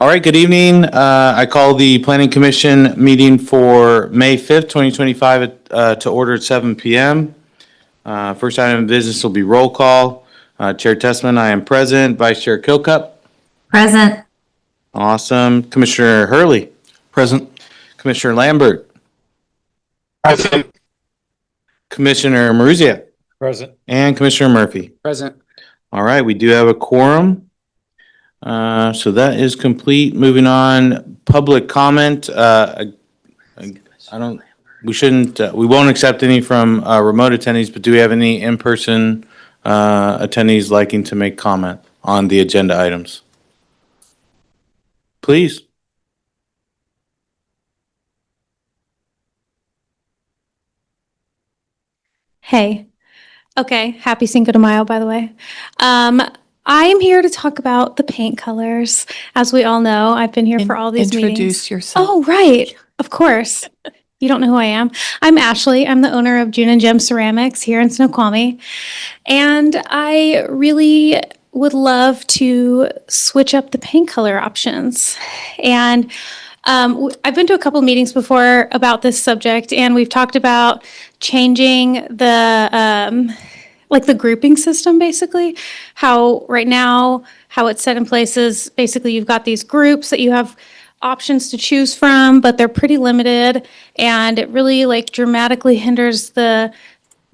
All right, good evening. I call the Planning Commission meeting for May 5th, 2025 to order at 7 p.m. First item of business will be roll call. Chair Testman, I am present. Vice Chair Kilcup. Present. Awesome. Commissioner Hurley. Present. Commissioner Lambert. Present. Commissioner Maruzia. Present. And Commissioner Murphy. Present. All right, we do have a quorum. So that is complete. Moving on, public comment. We won't accept any from remote attendees, but do we have any in-person attendees liking to make comment on the agenda items? Please. Hey. Okay. Happy Cinco de Mayo, by the way. I am here to talk about the paint colors. As we all know, I've been here for all these meetings. Introduce yourself. Oh, right. Of course. You don't know who I am. I'm Ashley. I'm the owner of June and Gem Ceramics here in Snoqualmie. And I really would love to switch up the paint color options. And I've been to a couple of meetings before about this subject, and we've talked about changing the the grouping system, basically. How right now, how it's set in place is basically you've got these groups that you have options to choose from, but they're pretty limited, and it really dramatically hinders the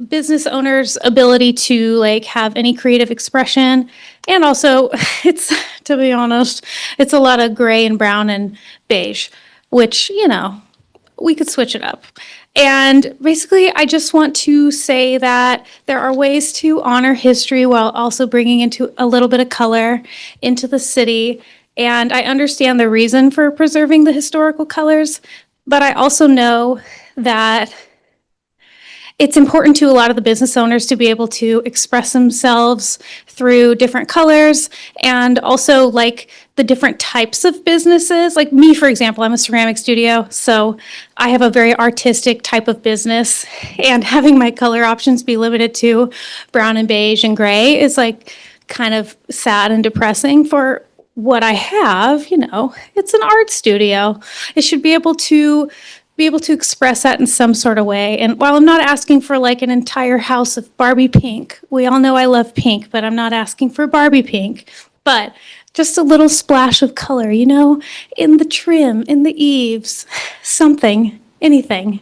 business owner's ability to have any creative expression. And also, it's, to be honest, it's a lot of gray and brown and beige, which, we could switch it up. And basically, I just want to say that there are ways to honor history while also bringing into a little bit of color into the city. And I understand the reason for preserving the historical colors, but I also know that it's important to a lot of the business owners to be able to express themselves through different colors, and also the different types of businesses. Like me, for example, I'm a ceramic studio, so I have a very artistic type of business, and having my color options be limited to brown and beige and gray is kind of sad and depressing for what I have. It's an art studio. It should be able to express that in some sort of way. And while I'm not asking for an entire house of Barbie pink, we all know I love pink, but I'm not asking for Barbie pink, but just a little splash of color, in the trim, in the eaves, something, anything.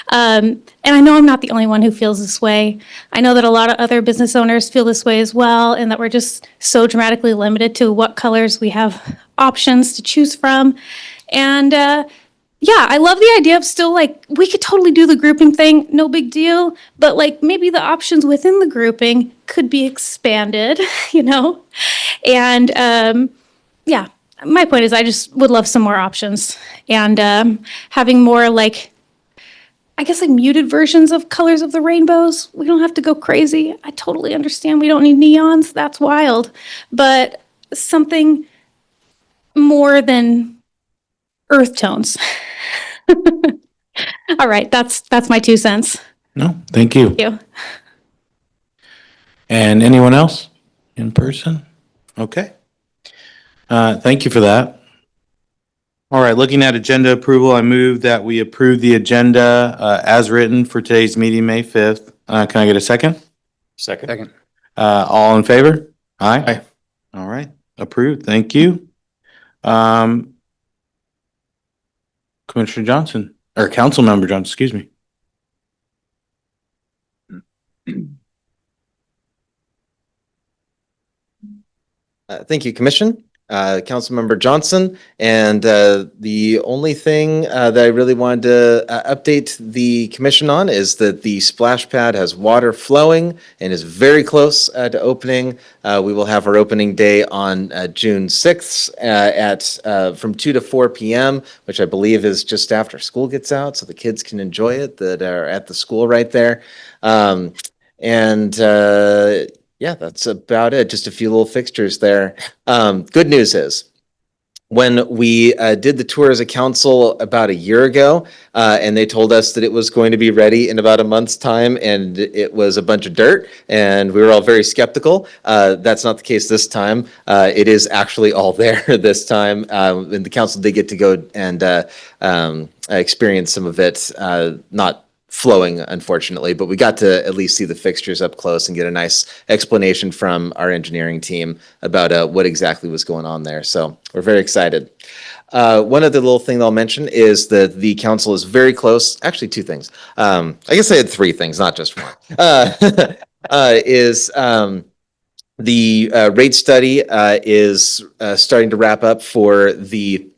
And I know I'm not the only one who feels this way. I know that a lot of other business owners feel this way as well, and that we're just so dramatically limited to what colors we have options to choose from. And yeah, I love the idea of still we could totally do the grouping thing, no big deal, but maybe the options within the grouping could be expanded, And yeah, my point is I just would love some more options, and having more muted versions of colors of the rainbows. We don't have to go crazy. I totally understand we don't need neons. That's wild. But something more than earth tones. All right, that's my 2 cents. No, thank you. Thank you. And anyone else in person? Okay. Thank you for that. All right, looking at agenda approval, I move that we approve the agenda as written for today's meeting, May 5th. Can I get a second? Second. All in favor? Aye. All right, approved. Thank you. Commissioner Johnson, or Councilmember Johnson, excuse me. Thank you, Commission. Councilmember Johnson, and the only thing that I really wanted to update the Commission on is that the splash pad has water flowing and is very close to opening. We will have our opening day on June 6th at from 2 to 4 p.m., which I believe is just after school gets out, so the kids can enjoy it that are at the school right there. Yeah, that's about it. Just a few little fixtures there. Good news is when we did the tour as a council about a year ago, and they told us that it was going to be ready in about a month's time, and it was a bunch of dirt, and we were all very skeptical. That's not the case this time. It is actually all there this time, and the council did get to go and experience some of it, not flowing, unfortunately, but we got to at least see the fixtures up close and get a nice explanation from our engineering team about what exactly was going on there. So we're very excited. One other little thing that I'll mention is that the council is very close. Actually, two things. I guess I had three things, not just one. The rate study is starting to wrap up for the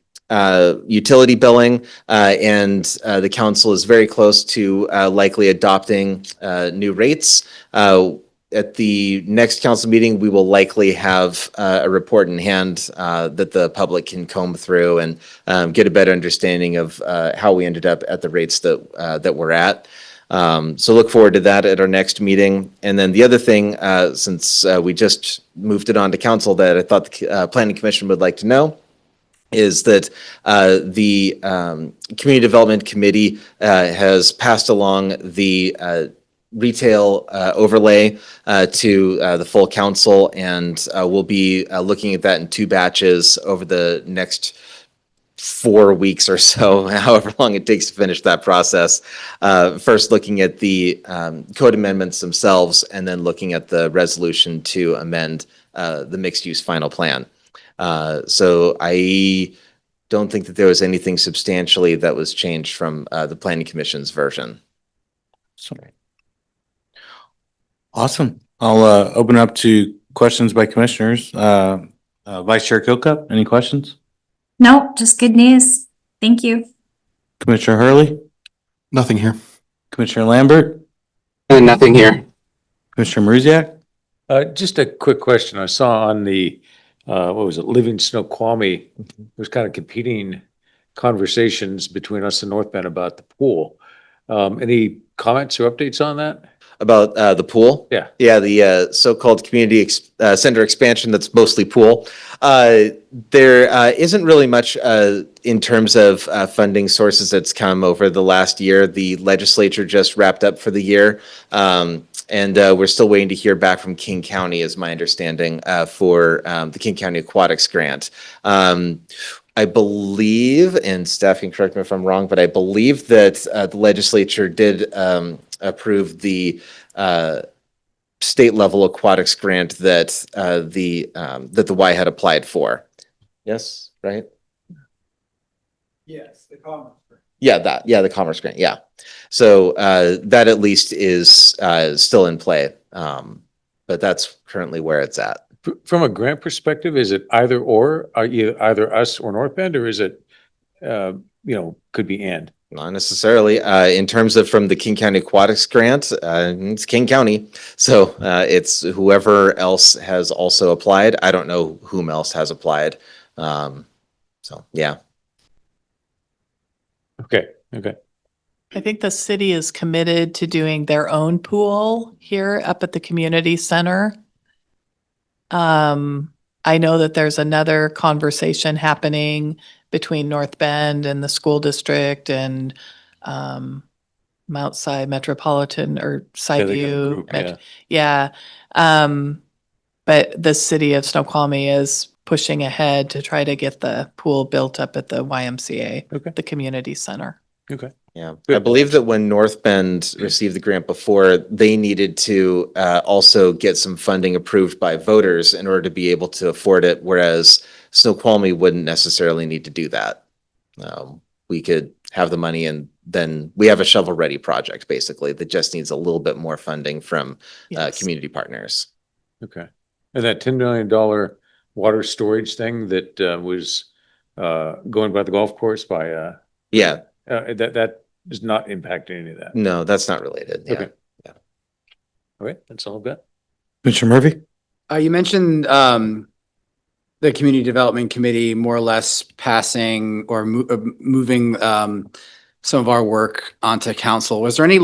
utility billing, and the council is very close to likely adopting new rates. At the next council meeting, we will likely have a report in hand that the public can comb through and get a better understanding of how we ended up at the rates that we're at. So look forward to that at our next meeting. And then the other thing, since we just moved it on to council, that I thought the Planning Commission would like to know is that the Community Development Committee has passed along the retail overlay to the full council, and we'll be looking at that in two batches over the next 4 weeks or so, however long it takes to finish that process. First looking at the code amendments themselves, and then looking at the resolution to amend the mixed-use final plan. So I don't think that there was anything substantially that was changed from the Planning Commission's version. Sorry. Awesome. I'll open up to questions by commissioners. Vice Chair Koka, any questions? No, just good news. Thank you. Commissioner Hurley? Nothing here. Commissioner Lambert? Nothing here. Commissioner Maruziak? Just a quick question. I saw on the, what was it, Living Snoqualmie, there's kind of competing conversations between us and North Bend about the pool. Any comments or updates on that? About the pool? Yeah. Yeah, the so-called community center expansion that's mostly pool. There isn't really much in terms of funding sources that's come over the last year. The legislature just wrapped up for the year. And we're still waiting to hear back from King County, is my understanding, for the King County Aquatics Grant. I believe, and staff can correct me if I'm wrong, but I believe that the legislature did approve the state level aquatics grant that the Y had applied for. Yes, right? Yes, the Commerce Grant. Yeah, the Commerce Grant, yeah. So that at least is still in play, but that's currently where it's at. From a grant perspective, is it either or? Are you either us or North Bend, or is it, could be and? Not necessarily. In terms of from the King County Aquatics Grant, it's King County. So it's whoever else has also applied. I don't know whom else has applied. So, yeah. Okay. I think the city is committed to doing their own pool here up at the community center. I know that there's another conversation happening between North Bend and the school district and Mount Si Metropolitan or Yeah, they got a Sideview. group, yeah. Yeah. But the city of Snoqualmie is pushing ahead to try to get the pool built up at the YMCA, Okay. the community center. Okay. Yeah, Good. I believe that when North Bend received the grant before, they needed to also get some funding approved by voters in order to be able to afford it, whereas Snoqualmie wouldn't necessarily need to do that. We could have the money, and then we have a shovel-ready project, basically, that just needs a little bit more funding from Yes. community partners. Okay. And that $10 million water storage thing that was going by the golf course by, Yeah, that is not impacting any of that. no, that's not related. Yeah. Okay. All right, that's all I've got. Commissioner Murphy? You mentioned the Community Development Committee more or less passing or moving some of our work onto council. Was there any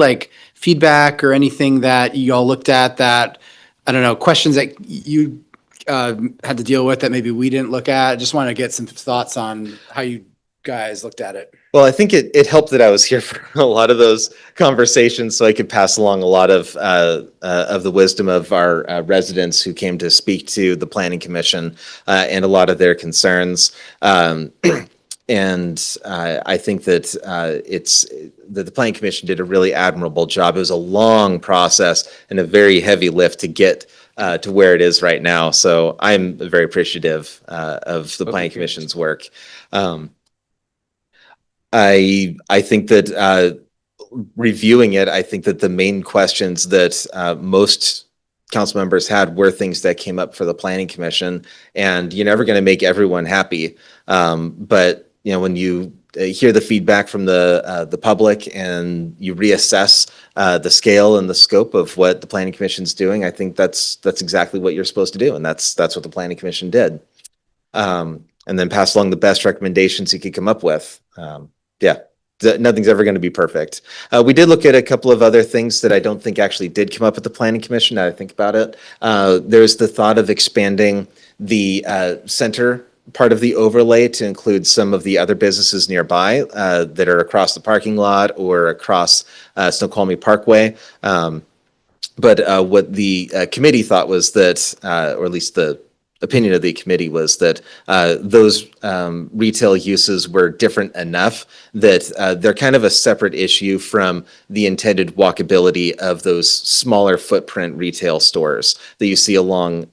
feedback or anything that y'all looked at that, I don't know, questions that you had to deal with that maybe we didn't look at? I just want to get some thoughts on how you guys looked at it. Well, I think it helped that I was here for a lot of those conversations, so I could pass along a lot of the wisdom of our residents who came to speak to the Planning Commission and a lot of their concerns. And I think that that the Planning Commission did a really admirable job. It was a long process and a very heavy lift to get to where it is right now. So I'm very appreciative of the Planning Commission's work. I think that reviewing it, I think that the main questions that most council members had were things that came up for the Planning Commission, and you're never going to make everyone happy. But when you hear the feedback from the public and you reassess the scale and the scope of what the Planning Commission's doing, I think that's exactly what you're supposed to do, and that's what the Planning Commission did. And then pass along the best recommendations you could come up with. Nothing's ever going to be perfect. We did look at a couple of other things that I don't think actually did come up at the Planning Commission. Now that I think about it, there's the thought of expanding the center part of the overlay to include some of the other businesses nearby that are across the parking lot or across Snoqualmie Parkway. But what the committee thought was that, or at least the opinion of the committee was that those retail uses were different enough that they're kind of a separate issue from the intended walkability of those smaller footprint retail stores that you see along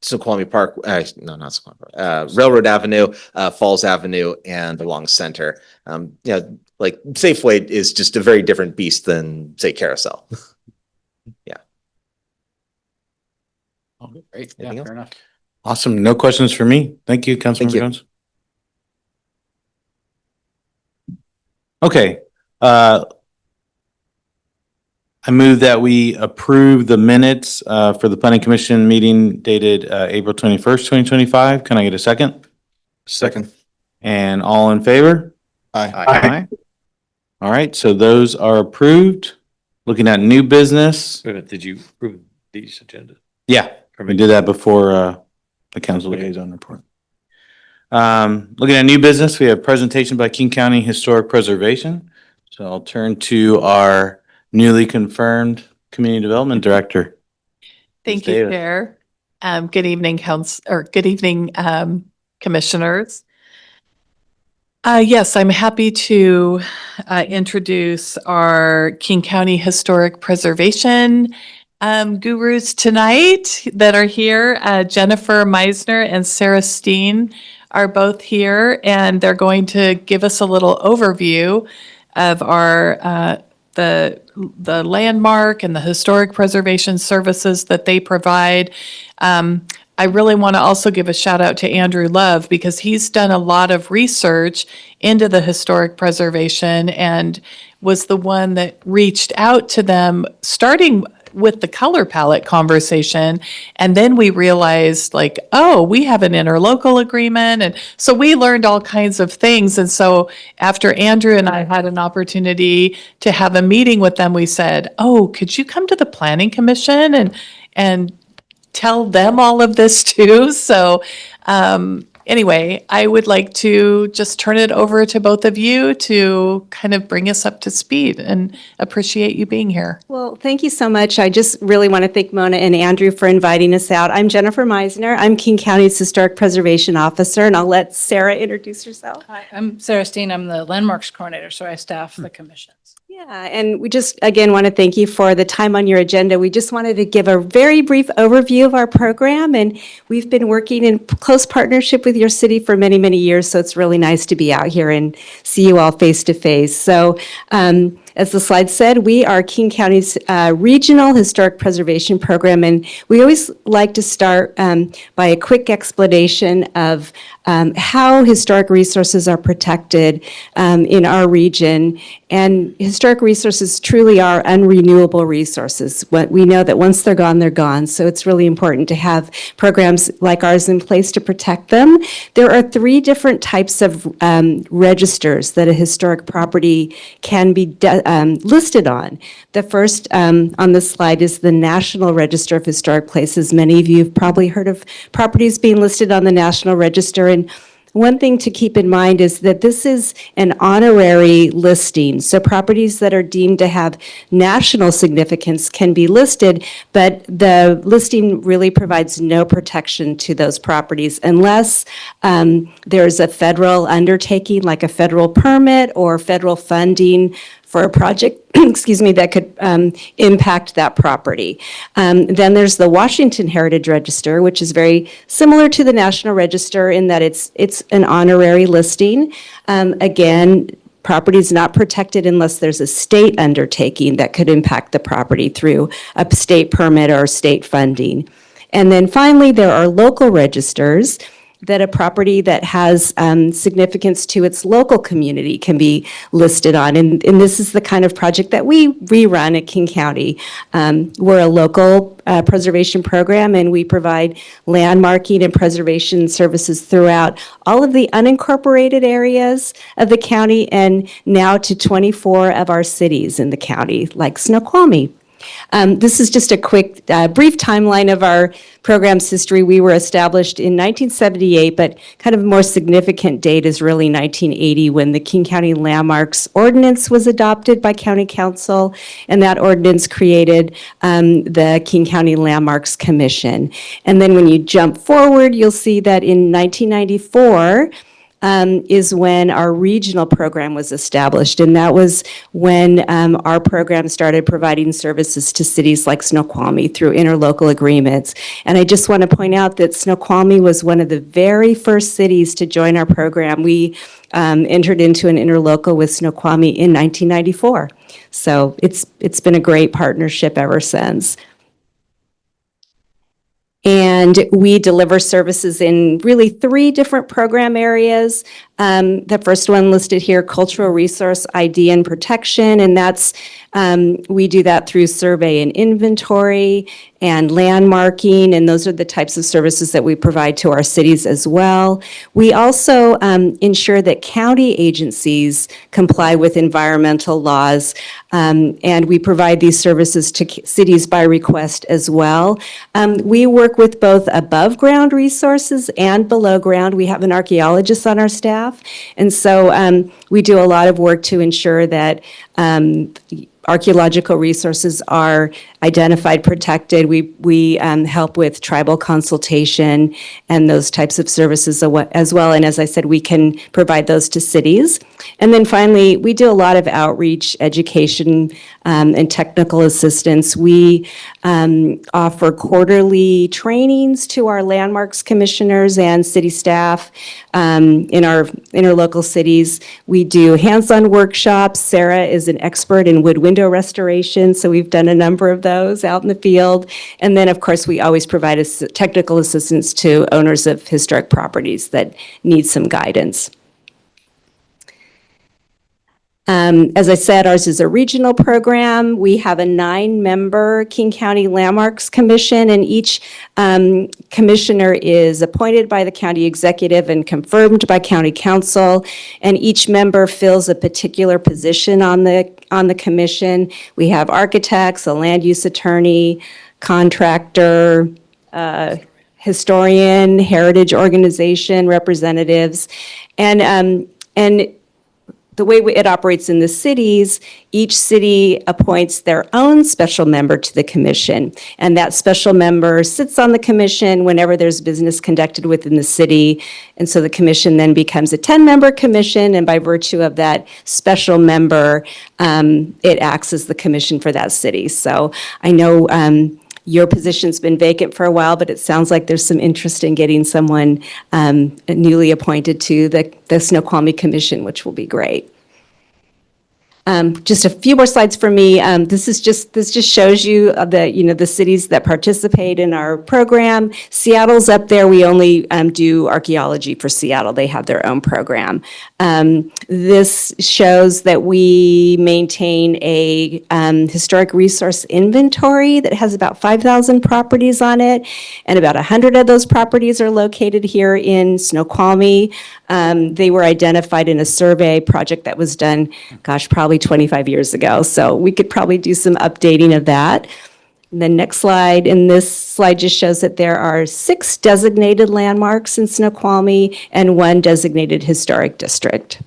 Snoqualmie Park, no, not Snoqualmie Park, Railroad Avenue, Falls Avenue, and along Center. Like Safeway is just a very different beast than, say, Carousel. Great. Anything else? Fair enough. Awesome. No questions for me. Thank you, Councilmember you. Jones. Okay. I move that we approve the minutes for the Planning Commission meeting dated April 21st, 2025. Can I get a second? Second. And all in favor? Aye. Aye. All right, so those are approved. Looking at new business. Wait a minute, did you approve these agendas? Yeah, we did that before the council liaison report. Looking at new business, we have presentation by King County Historic Preservation. So I'll turn to our newly confirmed Community Development Director. Thank you, Davis. Chair. Good evening, good evening, commissioners. Yes, I'm happy to introduce our King County Historic Preservation gurus tonight that are here. Jennifer Meisner and Sarah Steen are both here, and they're going to give us a little overview of our the landmark and the historic preservation services that they provide. I really want to also give a shout out to Andrew Love because he's done a lot of research into the historic preservation and was the one that reached out to them, starting with the color palette conversation. And then we realized like, oh, we have an interlocal agreement. And so we learned all kinds of things. And so after Andrew and I had an opportunity to have a meeting with them, we said, oh, could you come to the Planning Commission and tell them all of this too? So anyway, I would like to just turn it over to both of you to kind of bring us up to speed, and appreciate you being here. Well, thank you so much. I just really want to thank Mona and Andrew for inviting us out. I'm Jennifer Meisner. I'm King County's Historic Preservation Officer, and I'll let Sarah introduce herself. Hi, I'm Sarah Steen. I'm the Landmarks Coordinator, so I staff the commissions. Yeah, and we just, again, want to thank you for the time on your agenda. We just wanted to give a very brief overview of our program, and we've been working in close partnership with your city for many, many years, so it's really nice to be out here and see you all face to face. So, as the slide said, we are King County's regional historic preservation program, and we always like to start by a quick explanation of how historic resources are protected in our region. And historic resources truly are unrenewable resources. We know that once they're gone, they're gone. So it's really important to have programs like ours in place to protect them. There are 3 different types of registers that a historic property can be listed on. The first on this slide is the National Register of Historic Places. Many of you have probably heard of properties being listed on the National Register, and one thing to keep in mind is that this is an honorary listing. So properties that are deemed to have national significance can be listed, but the listing really provides no protection to those properties unless there's a federal undertaking, like a federal permit or federal funding for a project, excuse me, that could impact that property. Then there's the Washington Heritage Register, which is very similar to the National Register in that it's an honorary listing. Again, property is not protected unless there's a state undertaking that could impact the property through a state permit or state funding. And then finally, there are local registers that a property that has significance to its local community can be listed on. And this is the kind of project that we run at King County. We're a local preservation program, and we provide landmarking and preservation services throughout all of the unincorporated areas of the county and now to 24 of our cities in the county, like Snoqualmie. This is just a quick, brief timeline of our program's history. We were established in 1978, but kind of a more significant date is really 1980 when the King County Landmarks Ordinance was adopted by County Council, and that ordinance created the King County Landmarks Commission. And then when you jump forward, you'll see that in 1994, is when our regional program was established. And that was when our program started providing services to cities like Snoqualmie through interlocal agreements. And I just want to point out that Snoqualmie was one of the very first cities to join our program. We entered into an interlocal with Snoqualmie in 1994. So it's been a great partnership ever since. And we deliver services in really 3 different program areas. The first one listed here, cultural resource ID and protection, and that's, we do that through survey and inventory and landmarking, and those are the types of services that we provide to our cities as well. We also ensure that county agencies comply with environmental laws, and we provide these services to cities by request as well. We work with both above ground resources and below ground. We have an archaeologist on our staff. And so we do a lot of work to ensure that archaeological resources are identified, protected. We help with tribal consultation and those types of services as well. And as I said, we can provide those to cities. And then finally, we do a lot of outreach, education, and technical assistance. We offer quarterly trainings to our landmarks commissioners and city staff in our interlocal cities. We do hands-on workshops. Sarah is an expert in wood window restoration, so we've done a number of those out in the field. And then, of course, we always provide technical assistance to owners of historic properties that need some guidance. As I said, ours is a regional program. We have a 9-member King County Landmarks Commission, and each commissioner is appointed by the county executive and confirmed by county council, and each member fills a particular position on the commission. We have architects, a land use attorney, contractor, historian, heritage organization representatives, and the way it operates in the cities, each city appoints their own special member to the commission. And that special member sits on the commission whenever there's business conducted within the city. And so the commission then becomes a 10-member commission. And by virtue of that special member, it acts as the commission for that city. So I know your position's been vacant for a while, but it sounds like there's some interest in getting someone newly appointed to the Snoqualmie Commission, which will be great. Just a few more slides for me. This just shows you the cities that participate in our program. Seattle's up there. We only do archaeology for Seattle. They have their own program. This shows that we maintain a historic resource inventory that has about 5,000 properties on it, and about 100 of those properties are located here in Snoqualmie. They were identified in a survey project that was done, gosh, probably probably 25 years ago. So we could probably do some updating of that. And the next slide, and this slide just shows that there are 6 designated landmarks in Snoqualmie and 1 designated historic district.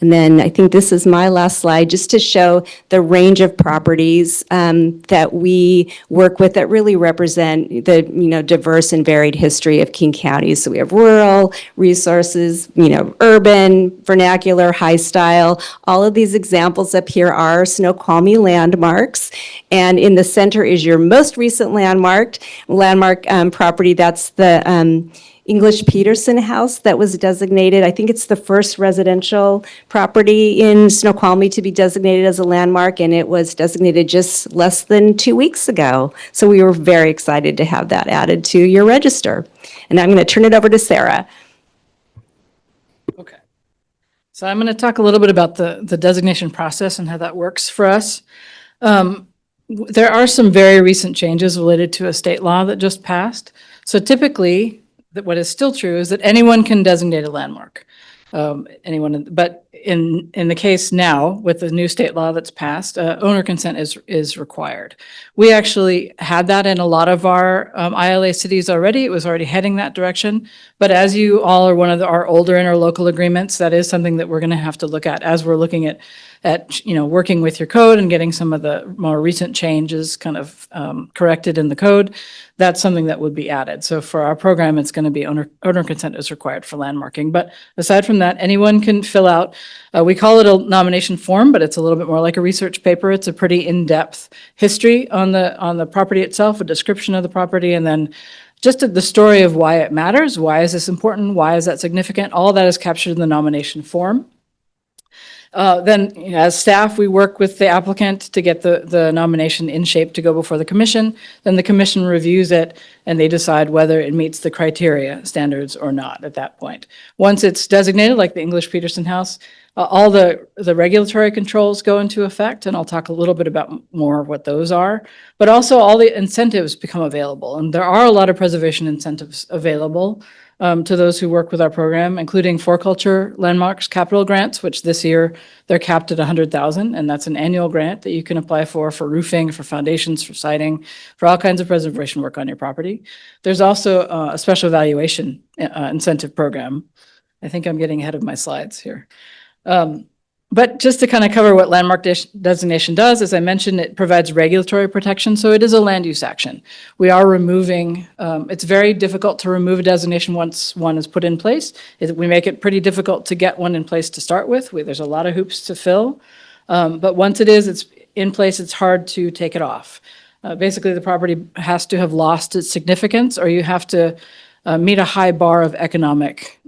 And then I think this is my last slide, just to show the range of properties that we work with that really represent the, diverse and varied history of King County. So we have rural resources, urban, vernacular, high style. All of these examples up here are Snoqualmie landmarks. And in the center is your most recent landmark property. That's the English Peterson House that was designated. I think it's the first residential property in Snoqualmie to be designated as a landmark, and it was designated just less than 2 weeks ago. So we were very excited to have that added to your register. And I'm going to turn it over to Sarah. Okay. So I'm going to talk a little bit about the designation process and how that works for us. There are some very recent changes related to a state law that just passed. So typically, that what is still true is that anyone can designate a landmark. But in the case now, with the new state law that's passed, owner consent is required. We actually had that in a lot of our ILA cities already. It was already heading that direction. But as you all are one of our older interlocal agreements, that is something that we're going to have to look at as we're looking at working with your code and getting some of the more recent changes kind of corrected in the code. That's something that would be added. So for our program, it's going to be owner consent is required for landmarking. But aside from that, anyone can fill out, we call it a nomination form, but it's a little bit more like a research paper. It's a pretty in-depth history on the property itself, a description of the property, and then just the story of why it matters. Why is this important? Why is that significant? All that is captured in the nomination form. Then, as staff, we work with the applicant to get the nomination in shape to go before the commission. Then the commission reviews it and they decide whether it meets the criteria standards or not at that point. Once it's designated, like the English Peterson House, all the regulatory controls go into effect, and I'll talk a little bit about more of what those are, but also all the incentives become available. And there are a lot of preservation incentives available to those who work with our program, including for culture landmarks capital grants, which this year they're capped at 100,000, and that's an annual grant that you can apply for roofing, for foundations, for siding, for all kinds of preservation work on your property. There's also a special valuation incentive program. I think I'm getting ahead of my slides here. But just to kind of cover what landmark designation does, as I mentioned, it provides regulatory protection. So it is a land use action. We are removing, it's very difficult to remove a designation once one is put in place. We make it pretty difficult to get one in place to start with. There's a lot of hoops to fill. But once it's in place, it's hard to take it off. Basically, the property has to have lost its significance, or you have to meet a high bar of economic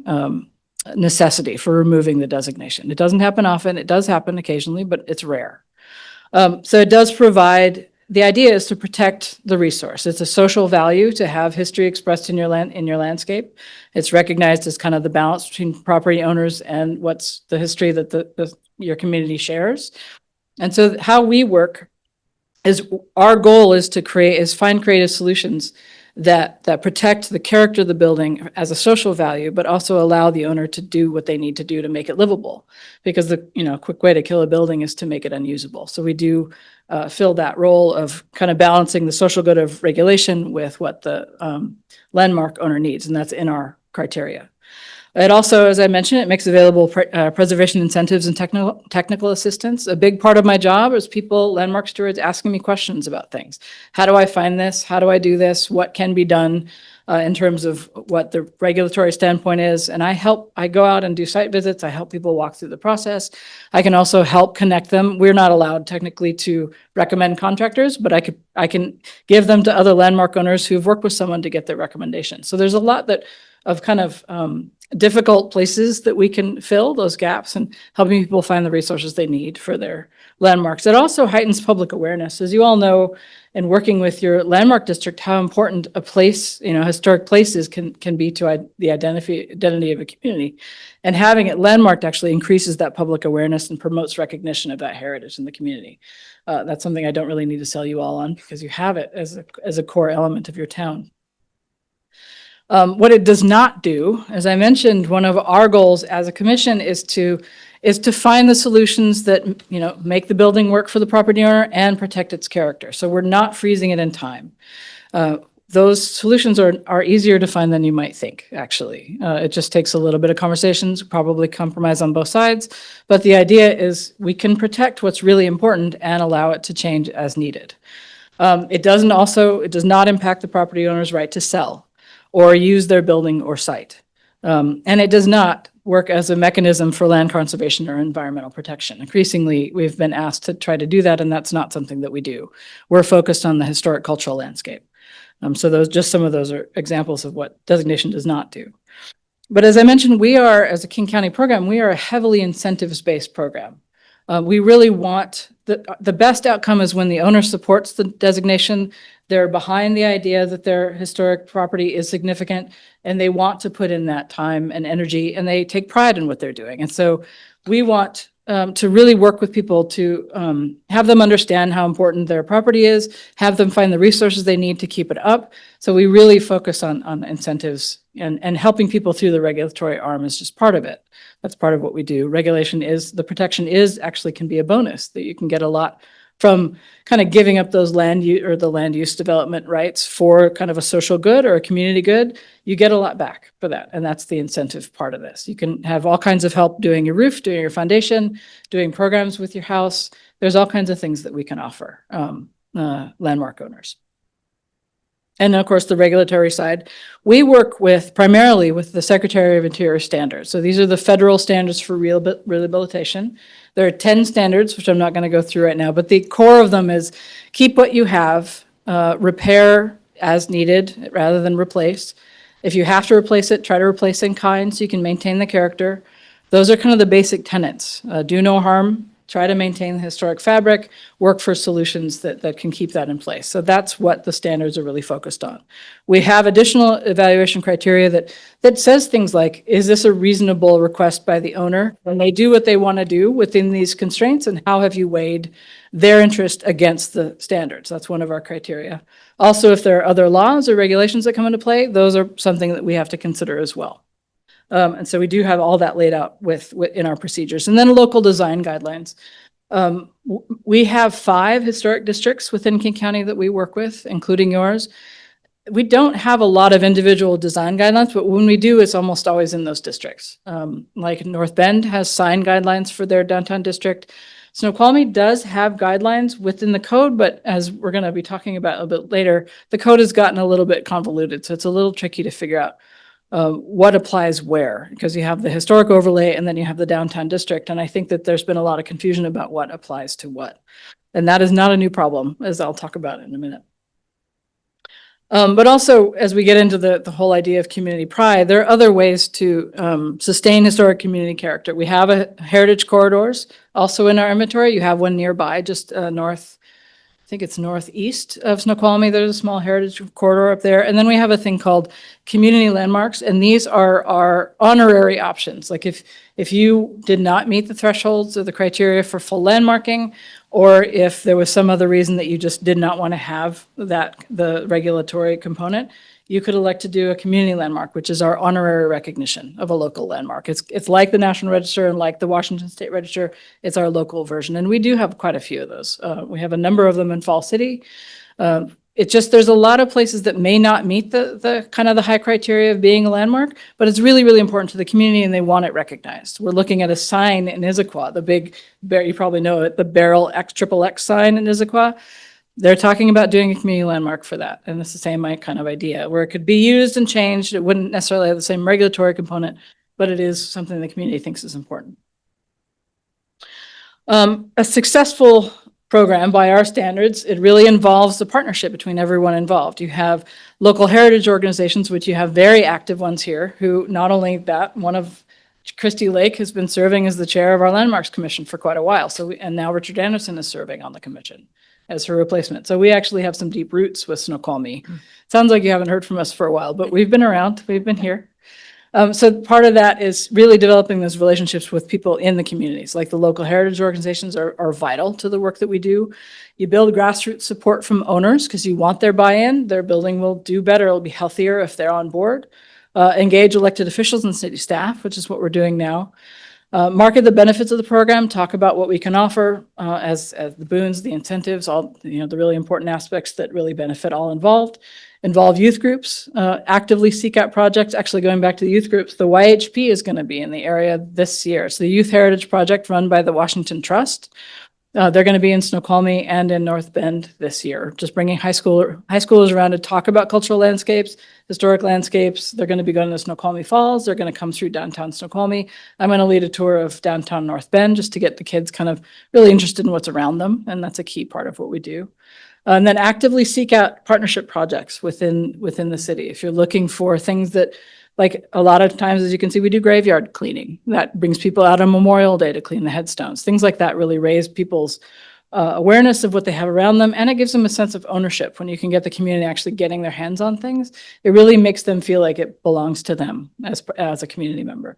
necessity for removing the designation. It doesn't happen often. It does happen occasionally, but it's rare. So it does provide, the idea is to protect the resource. It's a social value to have history expressed in your landscape. It's recognized as kind of the balance between property owners and what's the history that your community shares. And so how we work is, our goal is to find creative solutions that protect the character of the building as a social value, but also allow the owner to do what they need to do to make it livable. Because the quick way to kill a building is to make it unusable. So we do fill that role of kind of balancing the social good of regulation with what the landmark owner needs, and that's in our criteria. It also, as I mentioned, it makes available preservation incentives and technical assistance. A big part of my job is landmark stewards asking me questions about things. How do I find this? How do I do this? What can be done in terms of what the regulatory standpoint is? And I go out and do site visits. I help people walk through the process. I can also help connect them. We're not allowed technically to recommend contractors, but I can give them to other landmark owners who've worked with someone to get their recommendation. So there's a lot of kind of difficult places that we can fill those gaps and helping people find the resources they need for their landmarks. It also heightens public awareness. As you all know, in working with your landmark district, how important a place, historic places can be to the identity of a community. And having it landmarked actually increases that public awareness and promotes recognition of that heritage in the community. That's something I don't really need to sell you all on, because you have it as a core element of your town. What it does not do, as I mentioned, one of our goals as a commission is to is to find the solutions that, make the building work for the property owner and protect its character. So we're not freezing it in time. Those solutions are easier to find than you might think, actually. It just takes a little bit of conversations, probably compromise on both sides. But the idea is we can protect what's really important and allow it to change as needed. It does not impact the property owner's right to sell or use their building or site. And it does not work as a mechanism for land conservation or environmental protection. Increasingly, we've been asked to try to do that, and that's not something that we do. We're focused on the historic cultural landscape. So some of those are examples of what designation does not do. But as I mentioned, as a King County program, we are a heavily incentives-based program. We really want, the best outcome is when the owner supports the designation, they're behind the idea that their historic property is significant, and they want to put in that time and energy, and they take pride in what they're doing. And so we want to really work with people to have them understand how important their property is, have them find the resources they need to keep it up. So we really focus on incentives, and helping people through the regulatory arm is just part of it. That's part of what we do. The protection actually can be a bonus, that you can get a lot from kind of giving up those land use development rights for kind of a social good or a community good. You get a lot back for that. And that's the incentive part of this. You can have all kinds of help doing your roof, doing your foundation, doing programs with your house. There's all kinds of things that we can offer landmark owners. And of course, the regulatory side, we work primarily with the Secretary of Interior standards. So these are the federal standards for rehabilitation. There are 10 standards, which I'm not going to go through right now, but the core of them is keep what you have, repair as needed rather than replace. If you have to replace it, try to replace in kind so you can maintain the character. Those are kind of the basic tenets. Do no harm, try to maintain the historic fabric, work for solutions that can keep that in place. So that's what the standards are really focused on. We have additional evaluation criteria that says things like, is this a reasonable request by the owner? When they do what they want to do within these constraints, and how have you weighed their interest against the standards? That's one of our criteria. Also, if there are other laws or regulations that come into play, those are something that we have to consider as well. And so we do have all that laid out in our procedures. And then local design guidelines. We have 5 historic districts within King County that we work with, including yours. We don't have a lot of individual design guidelines, but when we do, it's almost always in those districts. Like North Bend has sign guidelines for their downtown district. Snoqualmie does have guidelines within the code, but as we're going to be talking about a bit later, the code has gotten a little bit convoluted. So it's a little tricky to figure out what applies where, because you have the historic overlay and then you have the downtown district. And I think that there's been a lot of confusion about what applies to what. And that is not a new problem, as I'll talk about in a minute. But also, as we get into the whole idea of community pride, there are other ways to sustain historic community character. We have heritage corridors also in our inventory. You have one nearby, just north, I think it's northeast of Snoqualmie. There's a small heritage corridor up there. And then we have a thing called community landmarks. And these are our honorary options. Like if you did not meet the thresholds or the criteria for full landmarking, or if there was some other reason that you just did not want to have the regulatory component, you could elect to do a community landmark, which is our honorary recognition of a local landmark. It's like the National Register and like the Washington State Register. It's our local version. And we do have quite a few of those. We have a number of them in Fall City. It's just, there's a lot of places that may not meet the kind of the high criteria of being a landmark, but it's really, really important to the community and they want it recognized. We're looking at a sign in Issaquah, the big, you probably know it, the barrel XXX sign in Issaquah. They're talking about doing a community landmark for that. And it's the same kind of idea where it could be used and changed. It wouldn't necessarily have the same regulatory component, but it is something the community thinks is important. A successful program by our standards, it really involves the partnership between everyone involved. You have local heritage organizations, which you have very active ones here, who not only that, one of Christy Lake has been serving as the chair of our Landmarks Commission for quite a while. And now Richard Anderson is serving on the commission as her replacement. So we actually have some deep roots with Snoqualmie. Sounds like you haven't heard from us for a while, but we've been around, we've been here. So part of that is really developing those relationships with people in the communities, like the local heritage organizations are vital to the work that we do. You build grassroots support from owners because you want their buy-in. Their building will do better. It'll be healthier if they're on board. Engage elected officials and city staff, which is what we're doing now. market the benefits of the program, talk about what we can offer as the boons, the incentives, all, the really important aspects that really benefit all involved. Involve youth groups, actively seek out projects. Actually, going back to the youth groups, the YHP is going to be in the area this year. It's the Youth Heritage Project run by the Washington Trust. They're going to be in Snoqualmie and in North Bend this year, just bringing high schoolers around to talk about cultural landscapes, historic landscapes. They're going to be going to Snoqualmie Falls. They're going to come through downtown Snoqualmie. I'm going to lead a tour of downtown North Bend just to get the kids kind of really interested in what's around them. And that's a key part of what we do. And then actively seek out partnership projects within the city. If you're looking for things that, like a lot of times, as you can see, we do graveyard cleaning. That brings people out on Memorial Day to clean the headstones. Things like that really raise people's awareness of what they have around them, and it gives them a sense of ownership. When you can get the community actually getting their hands on things, it really makes them feel like it belongs to them as a community member.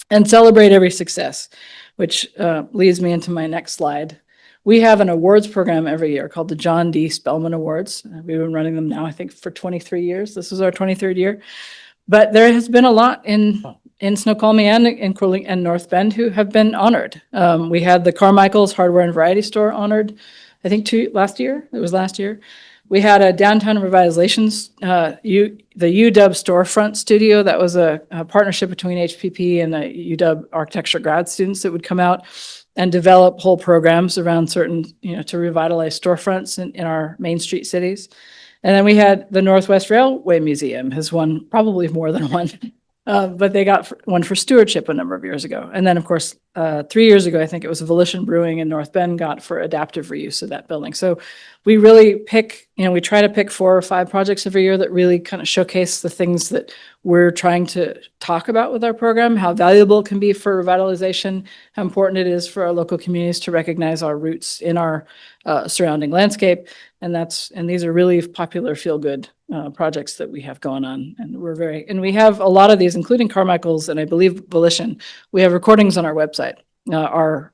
And celebrate every success, which leads me into my next slide. We have an awards program every year called the John D. Spellman Awards. We've been running them now, I think, for 23 years. This is our 23rd year. But there has been a lot in Snoqualmie and in North Bend who have been honored. We had the Carmichael's Hardware and Variety Store honored, I think last year. It was last year. We had a downtown revitalizations, the UW storefront studio. That was a partnership between HPP and the UW architecture grad students that would come out and develop whole programs around certain, to revitalize storefronts in our main street cities. And then we had the Northwest Railway Museum has won probably more than one, but they got one for stewardship a number of years ago. And then, of course, 3 years ago, I think it was Volition Brewing in North Bend got for adaptive reuse of that building. So we really pick, we try to pick 4 or 5 projects every year that really kind of showcase the things that we're trying to talk about with our program, how valuable it can be for revitalization, how important it is for our local communities to recognize our roots in our surrounding landscape. And these are really popular feel-good projects that we have going on. And we have a lot of these, including Carmichael's and I believe Volition. We have recordings on our website. Our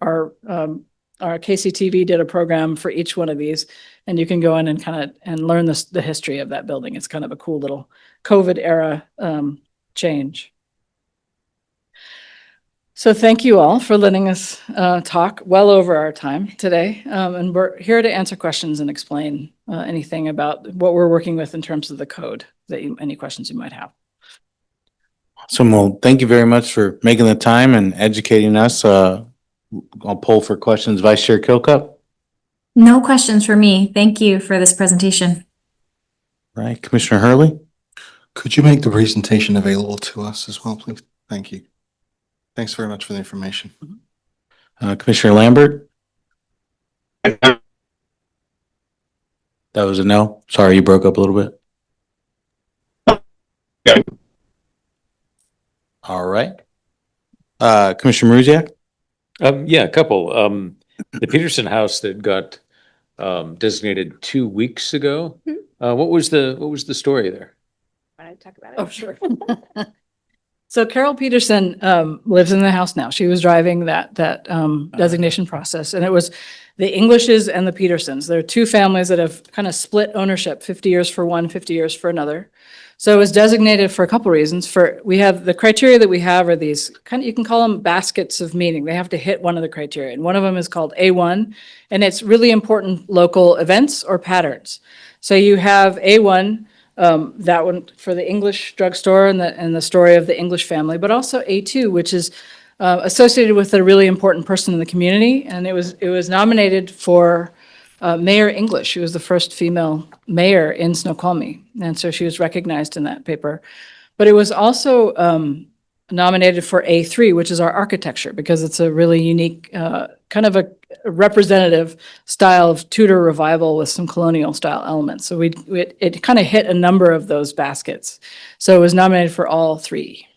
KCTV did a program for each one of these, and you can go in and learn the history of that building. It's kind of a cool little COVID era change. So thank you all for letting us talk well over our time today. And we're here to answer questions and explain anything about what we're working with in terms of the code, any questions you might have. Awesome. Well, thank you very much for making the time and educating us. I'll poll for questions. Vice Chair Kilcup. No questions for me. Thank you for this presentation. Right. Commissioner Hurley. Could you make the presentation available to us as well, please? Thank you. Thanks very much for the information. Commissioner Lambert. That was a no. Sorry, you broke up a little bit. Yeah. All right. Commissioner Maruziak. Yeah, a couple. The Peterson House that got designated 2 weeks ago. What was the story there? Want to talk about it? Oh, sure. So Carol Peterson lives in the house now. She was driving that designation process, and it was the Englishes and the Petersons. There are 2 families that have kind of split ownership, 50 years for one, 50 years for another. So it was designated for a couple reasons. We have the criteria that we have are these you can call them baskets of meaning. They have to hit one of the criteria, and one of them is called A1, and it's really important local events or patterns. So you have A1. That one for the English drugstore and the story of the English family, but also A2, which is associated with a really important person in the community. And it was nominated for Mayor English. She was the first female mayor in Snoqualmie. And so she was recognized in that paper. But it was also nominated for A3, which is our architecture, because it's a really unique, kind of a representative style of Tudor revival with some colonial style elements. So it kind of hit a number of those baskets. So it was nominated for all 3.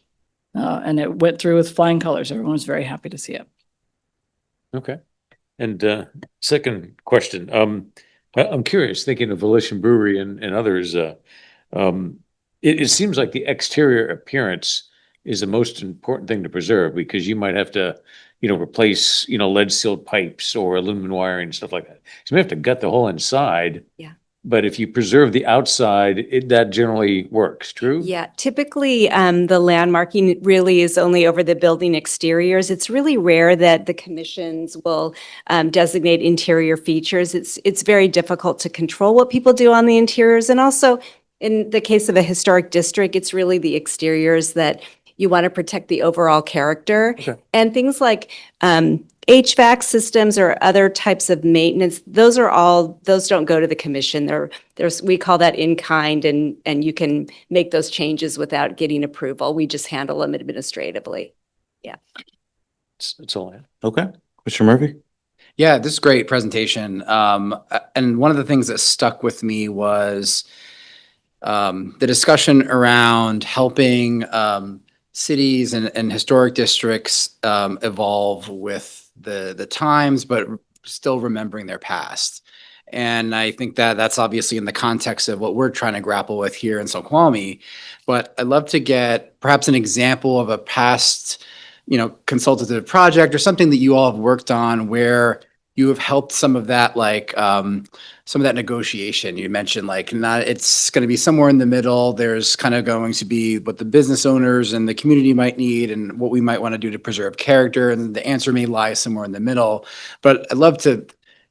And it went through with flying colors. Everyone was very happy to see it. Okay. And second question, I'm curious, thinking of Volition Brewery and others, it seems like the exterior appearance is the most important thing to preserve, because you might have to, replace, lead sealed pipes or aluminum wiring and stuff like that. So you may have to gut the whole inside. Yeah. but if you preserve the outside, that generally works, true? Yeah, typically, the landmarking really is only over the building exteriors. It's really rare that the commissions will designate interior features. It's very difficult to control what people do on the interiors. And also, in the case of a historic district, it's really the exteriors that you want to protect the overall character. Okay. And things like HVAC systems or other types of maintenance, those don't go to the commission. We call that in kind, and you can make those changes without getting approval. We just handle them administratively. That's all I have. Okay. Mr. Murphy? Yeah, this is a great presentation. And one of the things that stuck with me was the discussion around helping cities and historic districts evolve with the times, but still remembering their past. And I think that that's obviously in the context of what we're trying to grapple with here in Snoqualmie. But I'd love to get perhaps an example of a past, consultative project or something that you all have worked on where you have helped some of that, some of that negotiation. You mentioned it's going to be somewhere in the middle. There's kind of going to be what the business owners and the community might need and what we might want to do to preserve character. And the answer may lie somewhere in the middle. But I'd love to,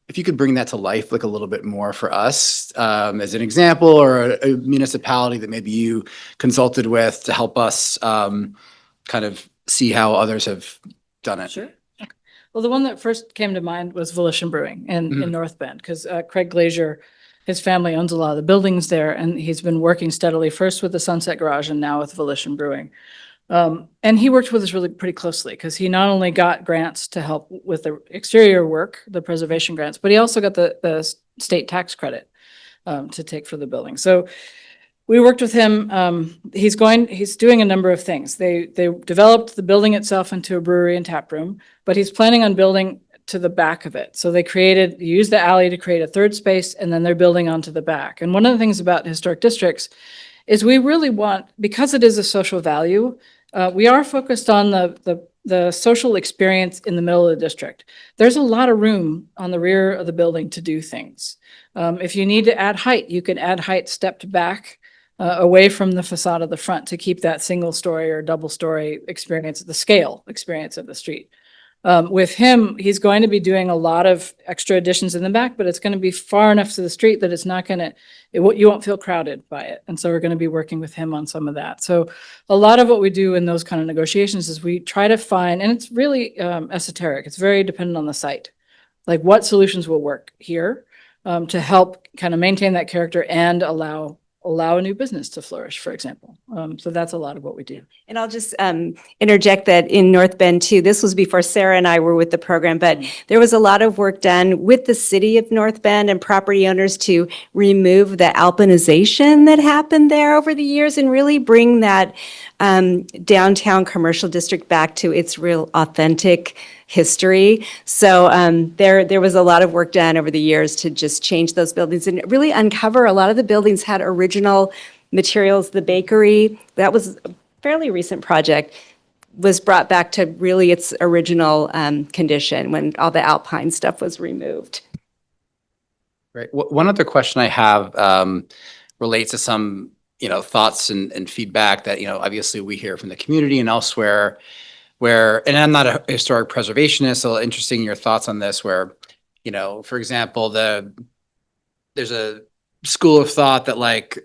if you could bring that to life, a little bit more for us as an example, or a municipality that maybe you consulted with to help us kind of see how others have done it. Sure. Well, the one that first came to mind was Volition Brewing in Mhm. North Bend, because Craig Glazier, his family owns a lot of the buildings there, and he's been working steadily, first with the Sunset Garage and now with Volition Brewing. And he worked with us really pretty closely, because he not only got grants to help with the exterior work, the preservation grants, but he also got the state tax credit to take for the building. So we worked with him. He's doing a number of things. They developed the building itself into a brewery and tap room, but he's planning on building to the back of it. So they used the alley to create a third space, and then they're building onto the back. And one of the things about historic districts is we really want, because it is a social value, we are focused on the social experience in the middle of the district. There's a lot of room on the rear of the building to do things. If you need to add height, you can add height stepped back away from the facade of the front to keep that single story or double story experience, the scale experience of the street. With him, he's going to be doing a lot of extra additions in the back, but it's going to be far enough to the street that you won't feel crowded by it. And so we're going to be working with him on some of that. So a lot of what we do in those kind of negotiations is we try to find, and it's really esoteric. It's very dependent on the site, like what solutions will work here to help kind of maintain that character and allow a new business to flourish, for example. So that's a lot of what we do. And I'll just interject that in North Bend too, this was before Sarah and I were with the program, but there was a lot of work done with the city of North Bend and property owners to remove the alpinization that happened there over the years and really bring that downtown commercial district back to its real authentic history. So there was a lot of work done over the years to just change those buildings and really uncover a lot of the buildings had original materials. The bakery, that was a fairly recent project, was brought back to really its original condition when all the alpine stuff was removed. Great. One other question I have relates to some, thoughts and feedback that, obviously we hear from the community and elsewhere and I'm not a historic preservationist, so interesting your thoughts on this, where, for example, there's a school of thought that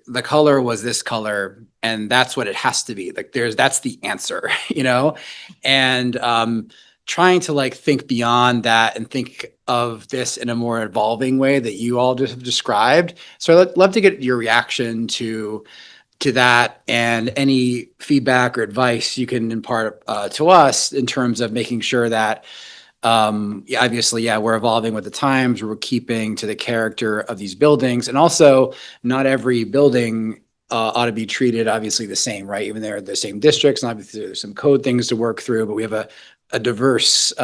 the color was this color and that's what it has to be. That's the answer, and trying to think beyond that and think of this in a more evolving way that you all just have described. So I'd love to get your reaction to that and any feedback or advice you can impart to us in terms of making sure that obviously, we're evolving with the times, we're keeping to the character of these buildings, and also not every building ought to be treated obviously the same, right? Even they're the same districts, and obviously there's some code things to work through, but we have a diverse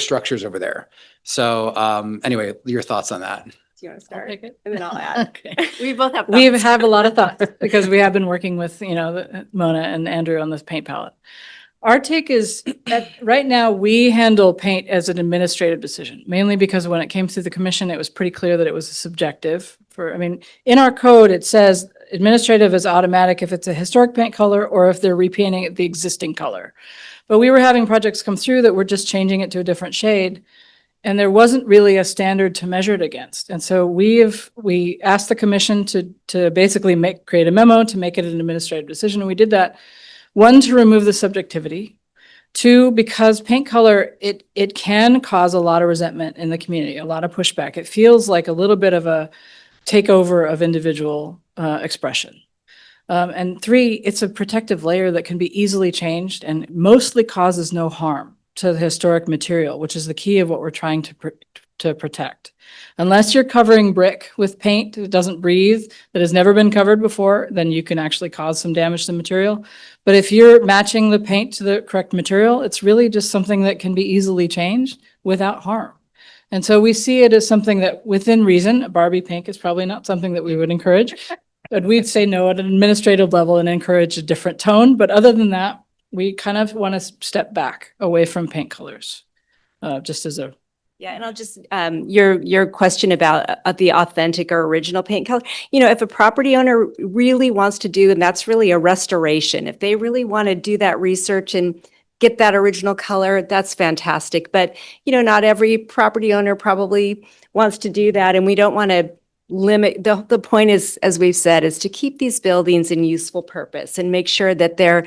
structures over there. So anyway, your thoughts on that? Do you want to I'll start? take it. And then I'll add. Okay. We both have We thoughts. have a lot of thoughts because we have been working with, Mona and Andrew on this paint palette. Our take is that right now we handle paint as an administrative decision, mainly because when it came through the commission, it was pretty clear that it was a subjective in our code, it says administrative is automatic if it's a historic paint color or if they're repainting it the existing color. But we were having projects come through that were just changing it to a different shade. And there wasn't really a standard to measure it against. And so we asked the commission to basically create a memo to make it an administrative decision. And we did that, one, to remove the subjectivity. Two, because paint color, it can cause a lot of resentment in the community, a lot of pushback. It feels like a little bit of a takeover of individual expression. And three, it's a protective layer that can be easily changed and mostly causes no harm to the historic material, which is the key of what we're trying to protect. Unless you're covering brick with paint that doesn't breathe, that has never been covered before, then you can actually cause some damage to the material. But if you're matching the paint to the correct material, it's really just something that can be easily changed without harm. And so we see it as something that within reason, Barbie pink is probably not something that we would encourage. But we'd say no at an administrative level and encourage a different tone. But other than that, we kind of want to step back away from paint colors, just as a. Yeah, and I'll just, your question about the authentic or original paint color, if a property owner really wants to do, and that's really a restoration, if they really want to do that research and get that original color, that's fantastic. But, not every property owner probably wants to do that. And we don't want to limit, the point is, as we've said, is to keep these buildings in useful purpose and make sure that their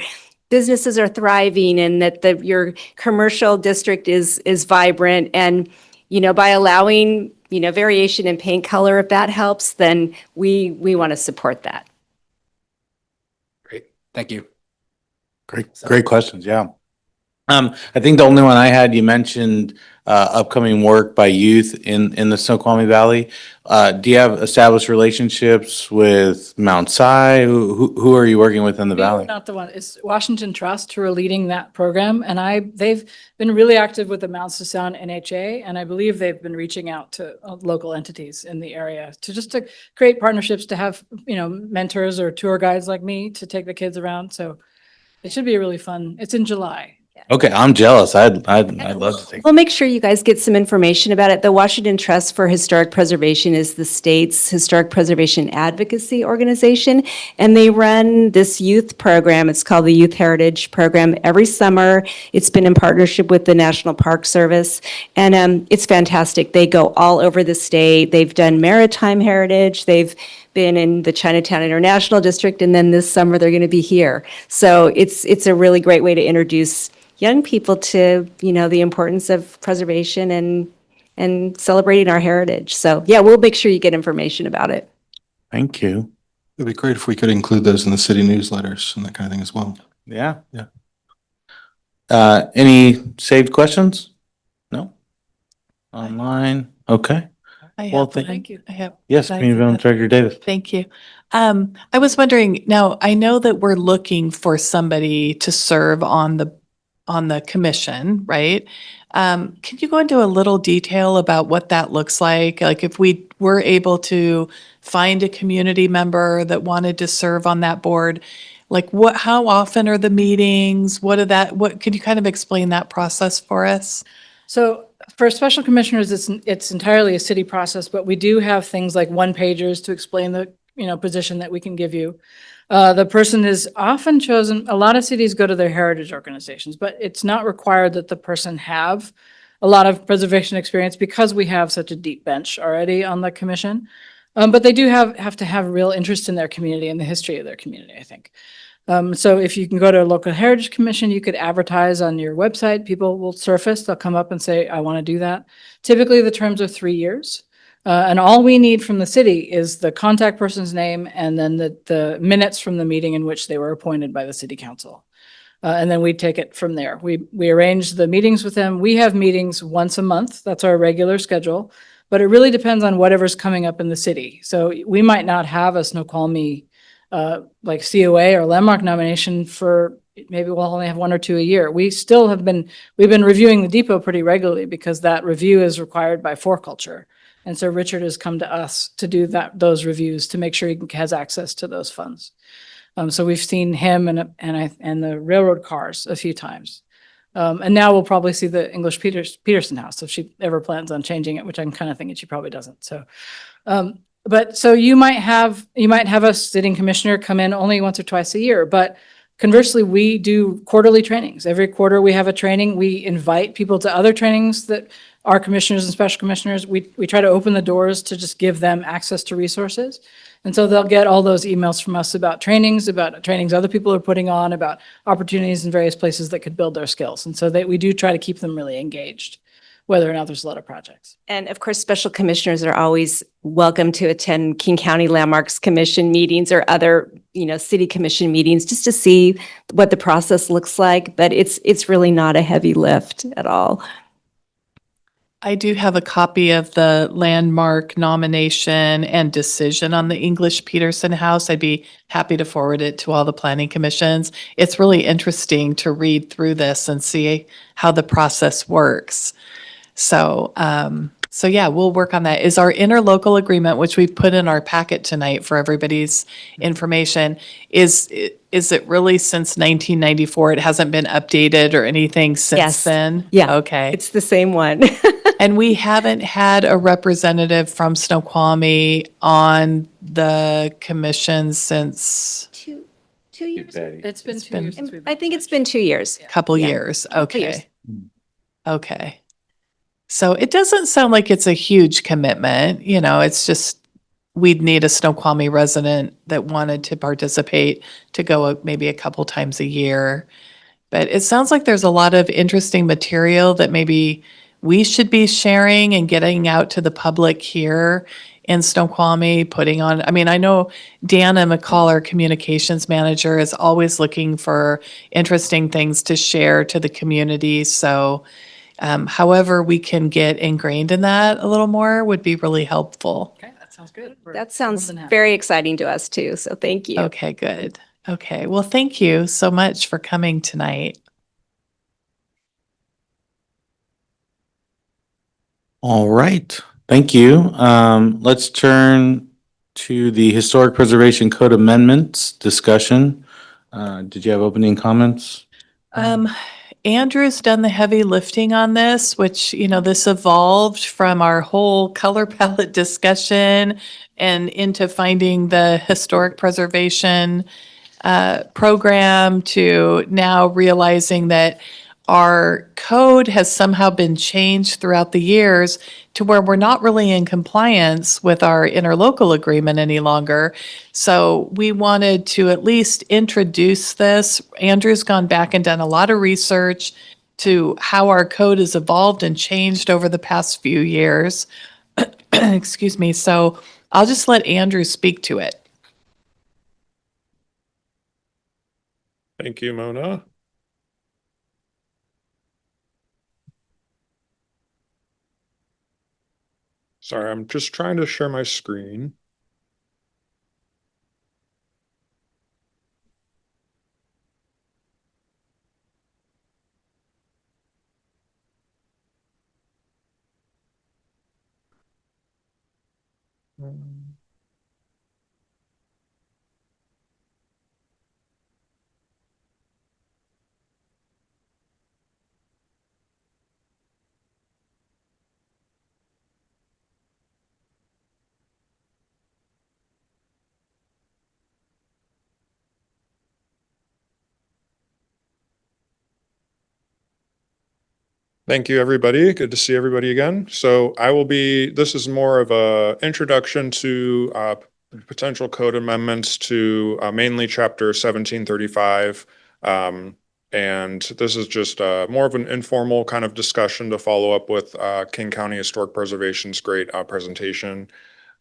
businesses are thriving and that your commercial district is vibrant. And, by allowing, variation in paint color, if that helps, then we want to support that. Great. Thank you. Great questions. Yeah. I think the only one I had, you mentioned upcoming work by youth in the Snoqualmie Valley. Do you have established relationships with Mount Si? Who are you working with in the We were valley? not the one. It's Washington Trust who are leading that program. And they've been really active with the Mount Si NHA. And I believe they've been reaching out to local entities in the area to create partnerships, to have, mentors or tour guides like me to take the kids around. So it should be really fun. It's in July. Okay, I'm jealous. I'd love to take. We'll make sure you guys get some information about it. The Washington Trust for Historic Preservation is the state's historic preservation advocacy organization, and they run this youth program. It's called the Youth Heritage Program every summer. It's been in partnership with the National Park Service, and it's fantastic. They go all over the state. They've done maritime heritage. They've been in the Chinatown International District, and then this summer they're going to be here. So it's a really great way to introduce young people to, the importance of preservation and celebrating our heritage. So yeah, we'll make sure you get information about it. Thank you. It'd be great if we could include those in the city newsletters and that kind of thing as well. Yeah. Any saved questions? No? Online? Okay. Well, Thank you. I have. Yes, Can I Community say Development that? Director Davis. Thank you. I was wondering, now, I know that we're looking for somebody to serve on the commission, right? Can you go into a little detail about what that looks like? Like if we were able to find a community member that wanted to serve on that board, like how often are the meetings? Could you kind of explain that process for us? So for special commissioners, it's entirely a city process, but we do have things like one-pagers to explain the, position that we can give you. The person is often chosen, a lot of cities go to their heritage organizations, but it's not required that the person have a lot of preservation experience because we have such a deep bench already on the commission. But they do have to have real interest in their community and the history of their community, I think. So if you can go to a local heritage commission, you could advertise on your website. People will surface, they'll come up and say, I want to do that. Typically the terms are 3 years. And all we need from the city is the contact person's name and then the minutes from the meeting in which they were appointed by the city council. And then we take it from there. We arrange the meetings with them. We have meetings once a month. That's our regular schedule. But it really depends on whatever's coming up in the city. So we might not have a Snoqualmie like COA or landmark nomination for maybe we'll only have 1 or 2 a year. We've been reviewing the depot pretty regularly because that review is required by Culture. And so Richard has come to us to do those reviews to make sure he has access to those funds. So we've seen him and the railroad cars a few times. And now we'll probably see the English Peterson House if she ever plans on changing it, which I'm kind of thinking she probably doesn't. So, but so you might have a sitting commissioner come in only once or twice a year, but conversely, we do quarterly trainings. Every quarter we have a training. We invite people to other trainings that our commissioners and special commissioners, we try to open the doors to just give them access to resources. And so they'll get all those emails from us about trainings other people are putting on, about opportunities in various places that could build their skills. And so we do try to keep them really engaged, whether or not there's a lot of projects. And of course, special commissioners are always welcome to attend King County Landmarks Commission meetings or other, city commission meetings just to see what the process looks like. But it's really not a heavy lift at all. I do have a copy of the landmark nomination and decision on the English Peterson House. I'd be happy to forward it to all the planning commissions. It's really interesting to read through this and see how the process works. So yeah, we'll work on that. Is our interlocal agreement, which we put in our packet tonight for everybody's information, is it really since 1994? It hasn't been updated or anything since Yes. then? Yeah. Okay. It's the same one. And we haven't had a representative from Snoqualmie on the commission since 2 years. It's been 2 been- years since we've. I think it's been 2 years. a couple Yeah. years. years. Okay. Okay. So it doesn't sound like it's a huge commitment, it's just we'd need a Snoqualmie resident that wanted to participate to go maybe a couple times a year. But it sounds like there's a lot of interesting material that maybe we should be sharing and getting out to the public here in Snoqualmie, putting on, I know Dana McCall, our communications manager, is always looking for interesting things to share to the community. So however we can get ingrained in that a little more would be really helpful. Okay, that sounds good. That sounds More than happy. very exciting to us too. So thank you. Okay, good. Okay, well, thank you so much for coming tonight. All right, thank you. Let's turn to the Historic Preservation Code amendments discussion. Did you have opening comments? Andrew's done the heavy lifting on this, which, this evolved from our whole color palette discussion and into finding the historic preservation program to now realizing that our code has somehow been changed throughout the years to where we're not really in compliance with our interlocal agreement any longer. So we wanted to at least introduce this. Andrew's gone back and done a lot of research to how our code has evolved and changed over the past few years. Excuse me. So I'll just let Andrew speak to it. Thank you, Mona. Sorry, I'm just trying to share my screen. Thank you, everybody. Good to see everybody again. So this is more of a introduction to potential code amendments to mainly Chapter 1735. And this is just more of an informal kind of discussion to follow up with King County Historic Preservation's great presentation.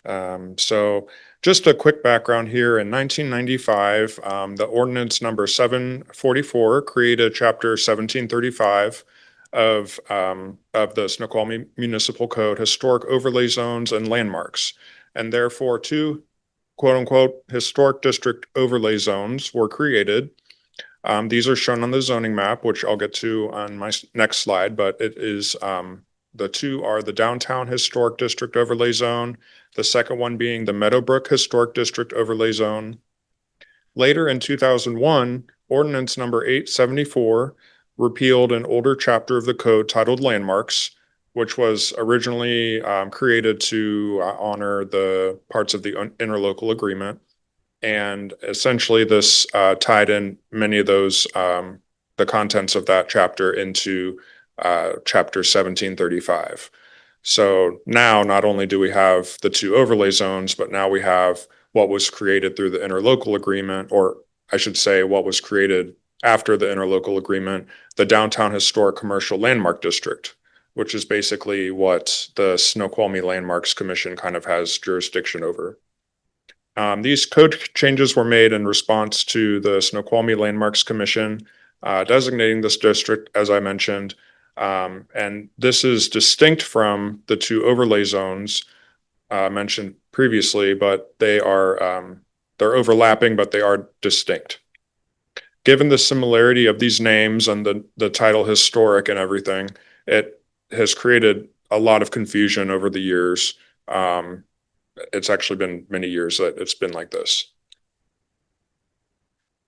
So just a quick background here. In 1995, the ordinance number 744 created Chapter 1735 of the Snoqualmie Municipal Code, historic overlay zones and landmarks. And therefore, two quote-unquote historic district overlay zones were created. These are shown on the zoning map, which I'll get to on my next slide, but it is the two are the Downtown Historic District Overlay Zone, the second one being the Meadowbrook Historic District Overlay Zone. Later in 2001, ordinance number 874 repealed an older chapter of the code titled Landmarks, which was originally created to honor the parts of the interlocal agreement. And essentially this tied in many of those, the contents of that chapter into chapter 1735. So now not only do we have the two overlay zones, but now we have what was created through the interlocal agreement, or I should say what was created after the interlocal agreement, the Downtown Historic Commercial Landmark District, which is basically what the Snoqualmie Landmarks Commission kind of has jurisdiction over. These code changes were made in response to the Snoqualmie Landmarks Commission designating this district, as I mentioned, and this is distinct from the two overlay zones mentioned previously, but they are they're overlapping, but they are distinct. Given the similarity of these names and the title historic and everything, it has created a lot of confusion over the years. It's actually been many years that it's been like this.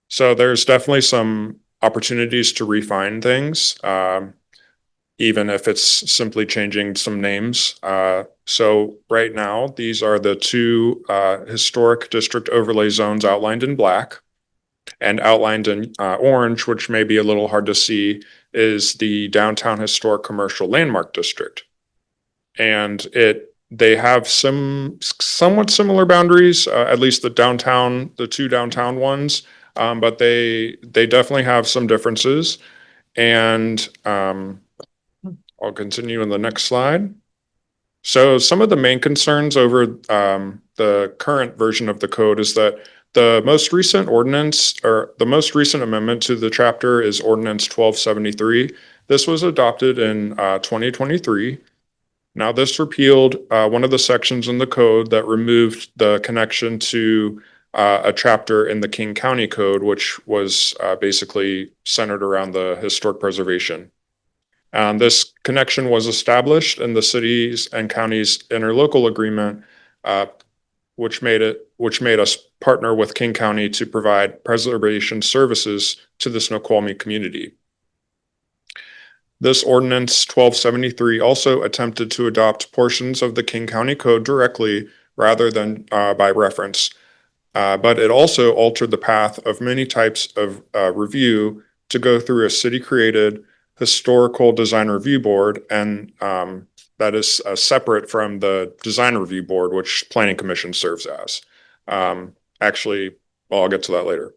So there's definitely some opportunities to refine things, even if it's simply changing some names. So right now, these are the two historic district overlay zones outlined in black, and outlined in orange, which may be a little hard to see, is the Downtown Historic Commercial Landmark District. And they have some somewhat similar boundaries, at least the two downtown ones, but they definitely have some differences. And I'll continue in the next slide. So some of the main concerns over the current version of the code is that the most recent ordinance, or the most recent amendment to the chapter, is Ordinance 1273. This was adopted in 2023. Now, this repealed one of the sections in the code that removed the connection to a chapter in the King County Code, which was basically centered around the historic preservation. This connection was established in the cities and counties interlocal agreement, which made us partner with King County to provide preservation services to the Snoqualmie community. This ordinance 1273 also attempted to adopt portions of the King County Code directly rather than by reference, but it also altered the path of many types of review to go through a city-created historical design review board, and that is separate from the design review board, which Planning Commission serves as. Actually, well, I'll get to that later.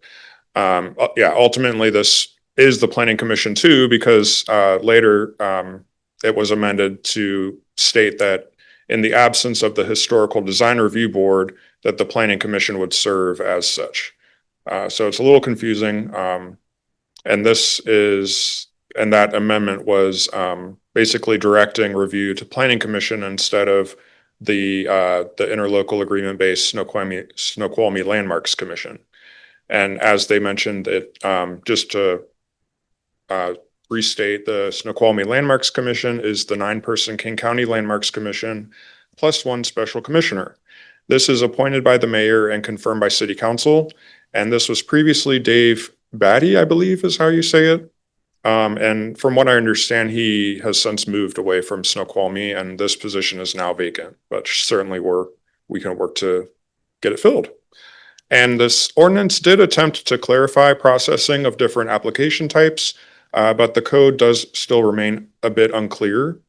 Yeah, ultimately, this is the Planning Commission too, because later it was amended to state that in the absence of the historical design review board, that the Planning Commission would serve as such. So it's a little confusing. And that amendment was basically directing review to Planning Commission instead of the interlocal agreement-based Snoqualmie Landmarks Commission. And as they mentioned, it just to restate, the Snoqualmie Landmarks Commission is the 9-person King County Landmarks Commission plus 1 special commissioner. This is appointed by the mayor and confirmed by city council. And this was previously Dave Batty, I believe is how you say it. And from what I understand, he has since moved away from Snoqualmie, and this position is now vacant, but certainly we can work to get it filled. And this ordinance did attempt to clarify processing of different application types, but the code does still remain a bit unclear.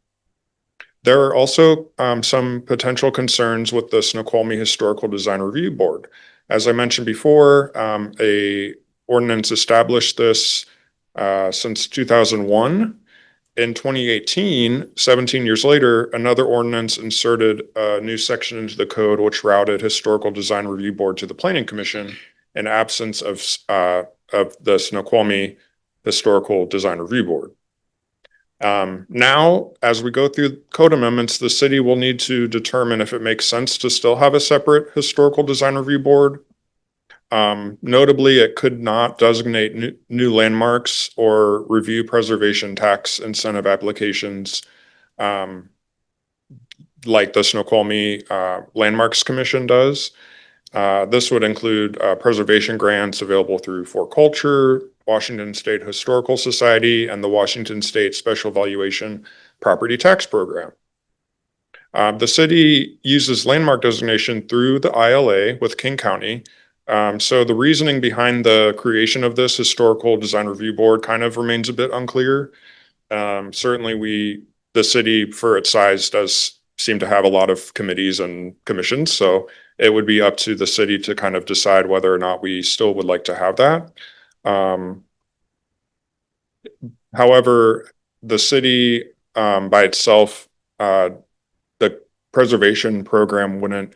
There are also some potential concerns with the Snoqualmie Historical Design Review Board. As I mentioned before, a ordinance established this since 2001. In 2018, 17 years later, another ordinance inserted a new section into the code which routed Historical Design Review Board to the Planning Commission in absence of the Snoqualmie Historical Design Review Board. Now, as we go through code amendments, the city will need to determine if it makes sense to still have a separate Historical Design Review Board. Notably, it could not designate new landmarks or review preservation tax incentive applications like the Snoqualmie Landmarks Commission does. This would include preservation grants available through For Culture, Washington State Historical Society, and the Washington State Special Valuation Property Tax Program. The city uses landmark designation through the ILA with King County. So the reasoning behind the creation of this historical design review board kind of remains a bit unclear. Certainly the city for its size does seem to have a lot of committees and commissions, so it would be up to the city to kind of decide whether or not we still would like to have that. However, the city by itself, the preservation program wouldn't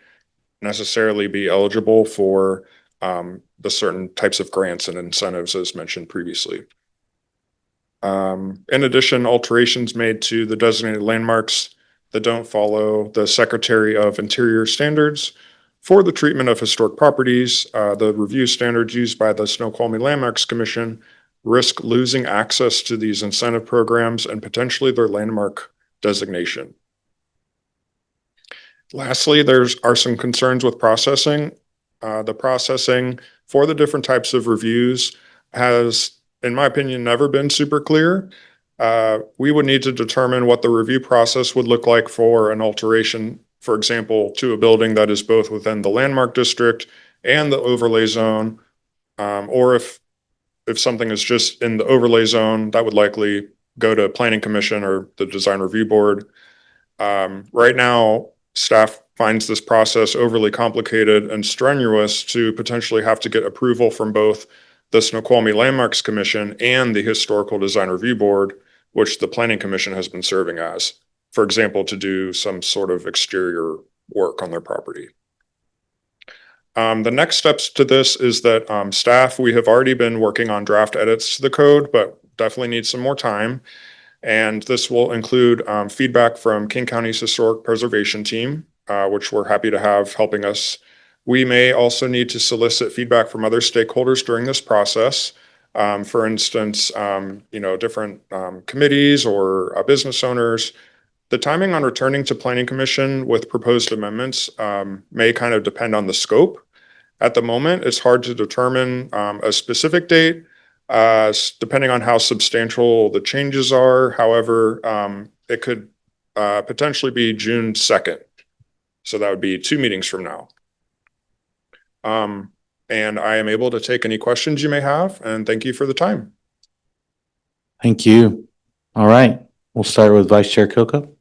necessarily be eligible for the certain types of grants and incentives as mentioned previously. In addition, alterations made to the designated landmarks that don't follow the Secretary of Interior standards for the treatment of historic properties, the review standards used by the Snoqualmie Landmarks Commission risk losing access to these incentive programs and potentially their landmark designation. Lastly, are some concerns with processing. The processing for the different types of reviews has, in my opinion, never been super clear. We would need to determine what the review process would look like for an alteration, for example, to a building that is both within the landmark district and the overlay zone. Or if something is just in the overlay zone, that would likely go to Planning Commission or the Design Review Board. Right now, staff finds this process overly complicated and strenuous to potentially have to get approval from both the Snoqualmie Landmarks Commission and the Historical Design Review Board, which the Planning Commission has been serving as, for example, to do some sort of exterior work on their property. The next steps to this is that staff, we have already been working on draft edits to the code, but definitely need some more time. And this will include feedback from King County's Historic Preservation Team, which we're happy to have helping us. We may also need to solicit feedback from other stakeholders during this process. For instance, different committees or business owners. The timing on returning to Planning Commission with proposed amendments may kind of depend on the scope. At the moment, it's hard to determine a specific date, depending on how substantial the changes are. However, it could potentially be June 2nd. So that would be 2 meetings from now. And I am able to take any questions you may have, and thank you for the time. Thank you. All right, we'll start with Vice Chair Kilco.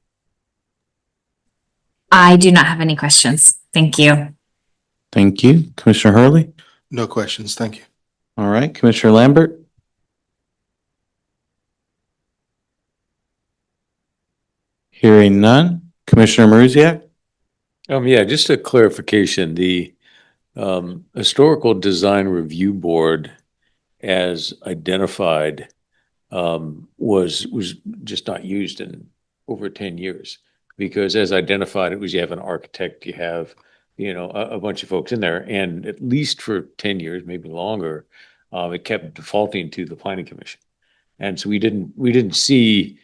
I do not have any questions. Thank you. Thank you. Commissioner Hurley. No questions. Thank you. All right, Commissioner Lambert. Hearing none. Commissioner Maruziak. Yeah, just a clarification, the Historical Design Review Board as identified was just not used in over 10 years. Because as identified, it was you have an architect, you have, a bunch of folks in there, and at least for 10 years, maybe longer, it kept defaulting to the Planning Commission. And so we didn't see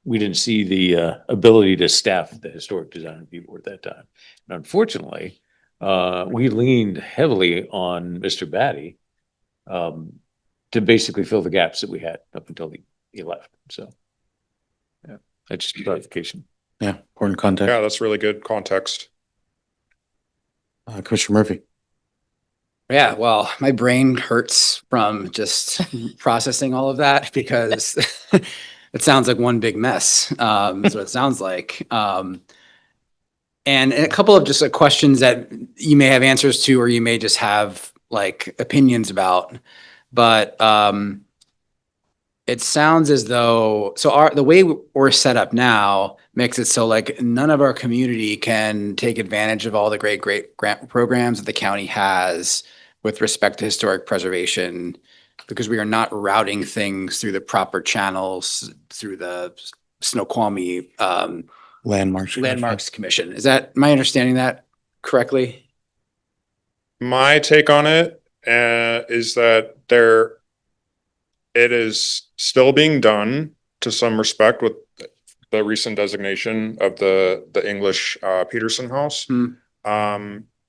the ability to staff the Historic Design Review Board at that time. And unfortunately, we leaned heavily on Mr. Batty to basically fill the gaps that we had up until he left. So, yeah, that's just clarification. Yeah, important context. Yeah, that's really good context. Commissioner Murphy. Yeah, well, my brain hurts from just processing all of that because it sounds like one big mess. That's what it sounds like. And a couple of just questions that you may have answers to, or you may just have like opinions about. But it sounds as though, the way we're set up now makes it so like none of our community can take advantage of all the great grant programs that the county has with respect to historic preservation, because we are not routing things through the proper channels through the Snoqualmie Landmarks Commission. Is that, am I understanding that correctly? My take on it is that it is still being done to some respect with the recent designation of the English Peterson House.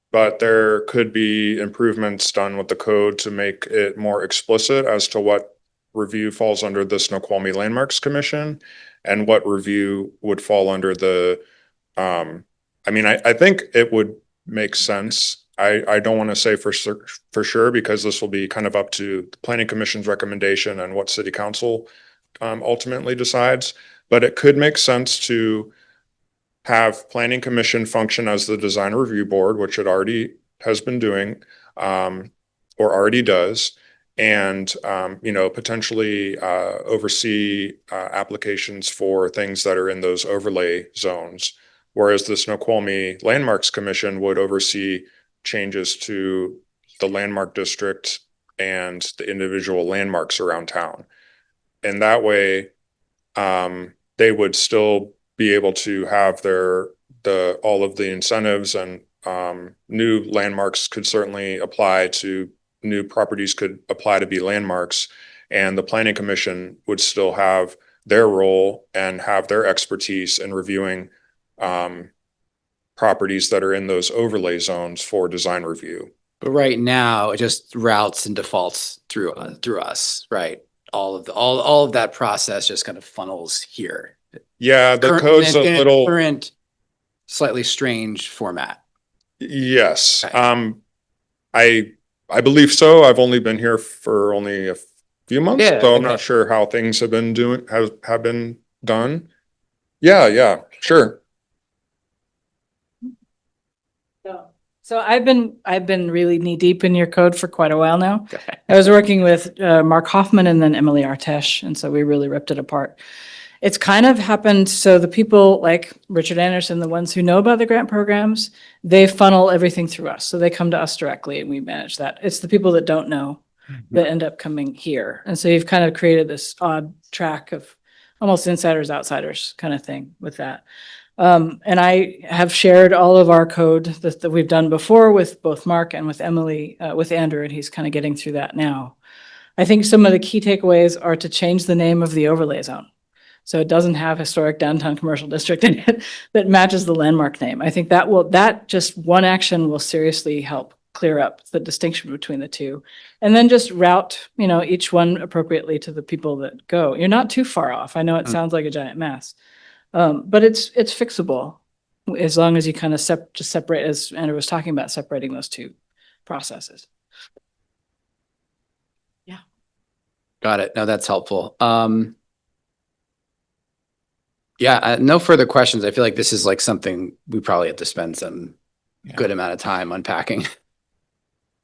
But but there could be improvements done with the code to make it more explicit as to what review falls under the Snoqualmie Landmarks Commission and what review would fall under the, I think it would make sense. I don't want to say for sure because this will be kind of up to the Planning Commission's recommendation and what City Council ultimately decides, but it could make sense to have Planning Commission function as the design review board, which it already has been doing, or already does, and, potentially oversee applications for things that are in those overlay zones. Whereas the Snoqualmie Landmarks Commission would oversee changes to the landmark district and the individual landmarks around town. And that way, they would still be able to have all of the incentives, and new landmarks could certainly apply to new properties could apply to be landmarks, and the Planning Commission would still have their role and have their expertise in reviewing properties that are in those overlay zones for design review. But right now, it just routes and defaults through us, right? All of that process just kind of funnels here. Yeah, the code's a In little. current, slightly strange format. Yes, Okay. I believe so. I've only been here for only a few months, Yeah, so I'm okay. not sure how things have been have been done. Yeah, sure. So I've been really knee deep in your code for quite a while now. Okay. I was working with Mark Hoffman and then Emily Artesh, and so we really ripped it apart. It's kind of happened, so the people like Richard Anderson, the ones who know about the grant programs, they funnel everything through us. So they come to us directly and we manage that. It's the people that don't know that end up coming here. And so you've kind of created this odd track of almost insiders, outsiders kind of thing with that. And I have shared all of our code that we've done before with both Mark and with Emily, with Andrew, and he's kind of getting through that now. I think some of the key takeaways are to change the name of the overlay zone. So it doesn't have historic downtown commercial district in it that matches the landmark name. I think that just one action will seriously help clear up the distinction between the two. And then just route, each one appropriately to the people that go. You're not too far off. I know it sounds like a giant mess. But it's fixable as long as you kind of just separate, as Andrew was talking about, separating those two processes. Yeah. Got it. No, that's helpful. No further questions. I feel like this is like something we probably have to spend some good amount of time unpacking.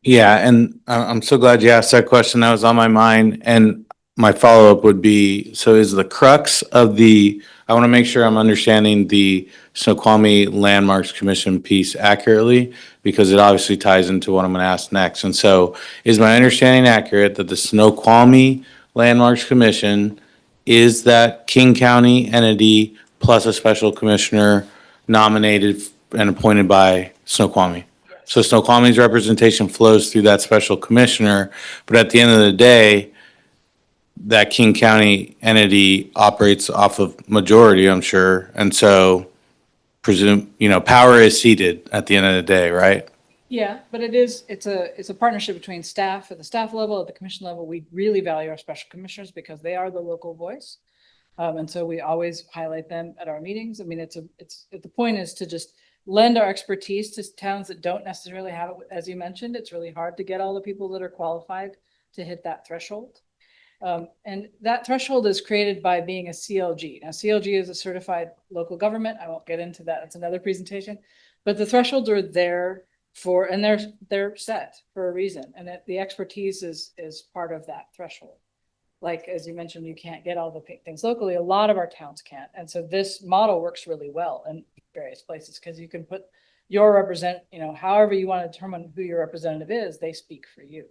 Yeah, and I'm so glad you asked that question. That was on my mind. And my follow-up would be, so is the crux of I want to make sure I'm understanding the Snoqualmie Landmarks Commission piece accurately, because it obviously ties into what I'm going to ask next. And so is my understanding accurate that the Snoqualmie Landmarks Commission is that King County entity plus a special commissioner nominated and appointed by Snoqualmie? So Snoqualmie's representation flows through that special commissioner, but at the end of the day, that King County entity operates off of majority, I'm sure. And so power is seated at the end of the day, right? Yeah, but it's a partnership between staff at the staff level, at the commission level. We really value our special commissioners because they are the local voice. And so we always highlight them at our meetings. I mean, the point is to just lend our expertise to towns that don't necessarily have it. As you mentioned, it's really hard to get all the people that are qualified to hit that threshold. And that threshold is created by being a CLG. Now, CLG is a certified local government. I won't get into that. It's another presentation. But the thresholds are there and they're set for a reason. And the expertise is part of that threshold. Like, as you mentioned, you can't get all the things locally. A lot of our towns can't. And so this model works really well in various places because you can put however you want to determine who your representative is, they speak for you.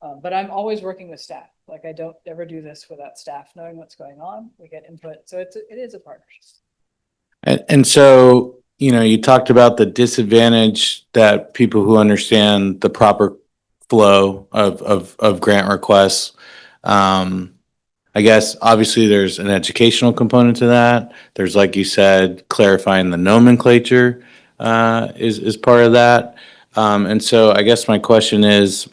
But I'm always working with staff. Like, I don't ever do this without staff knowing what's going on. We get input. So it is a partnership. And so, you talked about the disadvantage that people who understand the proper flow of grant requests. I guess obviously there's an educational component to that. There's, like you said, clarifying the nomenclature is part of that. And so I guess my question is,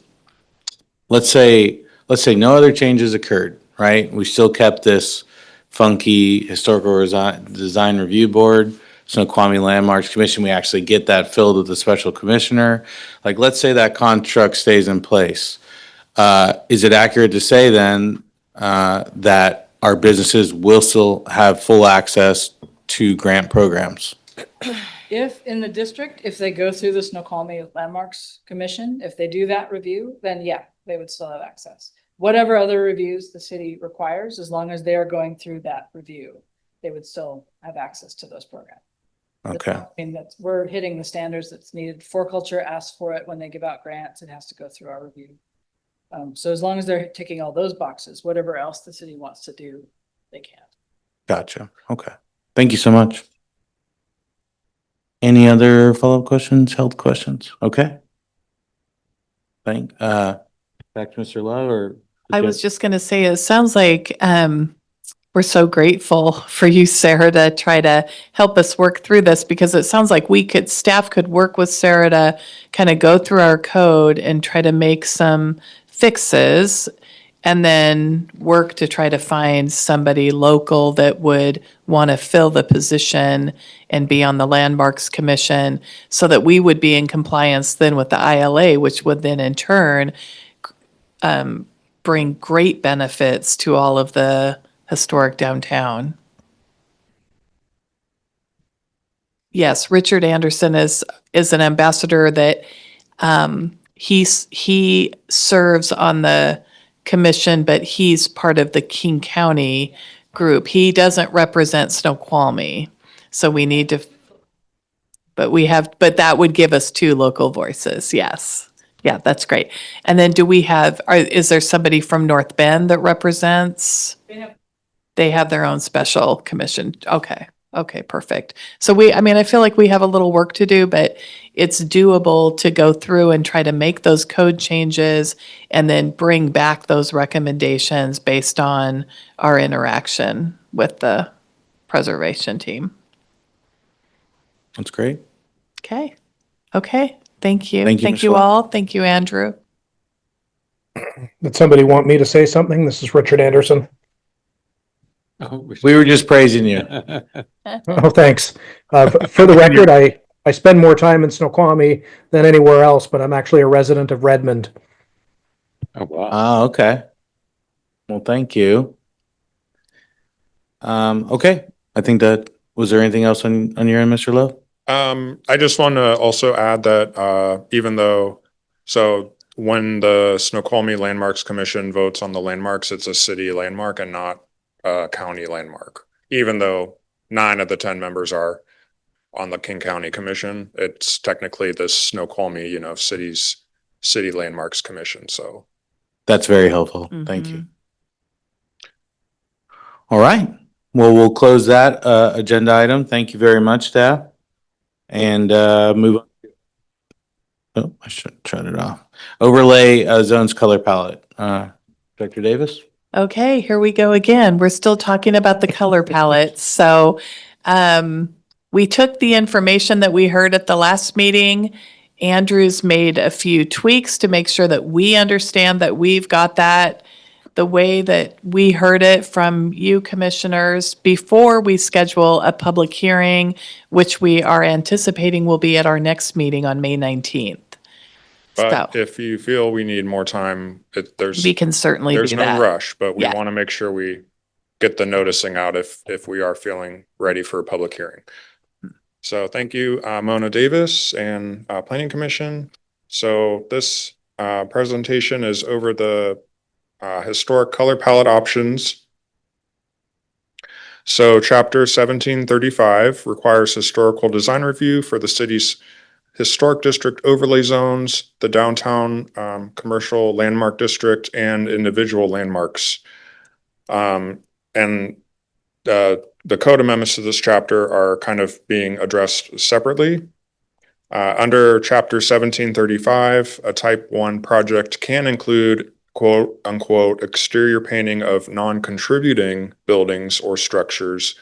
let's say no other changes occurred, right? We still kept this funky historical design review board, Snoqualmie Landmarks Commission. We actually get that filled with a special commissioner. Like, let's say that construct stays in place. Is it accurate to say then that our businesses will still have full access to grant programs? If in the district, if they go through the Snoqualmie Landmarks Commission, if they do that review, then yeah, they would still have access. Whatever other reviews the city requires, as long as they are going through that review, they would still have access to those programs. Okay, I mean, we're hitting the standards that's needed. For Culture asks for it when they give out grants, it has to go through our review. So as long as they're ticking all those boxes, whatever else the city wants to do, they can. gotcha. Okay. Thank you so much. Any other follow-up questions, health questions? Okay. Back to Mr. Love or? I was just going to say, it sounds like we're so grateful for you, Sarah, to try to help us work through this, because it sounds like staff could work with Sarah to kind of go through our code and try to make some fixes, and then work to try to find somebody local that would want to fill the position and be on the Landmarks Commission, so that we would be in compliance then with the ILA, which would then in turn bring great benefits to all of the historic downtown. Yes, Richard Anderson is an ambassador that he serves on the commission, but he's part of the King County group. He doesn't represent Snoqualmie, so we need to. But that would give us two local voices. Yes. Yeah, that's great. And then is there somebody from North Bend that represents? They have their own special commission. Okay. Okay, perfect. So I feel like we have a little work to do, but it's doable to go through and try to make those code changes and then bring back those recommendations based on our interaction with the preservation team. That's great. Okay. Okay. Thank you. Thank you, Thank Ms. you Love. all. Thank you, Andrew. Did somebody want me to say something? This is Richard Anderson. We were just praising you. Oh, thanks. For the record, I spend more time in Snoqualmie than anywhere else, but I'm actually a resident of Redmond. Oh, wow. Okay. Well, thank you. Okay. I think was there anything else on your end, Mr. Love? I just want to also add that when the Snoqualmie Landmarks Commission votes on the landmarks, it's a city landmark and not a county landmark. Even though 9 of the 10 members are on the King County Commission, it's technically the Snoqualmie, city landmarks commission. So That's very helpful. Thank you. All right. Well, we'll close that agenda item. Thank you very much, staff. And move on. Oh, I should shut it off. Overlay zones color palette. Director Davis? Okay, here we go again. We're still talking about the color palette. So we took the information that we heard at the last meeting. Andrew's made a few tweaks to make sure that we understand that we've got that the way that we heard it from you commissioners before we schedule a public hearing, which we are anticipating will be at our next meeting on May 19th. but So if you feel we need more time, we can certainly there's do no that. rush, but we Yeah. want to make sure we get the noticing out if we are feeling ready for a public hearing. So thank you, Mona Davis and Planning Commission. So this presentation is over the historic color palette options. So chapter 1735 requires historical design review for the city's historic district overlay zones, the downtown commercial landmark district, and individual landmarks. And the code amendments to this chapter are kind of being addressed separately. Under chapter 1735, a type 1 project can include quote unquote exterior painting of non-contributing buildings or structures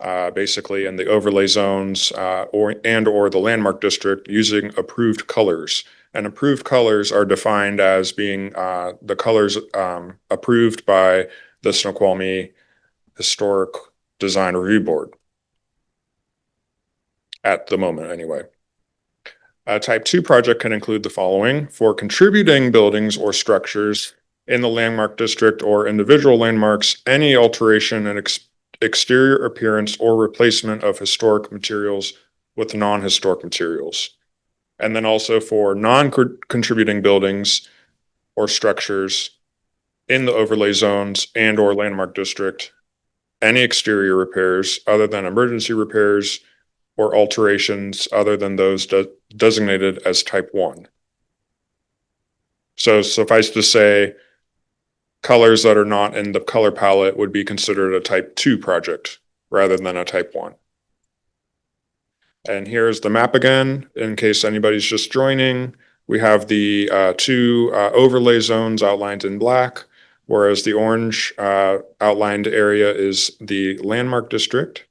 basically in the overlay zones, or the landmark district using approved colors. And approved colors are defined as being, the colors, approved by the Snoqualmie Historic Design Review Board. At the moment, anyway. A type 2 project can include the following: for contributing buildings or structures in the landmark district or individual landmarks, any alteration in exterior appearance or replacement of historic materials with non-historic materials. And then also for non-contributing buildings or structures in the overlay zones and or landmark district, any exterior repairs other than emergency repairs or alterations other than those designated as type 1. So suffice to say, colors that are not in the color palette would be considered a type 2 project rather than a type 1. And here's the map again, in case anybody's just joining. We have the 2 overlay zones outlined in black, whereas the orange outlined area is the landmark district.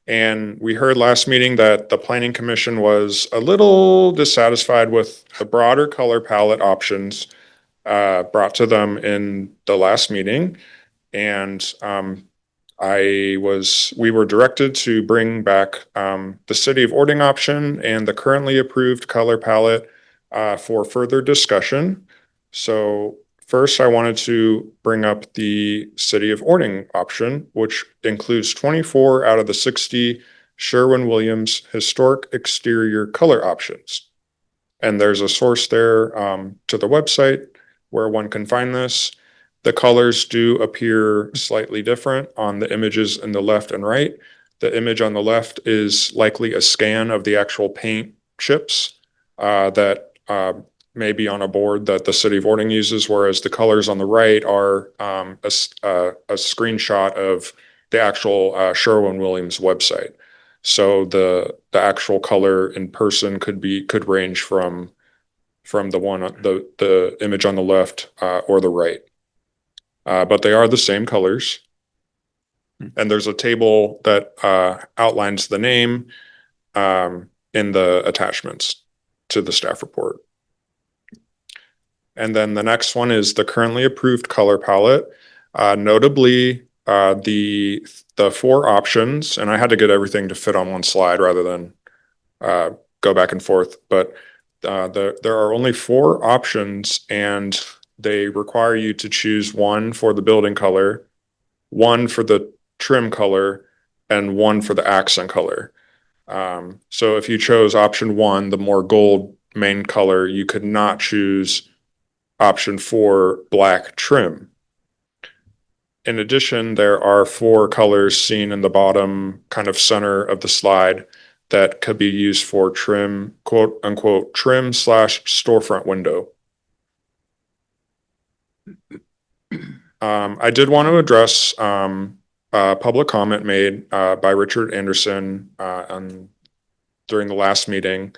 And we heard last meeting that the Planning Commission was a little dissatisfied with the broader color palette options brought to them in the last meeting. And we were directed to bring back the City of Ording option and the currently approved color palette for further discussion. So first, I wanted to bring up the City of Ording option, which includes 24 out of the 60 Sherwin-Williams historic exterior color options. And there's a source there to the website where one can find this. The colors do appear slightly different on the images in the left and right. The image on the left is likely a scan of the actual paint chips that may be on a board that the City of Ording uses, whereas the colors on the right are a screenshot of the actual Sherwin-Williams website. So the actual color in person could range from the image on the left or the right. But they are the same colors. And there's a table that outlines the name in the attachments to the staff report. And then the next one is the currently approved color palette. Notably, the 4 options, and I had to get everything to fit on one slide rather than go back and forth, but there are only 4 options, and they require you to choose 1 for the building color, 1 for the trim color, and 1 for the accent color. So if you chose option 1, the more gold main color, you could not choose option 4, black trim. In addition, there are 4 colors seen in the bottom kind of center of the slide that could be used for trim, quote unquote, trim / storefront window. I did want to address public comment made by Richard Anderson during the last meeting.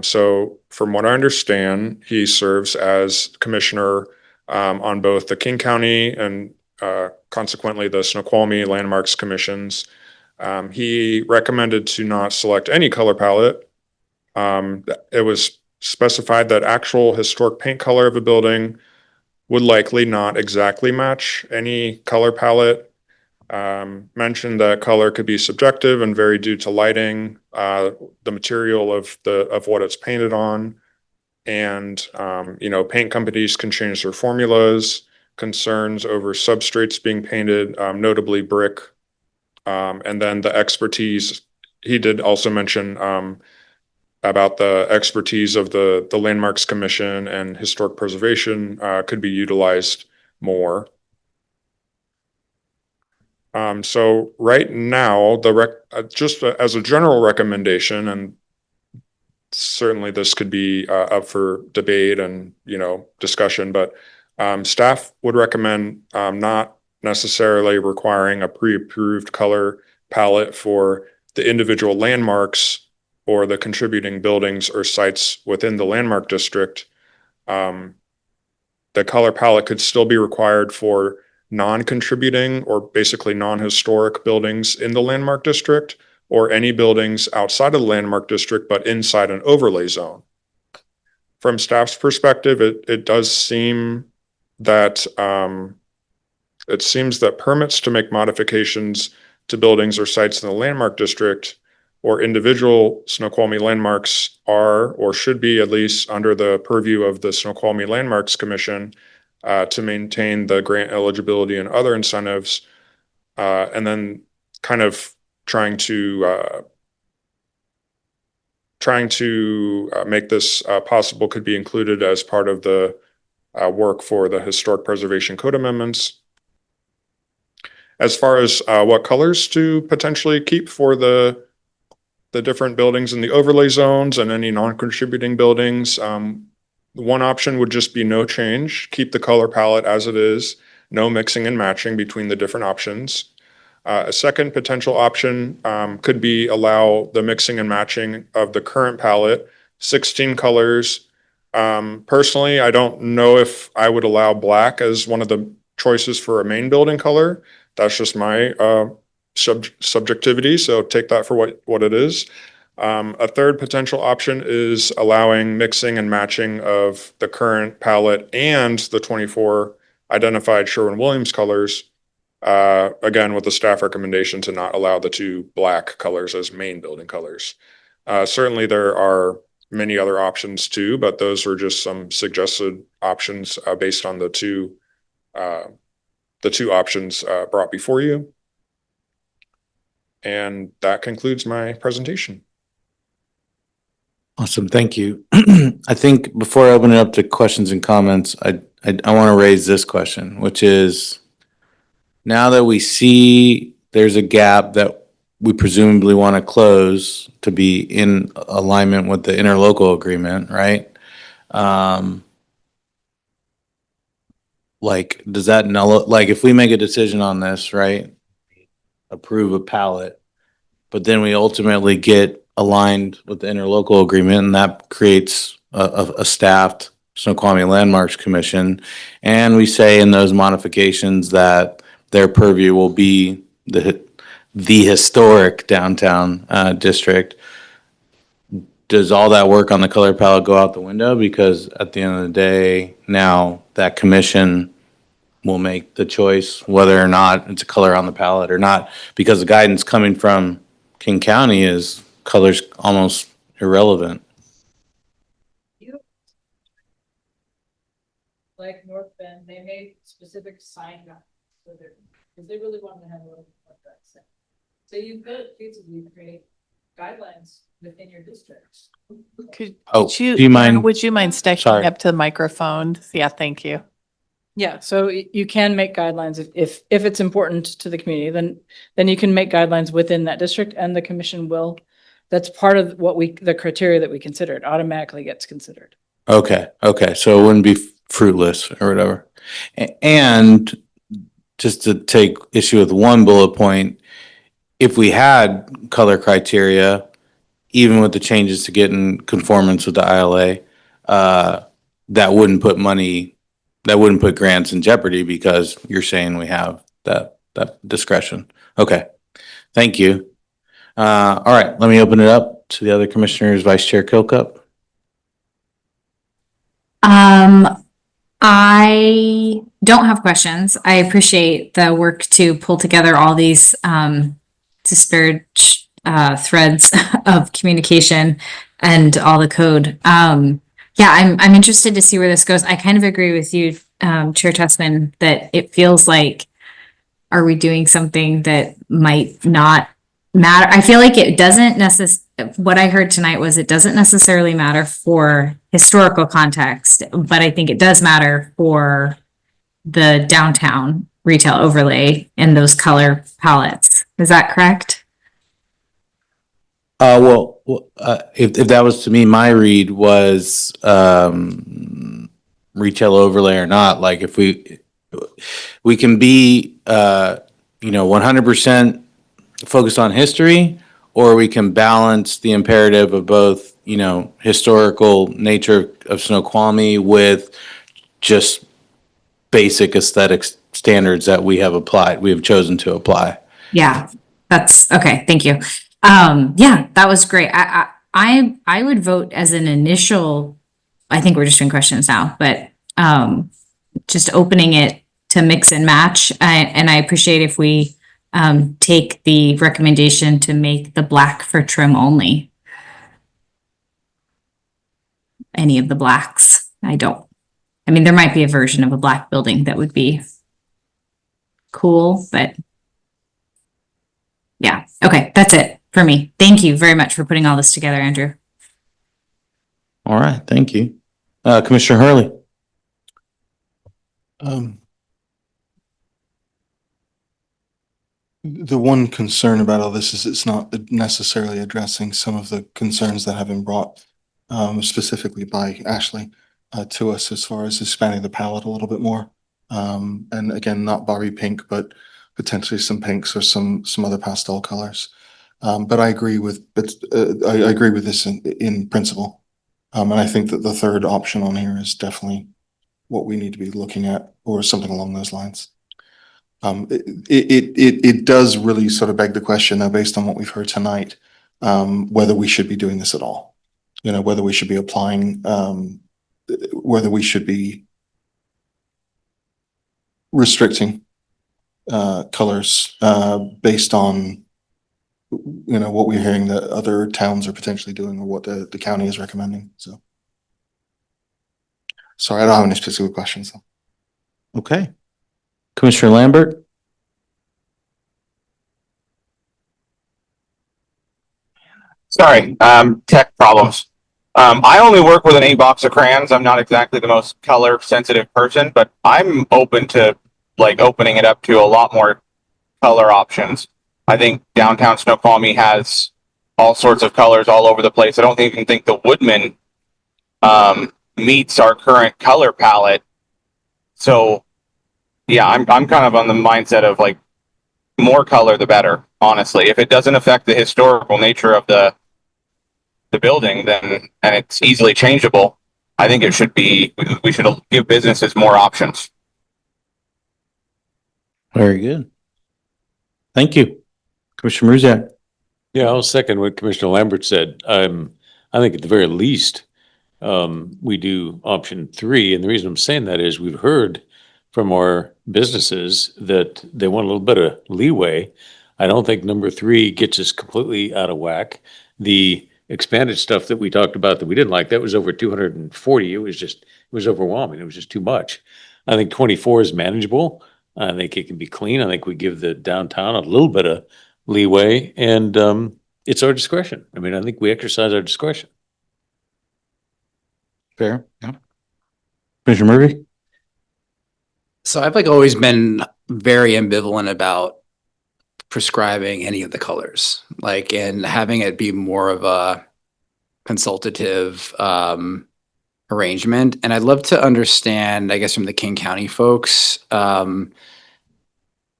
So from what I understand, he serves as commissioner on both the King County and consequently the Snoqualmie Landmarks Commissions. He recommended to not select any color palette. It was specified that actual historic paint color of a building would likely not exactly match any color palette. Mentioned that color could be subjective and vary due to lighting, the material of what it's painted on, and paint companies can change their formulas. Concerns over substrates being painted, notably brick, and then the expertise. He did also mention about the expertise of the Landmarks Commission and Historic Preservation could be utilized more. So right now, just as a general recommendation, and certainly this could be up for debate and discussion, but staff would recommend not necessarily requiring a pre-approved color palette for the individual landmarks or the contributing buildings or sites within the landmark district. The color palette could still be required for non-contributing or basically non-historic buildings in the landmark district, or any buildings outside of the landmark district but inside an overlay zone. From staff's perspective, it does seem that permits to make modifications to buildings or sites in the landmark district or individual Snoqualmie landmarks are or should be at least under the purview of the Snoqualmie Landmarks Commission to maintain the grant eligibility and other incentives, and then kind of trying to make this possible could be included as part of the work for the Historic Preservation Code amendments. As far as what colors to potentially keep for the different buildings in the overlay zones and any non-contributing buildings, one option would just be no change, keep the color palette as it is, no mixing and matching between the different options. A second potential option could be allow the mixing and matching of the current palette, 16 colors. Personally, I don't know if I would allow black as one of the choices for a main building color. That's just my subjectivity, so take that for what it is. A third potential option is allowing mixing and matching of the current palette and the 24 identified Sherwin-Williams colors. Again, with the staff recommendation to not allow the two black colors as main building colors. Certainly there are many other options too, but those are just some suggested options based on the two options brought before you. And that concludes my presentation. Awesome, thank you. I think before I open it up to questions and comments, I want to raise this question, which is, now that we see there's a gap that we presumably want to close to be in alignment with the interlocal agreement, right? Like, does that like if we make a decision on this, right? Approve a palette, but then we ultimately get aligned with the interlocal agreement, and that creates a staffed Snoqualmie Landmarks Commission, and we say in those modifications that their purview will be the historic downtown district. Does all that work on the color palette go out the window? Because at the end of the day, now that commission will make the choice whether or not it's a color on the palette or not, because the guidance coming from King County is color's almost irrelevant. Like North Bend, they made specific sign guidelines, so because they really wanted to have a little more that say. So you could feasibly create guidelines within your districts. Could Oh, do you mind? Would you mind stacking Sorry. up to the microphone? Yeah, thank you. Yeah, so you can make guidelines if it's important to the community, then you can make guidelines within that district, and the commission will. That's part of the criteria that we consider. It automatically gets considered. Okay, so it wouldn't be fruitless or whatever. And just to take issue with one bullet point, if we had color criteria, even with the changes to get in conformance with the ILA, that wouldn't put grants in jeopardy, because you're saying we have that discretion. Okay, thank you. All right, let me open it up to the other commissioners. Vice Chair Kilcup. I don't have questions. I appreciate the work to pull together all these disparate threads of communication and all the code. Yeah, I'm interested to see where this goes. I kind of agree with you, Chair Tessman, that it feels like, are we doing something that might not matter? I feel like it doesn't what I heard tonight was it doesn't necessarily matter for historical context, but I think it does matter for the downtown retail overlay and those color palettes. Is that correct? Well, if that was to me, my read was retail overlay or not. Like, if we can be 100% focused on history, or we can balance the imperative of both, historical nature of Snoqualmie with just basic aesthetics standards that we have chosen to apply. Yeah, that's okay. Thank you. Yeah, that was great. I would vote as an initial, I think we're just doing questions now, but, just opening it to mix and match. And I appreciate if we, take the recommendation to make the black for trim only. Any of the blacks. I mean, there might be a version of a black building that would be cool, but yeah. Okay, that's it for me. Thank you very much for putting all this together, Andrew. All right, thank you. Commissioner Hurley. The one concern about all this is it's not necessarily addressing some of the concerns that have been brought specifically by Ashley to us as far as expanding the palette a little bit more. And again, not Barbie pink, but potentially some pinks or some other pastel colors. But I agree with I agree with this in principle. And I think that the third option on here is definitely what we need to be looking at, or something along those lines. It does really sort of beg the question, though, based on what we've heard tonight, whether we should be doing this at all. You know, whether we should be applying, whether we should be restricting colors based on, you know, what we're hearing that other towns are potentially doing, or what the county is recommending. So, sorry, I don't have any specific questions, though. Okay. Commissioner Lambert. Sorry, tech problems. I only work with an A box of crayons. I'm not exactly the most color sensitive person, but I'm open to like opening it up to a lot more color options. I think downtown Snoqualmie has all sorts of colors all over the place. I don't even think the Woodman meets our current color palette. So yeah, I'm kind of on the mindset of like more color the better, honestly. If it doesn't affect the historical nature of the building, then, and it's easily changeable, I think it should be, we should give businesses more options. Very good. Thank you. Commissioner Muzak. Yeah, I'll second what Commissioner Lambert said. I think at the very least, we do option 3. And the reason I'm saying that is we've heard from our businesses that they want a little bit of leeway. I don't think number 3 gets us completely out of whack. The expanded stuff that we talked about that we didn't like, that was over 240. It was overwhelming. It was just too much. I think 24 is manageable. I think it can be clean. I think we give the downtown a little bit of leeway, and it's our discretion. I mean, I think we exercise our discretion. Fair. Yeah. Commissioner Murphy. So I've like always been very ambivalent about prescribing any of the colors, like, and having it be more of a consultative arrangement. And I'd love to understand, I guess, from the King County folks,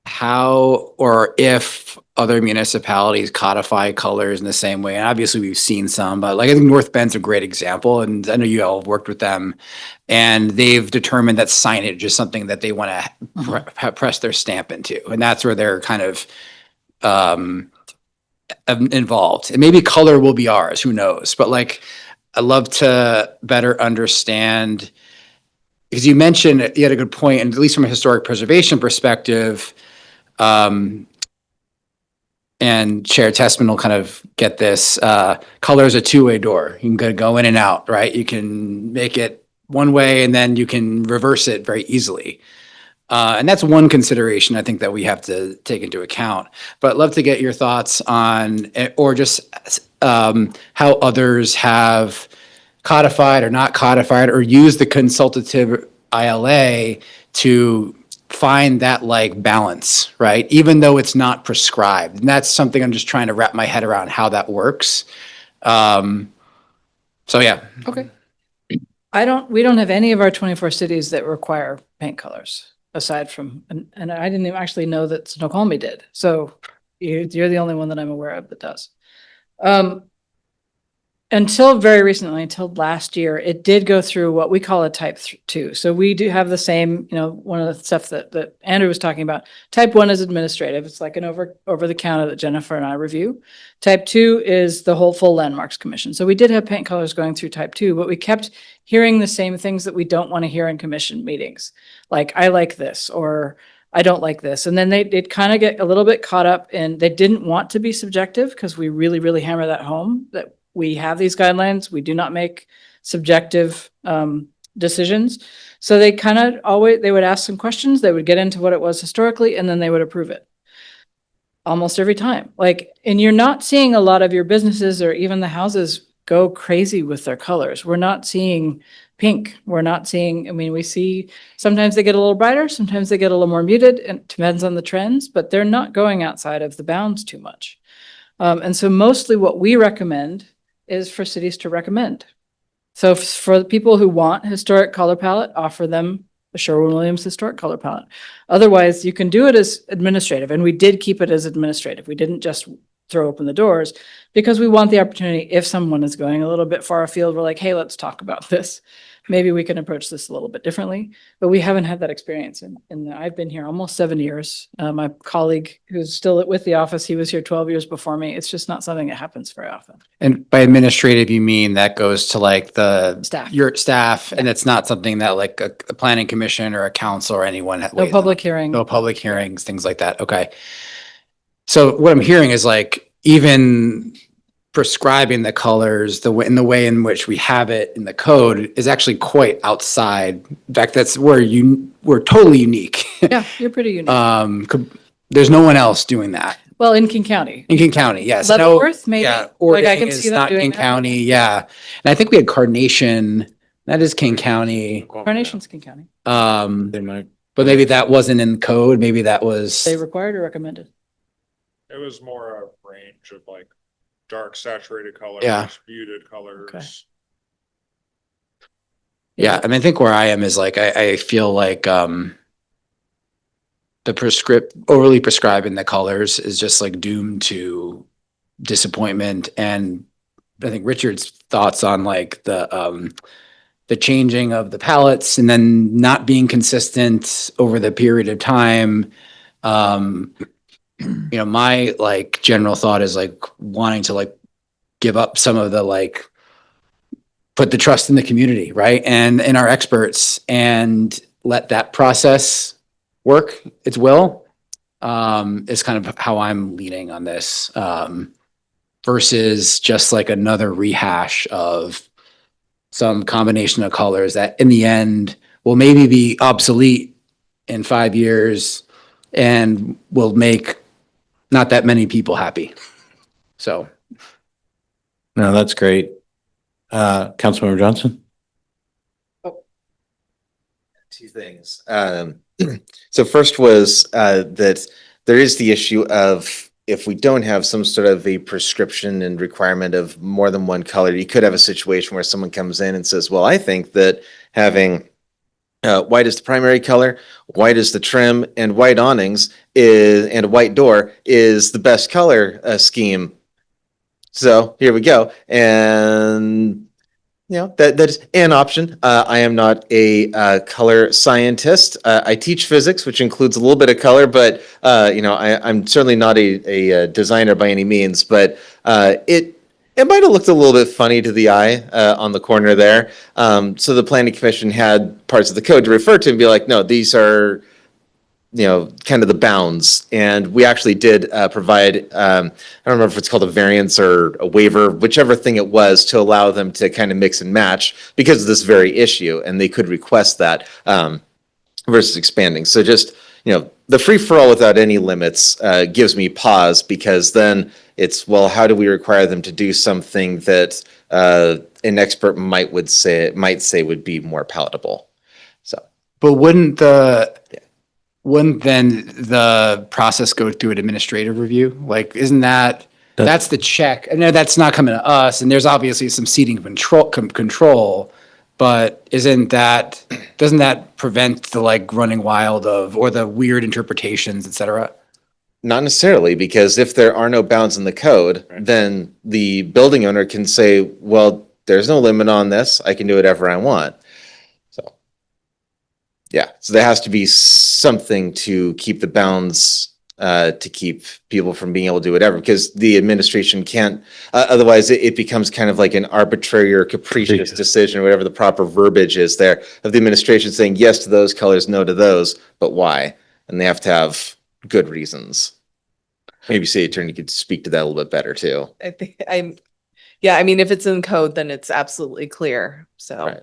how or if other municipalities codify colors in the same way. And obviously we've seen some, but like I think North Bend's a great example. And I know you all have worked with them, and they've determined that signage is something that they want to press their stamp into. And that's where they're kind of involved. And maybe color will be ours, who knows? But like, I'd love to better understand, because you mentioned, you had a good point, and at least from a historic preservation perspective, and Chair Tessman will kind of get this, color is a two-way door. You can go in and out, right? You can make it one way and then you can reverse it very easily. And that's one consideration I think that we have to take into account. But I'd love to get your thoughts on, or just how others have codified or not codified or used the consultative ILA to find that like balance, right? Even though it's not prescribed. And that's something I'm just trying to wrap my head around how that works. So yeah. Okay. We don't have any of our 24 cities that require paint colors aside from, and I didn't even actually know that Snoqualmie did. So you're the only one that I'm aware of that does. until very recently, until last year, it did go through what we call a type 2. So we do have the same, one of the stuff that Andrew was talking about. Type 1 is administrative. It's like an over the counter that Jennifer and I review. Type 2 is the whole full landmarks commission. So we did have paint colors going through type 2, but we kept hearing the same things that we don't want to hear in commission meetings. Like, I like this, or I don't like this. And then they'd kind of get a little bit caught up in, they didn't want to be subjective, because we really, really hammer that home, that we have these guidelines. We do not make subjective decisions. So they kind of they would ask some questions. They would get into what it was historically, and then they would approve it. Almost every time. And you're not seeing a lot of your businesses or even the houses go crazy with their colors. We're not seeing pink. We're not seeing, we see sometimes they get a little brighter, sometimes they get a little more muted, and it depends on the trends, but they're not going outside of the bounds too much. And so mostly what we recommend is for cities to recommend. So for the people who want historic color palette, offer them a Sherwin-Williams historic color palette. Otherwise, you can do it as administrative, and we did keep it as administrative. We didn't just throw open the doors, because we want the opportunity, if someone is going a little bit far afield, we're like, hey, let's talk about this. Maybe we can approach this a little bit differently, but we haven't had that experience. And I've been here almost 7 years. My colleague who's still with the office, he was here 12 years before me. It's just not something that happens very often. And by administrative, you mean that goes to like the Staff. your staff, and it's not something that like a planning commission or a council or anyone. No public hearing. No public hearings, things like that. Okay. So what I'm hearing is like, even prescribing the colors, in the way in which we have it in the code is actually quite outside. In fact, that's where we're totally unique. Yeah, you're pretty unique. There's no one else doing that. Well, in King County. In King County, yes. Leavenworth, maybe? Yeah, Like, I Oregon can is see them not doing King that. County, yeah. And I think we had Carnation, that is King County. Carnation's King County. They might. But maybe that wasn't in code, maybe that was. They required or recommended? It was more a range of like dark saturated colors, Yeah. muted colors. Okay. Yeah, I think where I am is like, I feel like the overly prescribing the colors is just like doomed to disappointment. And I think Richard's thoughts on like the changing of the palettes and then not being consistent over the period of time. My like general thought is like wanting to like give up some of the like, put the trust in the community, right? And in our experts, and let that process work its will, is kind of how I'm leaning on this, versus just like another rehash of some combination of colors that in the end will maybe be obsolete in 5 years and will make not that many people happy. So. No, that's great. Councilmember Johnson? Two things. So first was that there is the issue of, if we don't have some sort of a prescription and requirement of more than one color, you could have a situation where someone comes in and says, well, I think that having white is the primary color, white is the trim, and white awnings and a white door is the best color scheme. So here we go. And that is an option. I am not a color scientist. I teach physics, which includes a little bit of color, but I'm certainly not a designer by any means. But it might have looked a little bit funny to the eye on the corner there. So the Planning Commission had parts of the code to refer to and be like, no, these are kind of the bounds. And we actually did provide, I don't remember if it's called a variance or a waiver, whichever thing it was, to allow them to kind of mix and match because of this very issue. And they could request that versus expanding. So just, the free for all without any limits gives me pause, because then it's, well, how do we require them to do something that an expert might say would be more palatable? So, but wouldn't then the process go through an administrative review? Like, isn't that's the check? I know that's not coming to us, and there's obviously some seating control, but doesn't that prevent the like running wild or the weird interpretations, et cetera? Not necessarily, because if there are no bounds in the code, then the building owner can say, well, there's no limit on this. I can do whatever I want. So, yeah, so there has to be something to keep the bounds, to keep people from being able to do whatever, because the administration can't, otherwise it becomes kind of like an arbitrary or capricious decision, or whatever the proper verbiage is there, of the administration saying yes to those colors, no to those, but why? And they have to have good reasons. Maybe city attorney could speak to that a little bit better too. I think yeah, I mean, if it's in code, then it's absolutely clear, so. Right.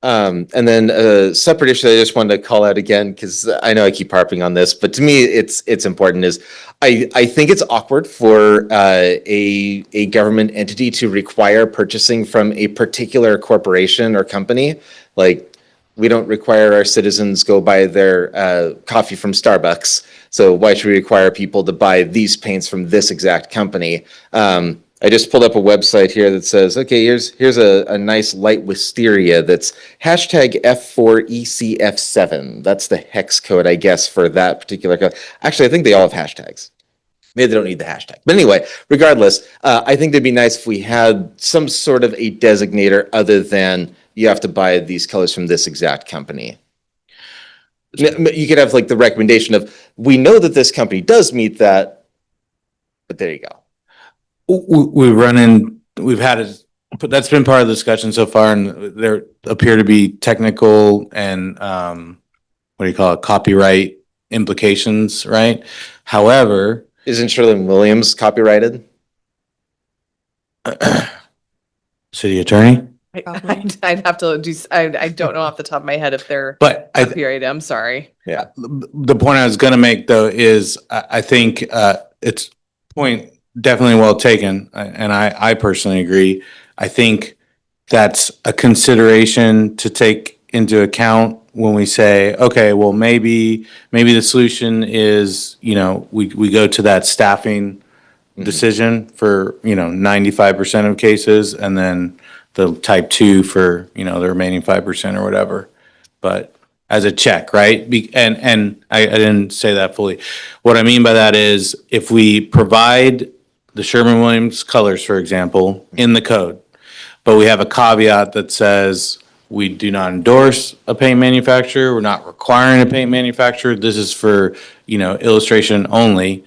And then a separate issue that I just wanted to call out again, because I know I keep harping on this, but to me, it's important, is I think it's awkward for a government entity to require purchasing from a particular corporation or company. Like, we don't require our citizens go buy their coffee from Starbucks. So why should we require people to buy these paints from this exact company? I just pulled up a website here that says, okay, here's a nice light wisteria that's hashtag F4ECF7. That's the hex code, I guess, for that particular code. Actually, I think they all have hashtags. Maybe they don't need the hashtag. But anyway, regardless, I think it'd be nice if we had some sort of a designator other than you have to buy these colors from this exact company. You could have like the recommendation of, we know that this company does meet that, but there you go. We've had but that's been part of the discussion so far, and there appear to be technical and, what do you call it, copyright implications, right? However. Isn't Sherwin-Williams copyrighted? City attorney? I'd have to do, I don't know off the top of my head if they're But copyrighted, I'm sorry. Yeah. The point I was gonna make though is I think it's point definitely well taken, and I personally agree. I think that's a consideration to take into account when we say, okay, well, maybe the solution is, we go to that staffing decision for, 95% of cases, and then the type 2 for, the remaining 5% or whatever. But as a check, right? And I didn't say that fully. What I mean by that is, if we provide the Sherwin-Williams colors, for example, in the code, but we have a caveat that says we do not endorse a paint manufacturer, we're not requiring a paint manufacturer, this is for, illustration only.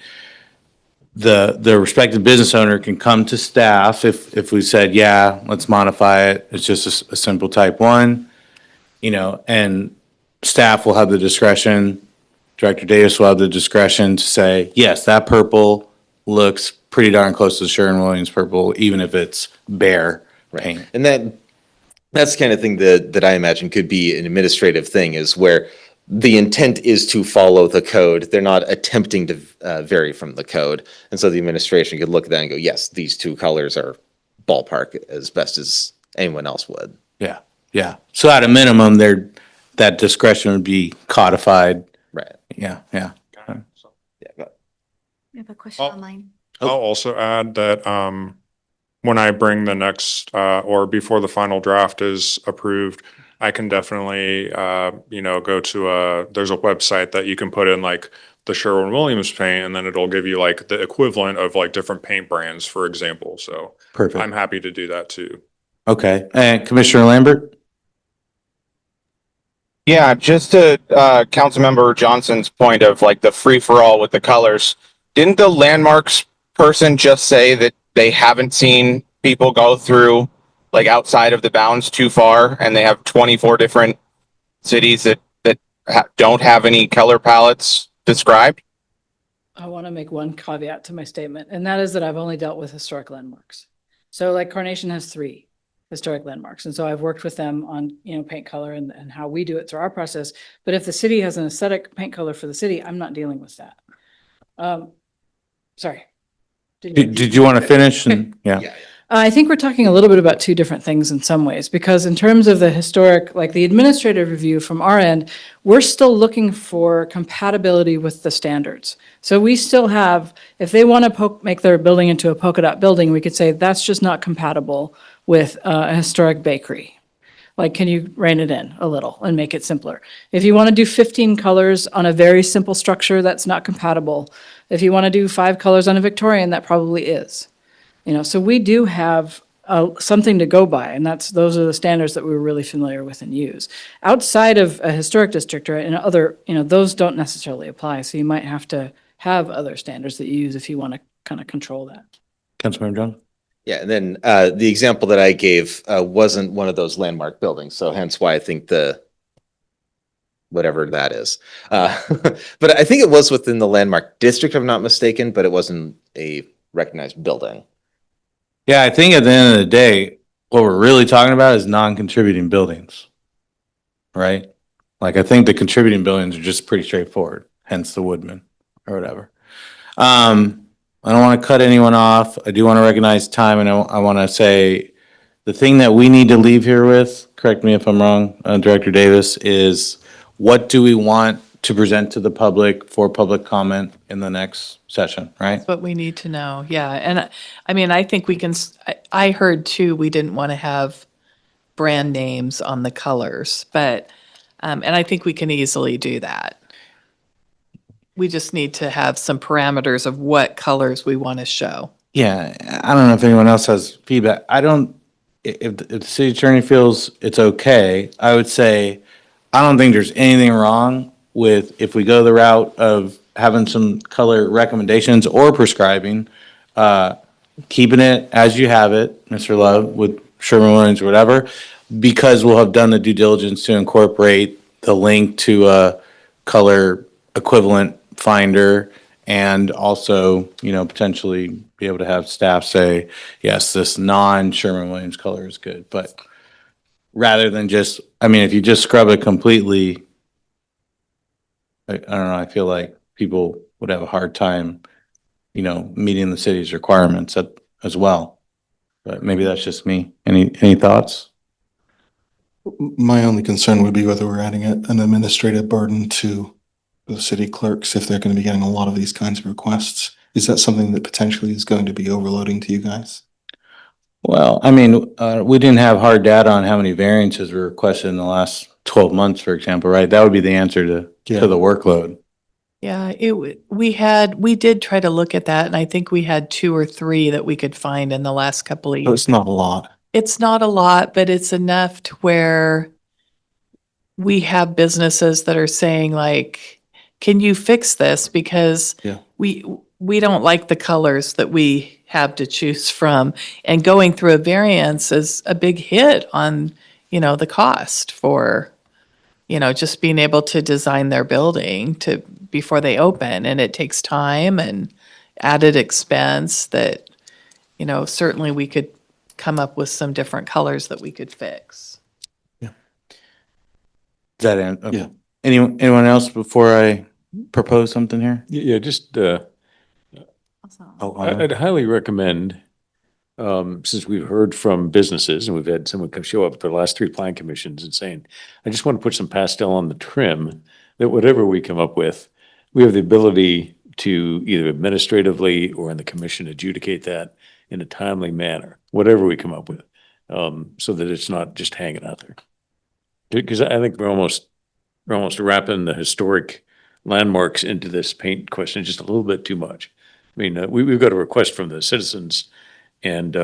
The respective business owner can come to staff if we said, yeah, let's modify it, it's just a simple type 1, and staff will have the discretion, Director Davis will have the discretion to say, yes, that purple looks pretty darn close to the Sherwin-Williams purple, even if it's bare paint. And that's the kind of thing that I imagine could be an administrative thing, is where the intent is to follow the code. They're not attempting to vary from the code. And so the administration could look at that and go, yes, these two colors are ballpark as best as anyone else would. Yeah. So at a minimum, that discretion would be codified. Right. Yeah. Yeah. We have a question online. I'll also add that when I bring the next or before the final draft is approved, I can definitely go to there's a website that you can put in like the Sherwin-Williams paint, and then it'll give you like the equivalent of like different paint brands, for example. So Perfect. I'm happy to do that too. Okay. And Commissioner Lambert? Yeah, just to Councilmember Johnson's point of like the free for all with the colors, didn't the landmarks person just say that they haven't seen people go through like outside of the bounds too far, and they have 24 different cities that don't have any color palettes described? I want to make one caveat to my statement, and that is that I've only dealt with historic landmarks. So like Carnation has 3 historic landmarks. And so I've worked with them on, paint color and how we do it through our process. But if the city has an aesthetic paint color for the city, I'm not dealing with that. Sorry. Did you want to finish? Yeah. I think we're talking a little bit about 2 different things in some ways, because in terms of the historic, like the administrative review from our end, we're still looking for compatibility with the standards. So we still have, if they want to make their building into a polka dot building, we could say that's just not compatible with a historic bakery. Like, can you rein it in a little and make it simpler? If you want to do 15 colors on a very simple structure, that's not compatible. If you want to do 5 colors on a Victorian, that probably is. So we do have something to go by, and those are the standards that we were really familiar with and use. Outside of a historic district or in other, those don't necessarily apply, so you might have to have other standards that you use if you want to kind of control that. Councilmember John? Yeah, and then the example that I gave wasn't one of those landmark buildings, so hence why I think whatever that is. But I think it was within the landmark district, if I'm not mistaken, but it wasn't a recognized building. Yeah, I think at the end of the day, what we're really talking about is non-contributing buildings. Right? Like, I think the contributing buildings are just pretty straightforward, hence the Woodman or whatever. I don't want to cut anyone off. I do want to recognize time, and I want to say the thing that we need to leave here with, correct me if I'm wrong, Director Davis, is what do we want to present to the public for public comment in the next session, right? That's what we need to know. Yeah. And I mean, I think we can, I heard too, we didn't want to have brand names on the colors, but, and I think we can easily do that. We just need to have some parameters of what colors we want to show. Yeah, I don't know if anyone else has feedback. If the city attorney feels it's okay, I would say, I don't think there's anything wrong with if we go the route of having some color recommendations or prescribing, keeping it as you have it, Mr. Love, with Sherwin-Williams or whatever, because we'll have done the due diligence to incorporate the link to a color equivalent finder, and also, potentially be able to have staff say, yes, this non-Sherwin-Williams color is good. But rather than just, if you just scrub it completely, I don't know, I feel like people would have a hard time, meeting the city's requirements as well. But maybe that's just me. Any thoughts? My only concern would be whether we're adding an administrative burden to the city clerks if they're going to be getting a lot of these kinds of requests. Is that something that potentially is going to be overloading to you guys? Well, we didn't have hard data on how many variances were requested in the last 12 months, for example, right? That would be the answer to the workload. Yeah, we did try to look at that, and I think we had 2 or 3 that we could find in the last couple of So years. it's not a lot. It's not a lot, but it's enough to where we have businesses that are saying like, can you fix this? Because Yeah. we don't like the colors that we have to choose from. And going through a variance is a big hit on, the cost for, just being able to design their building before they open. And it takes time and added expense that, certainly we could come up with some different colors that we could fix. Is that it? Okay. Yeah. Anyone else before I propose something here? Yeah, just, I'd highly recommend, since we've heard from businesses and we've had someone come show up at the last 3 plan commissions and saying, I just want to put some pastel on the trim, that whatever we come up with, we have the ability to either administratively or in the commission adjudicate that in a timely manner, whatever we come up with, so that it's not just hanging out there. Because I think we're almost wrapping the historic landmarks into this paint question just a little bit too much. We've got a request from the citizens, and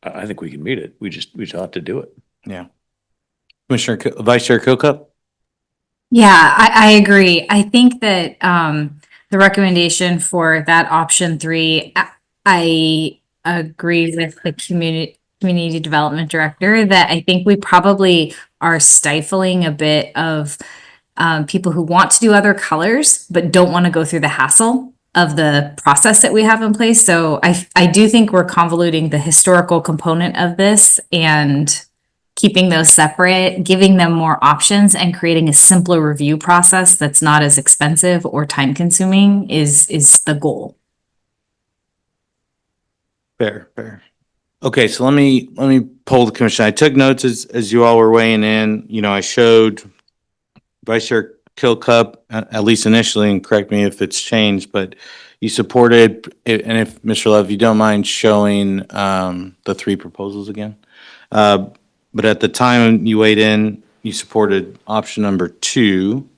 I think we can meet it. We just ought to do it. Yeah. Vice Chair Kokup? Yeah, I agree. I think that the recommendation for that option 3, I agree with the community development director that I think we probably are stifling a bit of people who want to do other colors but don't want to go through the hassle of the process that we have in place. So I do think we're convoluting the historical component of this and keeping those separate, giving them more options, and creating a simpler review process that's not as expensive or time consuming is the goal. Fair. Okay, so let me poll the commission. I took notes as you all were weighing in. I showed Vice Chair Kokup, at least initially, and correct me if it's changed, but you supported, and if Mr. Love, you don't mind showing the 3 proposals again. But at the time you weighed in, you supported option number 2,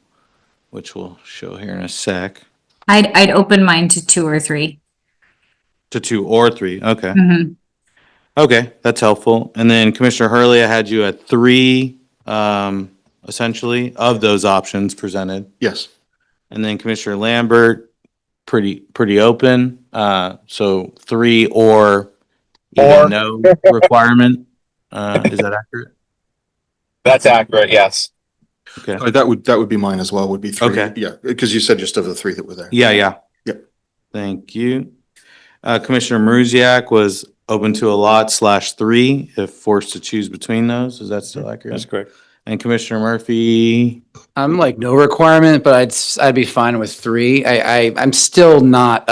which we'll show here in a sec. I'd open mine to 2 or 3. To 2 or 3, okay. Mhm. Okay, that's helpful. And then Commissioner Hurley, I had you at 3, essentially, of those options presented. Yes. And then Commissioner Lambert, pretty open. So 3 or even no requirement. Is that accurate? That's accurate, yes. Okay. That would be mine as well, would be 3. Okay. Yeah, because you said just of the 3 that were there. Yeah. Yep. Thank you. Commissioner Maruziak was open to a lot /3 if forced to choose between those. Is that still accurate? That's correct. And Commissioner Murphy, I'm like no requirement, but I'd be fine with 3. I'm still not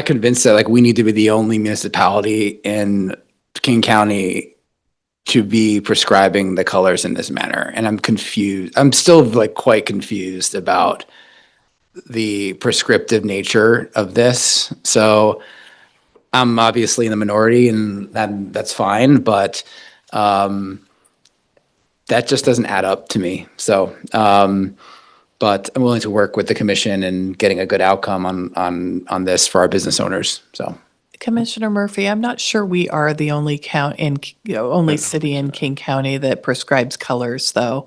convinced that like we need to be the only municipality in King County to be prescribing the colors in this manner. And I'm confused. I'm still like quite confused about the prescriptive nature of this. So I'm obviously in the minority and that's fine, but that just doesn't add up to me. So, but I'm willing to work with the commission and getting a good outcome on this for our business owners. So. Commissioner Murphy, I'm not sure we are the only only city in King County that prescribes colors, though.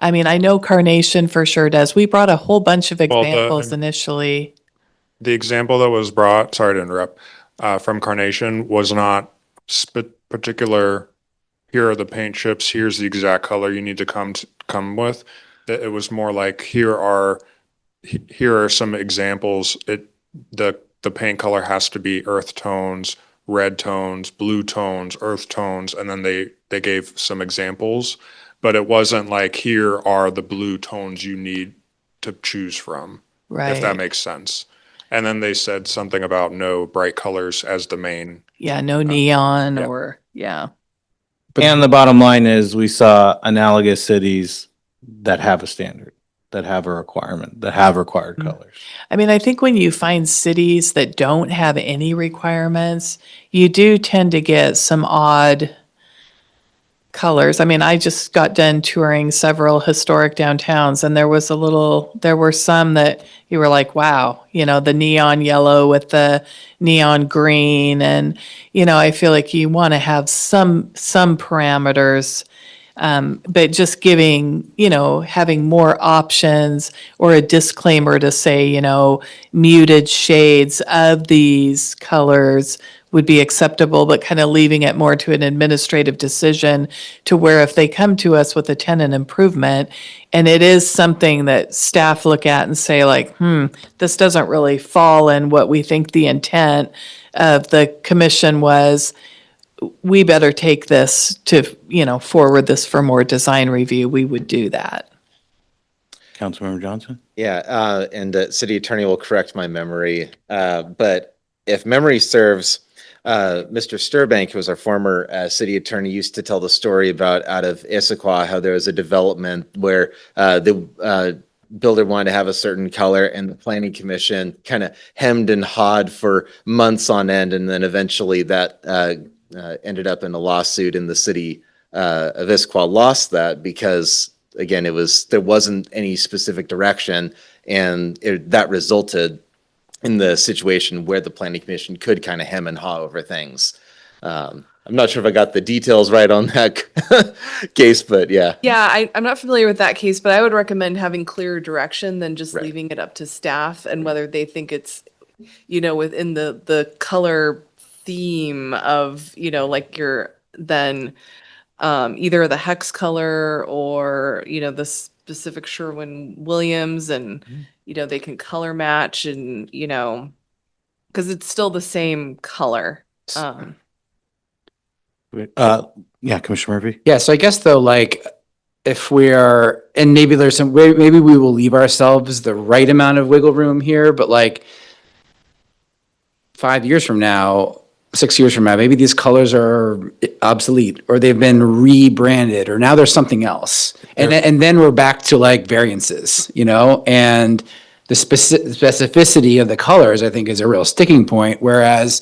I mean, I know Carnation for sure does. We brought a whole bunch of examples initially. The example that was brought, sorry to interrupt, from Carnation was not particular, here are the paint chips, here's the exact color you need to come with. It was more like, here are some examples. The paint color has to be earth tones, red tones, blue tones, earth tones, and then they gave some examples, but it wasn't like, here are the blue tones you need to choose from, Right. if that makes sense. And then they said something about no bright colors as the main. Yeah, no neon yeah. or, yeah. and the bottom line is we saw analogous cities that have a standard, that have a requirement, that have required colors. I mean, I think when you find cities that don't have any requirements, you do tend to get some odd colors. I mean, I just got done touring several historic downtowns and there were some that you were like, wow, the neon yellow with the neon green. And, I feel like you want to have some parameters. But just giving, having more options or a disclaimer to say, muted shades of these colors would be acceptable, but kind of leaving it more to an administrative decision to where if they come to us with a tenant improvement and it is something that staff look at and say like, this doesn't really fall in what we think the intent of the commission was, we better take this to, forward this for more design review, we would do that. Councilmember Johnson? Yeah, and the city attorney will correct my memory. But if memory serves, Mr. Sturbank, who was our former city attorney, used to tell the story about out of Issaquah, how there was a development where the builder wanted to have a certain color and the planning commission kind of hemmed and hawed for months on end. And then eventually that ended up in a lawsuit, and the city of Issaquah lost that because, again, there wasn't any specific direction, and that resulted in the situation where the planning commission could kind of hem and haw over things. I'm not sure if I got the details right on that case, but yeah. Yeah, I'm not familiar with that case, but I would recommend having clearer direction than just leaving it up to staff and whether they think it's, within the color theme of, like your then either the hex color or, the specific Sherwin-Williams and, they can color match and, because it's still the same color. Yeah, Commissioner Murphy? Yeah, so I guess though, like, if we are, and maybe there's some, maybe we will leave ourselves the right amount of wiggle room here, but like 5 years from now, 6 years from now, maybe these colors are obsolete or they've been rebranded or now there's something else. And then we're back to like variances, and the specificity of the colors, I think, is a real sticking point. Whereas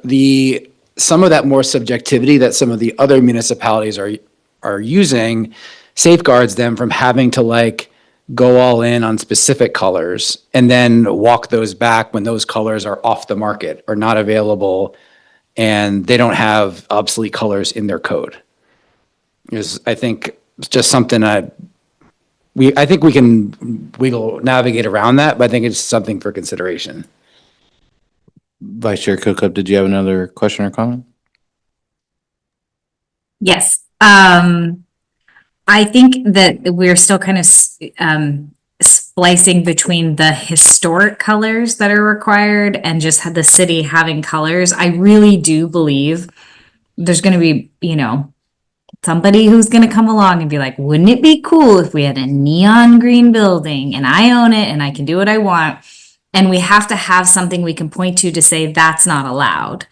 the some of that more subjectivity that some of the other municipalities are using safeguards them from having to like go all in on specific colors and then walk those back when those colors are off the market or not available and they don't have obsolete colors in their code. Is, I think, just something I think we can navigate around that, but I think it's something for consideration. Vice Chair Cookup, did you have another question or comment? Yes. I think that we're still kind of splicing between the historic colors that are required and just the city having colors. I really do believe there's going to be, you know, somebody who's going to come along and be like, wouldn't it be cool if we had a neon green building and I own it and I can do what I want? And we have to have something we can point to say that's not allowed.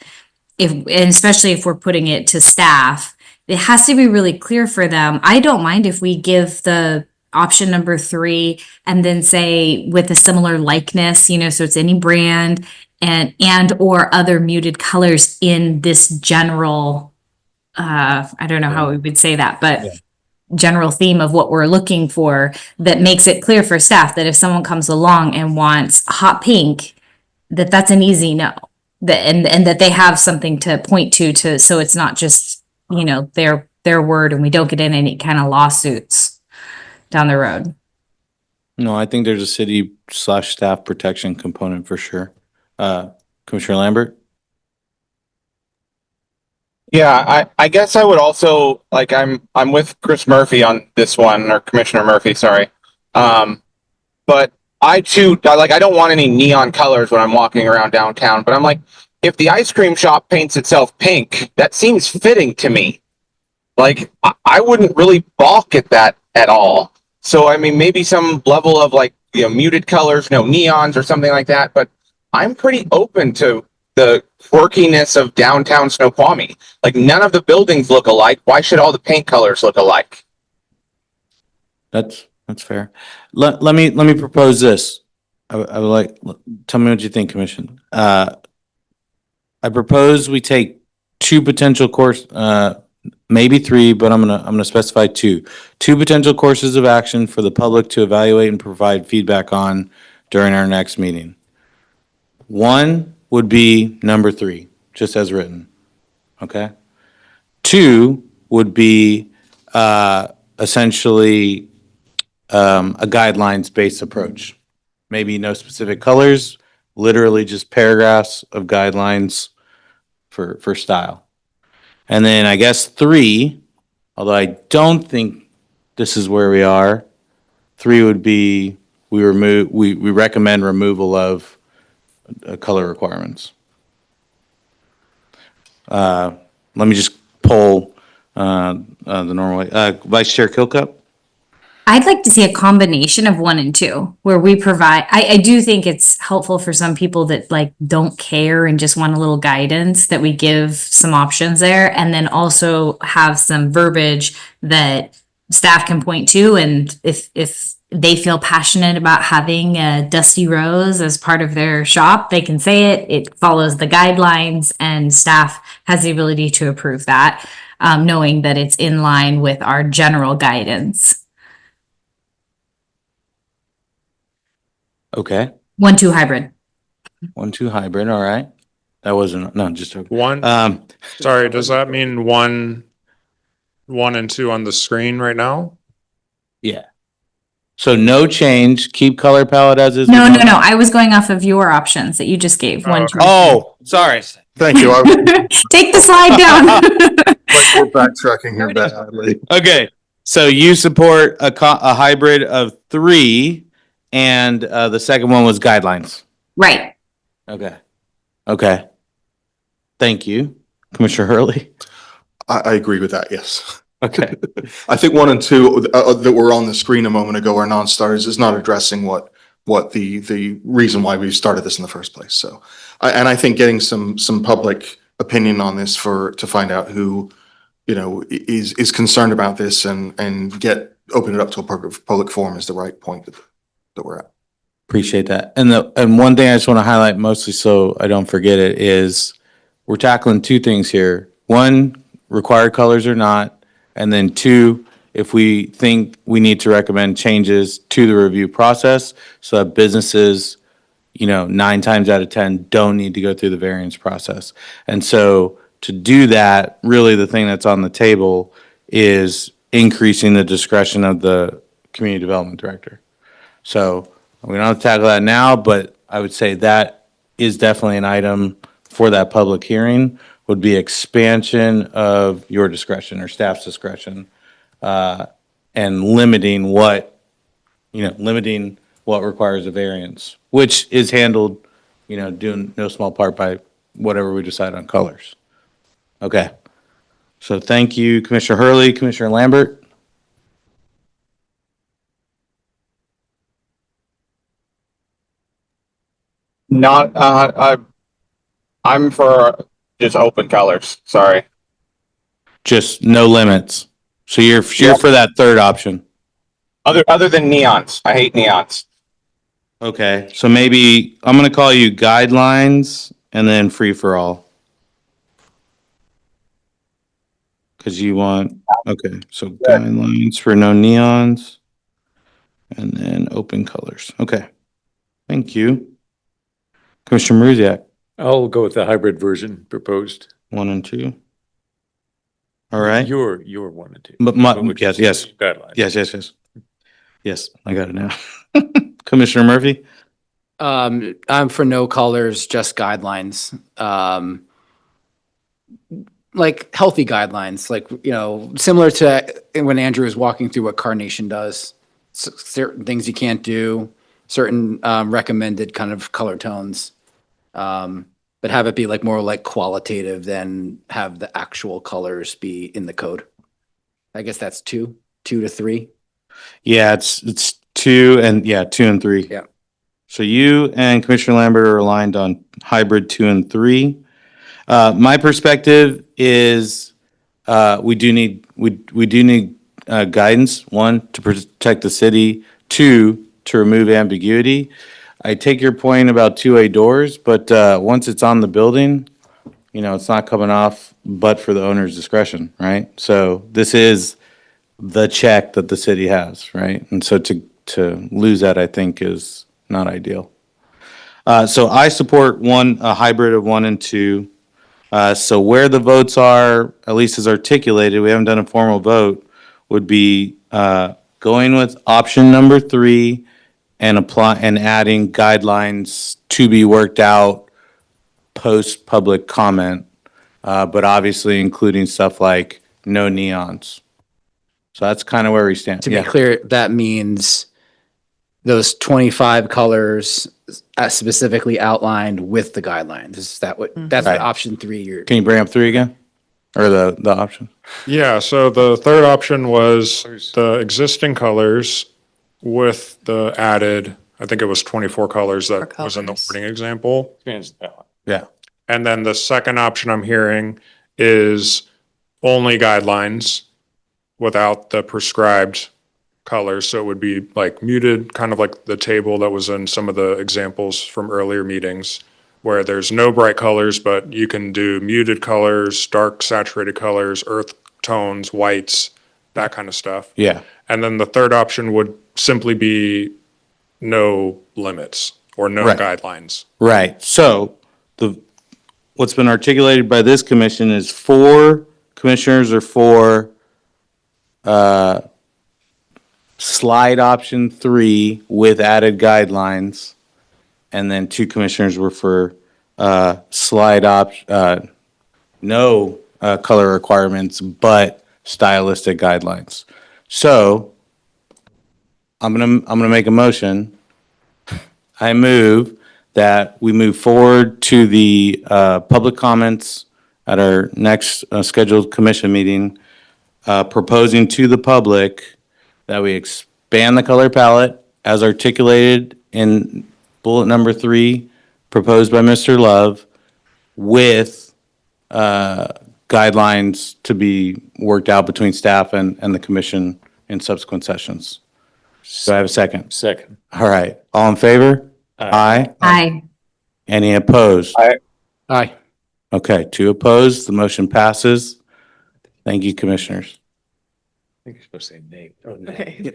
And especially if we're putting it to staff, it has to be really clear for them. I don't mind if we give the option number 3 and then say with a similar likeness, you know, so it's any brand and or other muted colors in this general, I don't know how we would say that, but general theme of what we're looking for that makes it clear for staff that if someone comes along and wants hot pink, that's an easy no. And that they have something to point to so it's not just, you know, their word and we don't get in any kind of lawsuits down the road. No, I think there's a city/staff protection component for sure. Commissioner Lambert? Yeah, I guess I would also, like, I'm with Chris Murphy on this one, or Commissioner Murphy, sorry. But I too, I don't want any neon colors when I'm walking around downtown, but I'm like, if the ice cream shop paints itself pink, that seems fitting to me. Like, I wouldn't really balk at that at all. So, I mean, maybe some level of, like, you know, muted colors, no neons or something like that, but I'm pretty open to the quirkiness of downtown Snoqualmie. Like, none of the buildings look alike. Why should all the paint colors look alike? That's fair. Let me propose this. I would like, tell me what you think, Commission. I propose we take 2 potential course, maybe 3, but I'm gonna specify 2. 2 potential courses of action for the public to evaluate and provide feedback on during our next meeting. 1 would be number 3, just as written. Okay. 2 would be essentially a guidelines-based approach. Maybe no specific colors, literally just paragraphs of guidelines for style. And then I guess 3, although I don't think this is where we are, 3 would be we recommend removal of color requirements. Let me just poll the normal way. Vice Chair Kilcup? I'd like to see a combination of 1 and 2 where we provide, I do think it's helpful for some people that like don't care and just want a little guidance that we give some options there and then also have some verbiage that staff can point to. And if they feel passionate about having a dusty rose as part of their shop, they can say it. It follows the guidelines and staff has the ability to approve that, knowing that it's in line with our general guidance. Okay. 1-2 hybrid. 1-2 hybrid. All right. That wasn't, no, just okay. 1, sorry, does that mean 1 and 2 on the screen right now? Yeah. So no change, keep color palette as is. No. I was going off of your options that you just gave. 1, 2. Oh, sorry. Thank you. Take the slide down. We're backtracking here badly. Okay. So you support a hybrid of 3 and the second one was guidelines. Right. Okay. Thank you. Commissioner Hurley? I agree with that, yes. Okay. I think 1 and 2 that were on the screen a moment ago are non-starters, is not addressing what the reason why we started this in the first place. So, I think getting some public opinion on this to find out who, you know, is concerned about this and open it up to a public forum is the right point that we're at. Appreciate that. And one thing I just want to highlight mostly so I don't forget it is we're tackling two things here. One, required colors or not, and then two, if we think we need to recommend changes to the review process so that businesses, 9 times out of 10 don't need to go through the variance process. And so to do that, really the thing that's on the table is increasing the discretion of the community development director. So we don't have to tackle that now, but I would say that is definitely an item for that public hearing, would be expansion of your discretion or staff's discretion, and limiting what requires a variance, which is handled, doing no small part by whatever we decide on colors. Okay. So thank you, Commissioner Hurley, Commissioner Lambert. Not, I'm for just open colors. Sorry. Just no limits. So you're for that third option. Other than neons. I hate neons. Okay. So maybe I'm going to call you guidelines and then free for all. Because you want, okay. So guidelines for no neons and then open colors. Okay. Thank you. Commissioner Maruziak, I'll go with the hybrid version proposed. 1 and 2. All right. Your 1 and 2. But yes. Guidelines. Yes. Yes, I got it now. Commissioner Murphy? I'm for no colors, just guidelines. Like healthy guidelines, like, similar to when Andrew was walking through what Carnation does. Certain things you can't do, certain recommended kind of color tones. But have it be like more like qualitative than have the actual colors be in the code. I guess that's 2 to 3. Yeah, it's 2 and 3. Yeah. So you and Commissioner Lambert are aligned on hybrid 2 and 3. My perspective is we do need guidance. 1, to protect the city. 2, to remove ambiguity. I take your point about 2A doors, but once it's on the building, it's not coming off but for the owner's discretion, right? So this is the check that the city has, right? And so to lose that, I think, is not ideal. So I support a hybrid of 1 and 2. So where the votes are, at least as articulated, we haven't done a formal vote, would be going with option number 3 and adding guidelines to be worked out post public comment, but obviously including stuff like no neons. So that's kind of where we stand. To be clear, that means those 25 colors specifically outlined with the guidelines. Is that what, that's Right. what option 3 you're. Can you bring up 3 again? Or the option? Yeah, so the third option was the existing colors with the added, I think it was 24 colors that was in the colors. wording example. Expands that one. Yeah. And then the second option I'm hearing is only guidelines without the prescribed colors. So it would be like muted, kind of like the table that was in some of the examples from earlier meetings, where there's no bright colors, but you can do muted colors, dark saturated colors, earth tones, whites, that kind of stuff. Yeah. And then the third option would simply be no limits or no Right. guidelines. Right. So what's been articulated by this commission is 4 commissioners are for slide option 3 with added guidelines, and then 2 commissioners were for slide no color requirements, but stylistic guidelines. So I'm gonna make a motion. I move that we move forward to the public comments at our next scheduled commission meeting, proposing to the public that we expand the color palette as articulated in bullet number 3, proposed by Mr. Love, with guidelines to be worked out between staff and the commission in subsequent sessions. Do I have a second? Second. All right. All in favor? Aye. Aye. Any opposed? Aye. Okay, 2 opposed. The motion passes. Thank you, commissioners. I think you're supposed to say nay. Oh, no. Okay.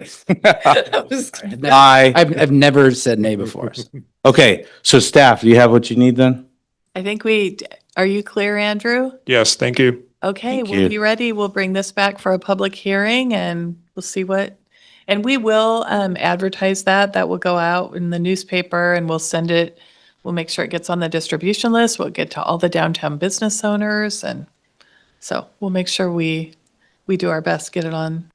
Aye. I've never said nay before. So. Okay, so staff, do you have what you need then? I think are you clear, Andrew? Yes, thank you. Okay, Thank we'll you. be ready. We'll bring this back for a public hearing and we'll see and we will advertise that. That will go out in the newspaper and we'll send it. We'll make sure it gets on the distribution list. We'll get to all the downtown business owners. And so we'll make sure we do our best, to get it on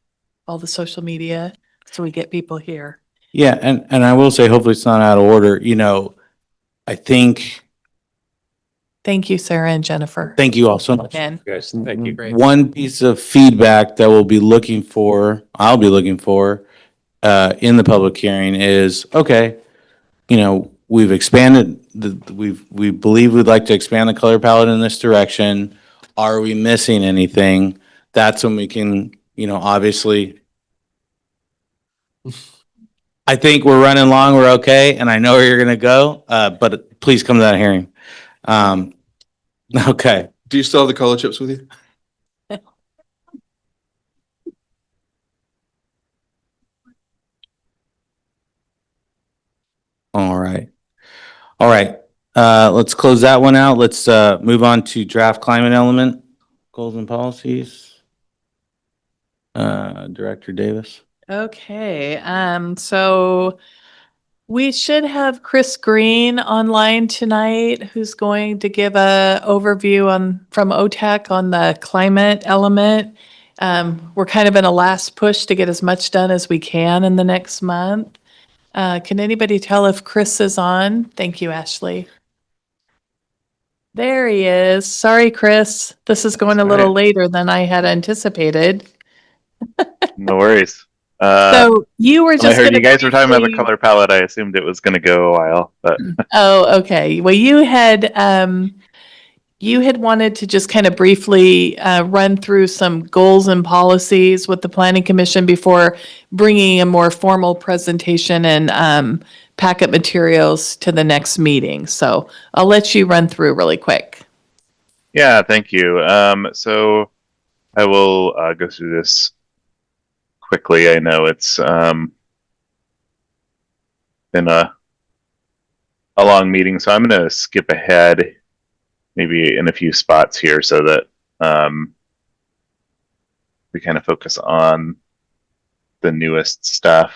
all the social media so we get people here. Yeah, and I will say, hopefully it's not out of order. I think, Thank you, Sarah and Jennifer. thank you all so much. And Guys, thank you. One piece of feedback that I'll be looking for, in the public hearing is, okay, we've expanded, we believe we'd like to expand the color palette in this direction. Are we missing anything? That's when we can, obviously. I think we're running long, we're okay, and I know where you're gonna go, but please come to that hearing. Okay. Do you still have the color chips with you? All right. All right. Let's close that one out. Let's move on to draft climate element goals and policies. Director Davis. okay, so we should have Chris Green online tonight, who's going to give a overview from OTEC on the climate element. We're kind of in a last push to get as much done as we can in the next month. Can anybody tell if Chris is on? Thank you, Ashley. There he is. Sorry, Chris. This is going a little later than I had anticipated. No worries. So you were When I just heard gonna you guys were talking about the briefly- color palette, I assumed it was going to go a while, but Oh, okay. Well, you had wanted to just kind of briefly run through some goals and policies with the Planning Commission before bringing a more formal presentation and packet materials to the next meeting. So I'll let you run through really quick. yeah, thank you. So I will go through this quickly. I know it's been a long meeting, so I'm going to skip ahead maybe in a few spots here so that we kind of focus on the newest stuff.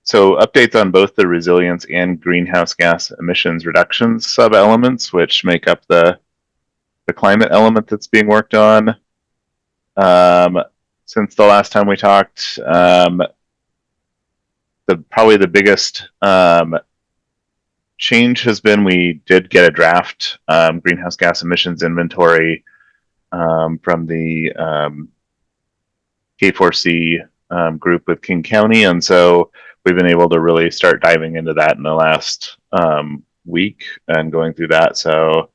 So updates on both the resilience and greenhouse gas emissions reductions sub-elements, which make up the climate element that's being worked on. Since the last time we talked, probably the biggest change has been we did get a draft greenhouse gas emissions inventory from the K4C group with King County, and so we've been able to really start diving into that in the last week and going through that. So,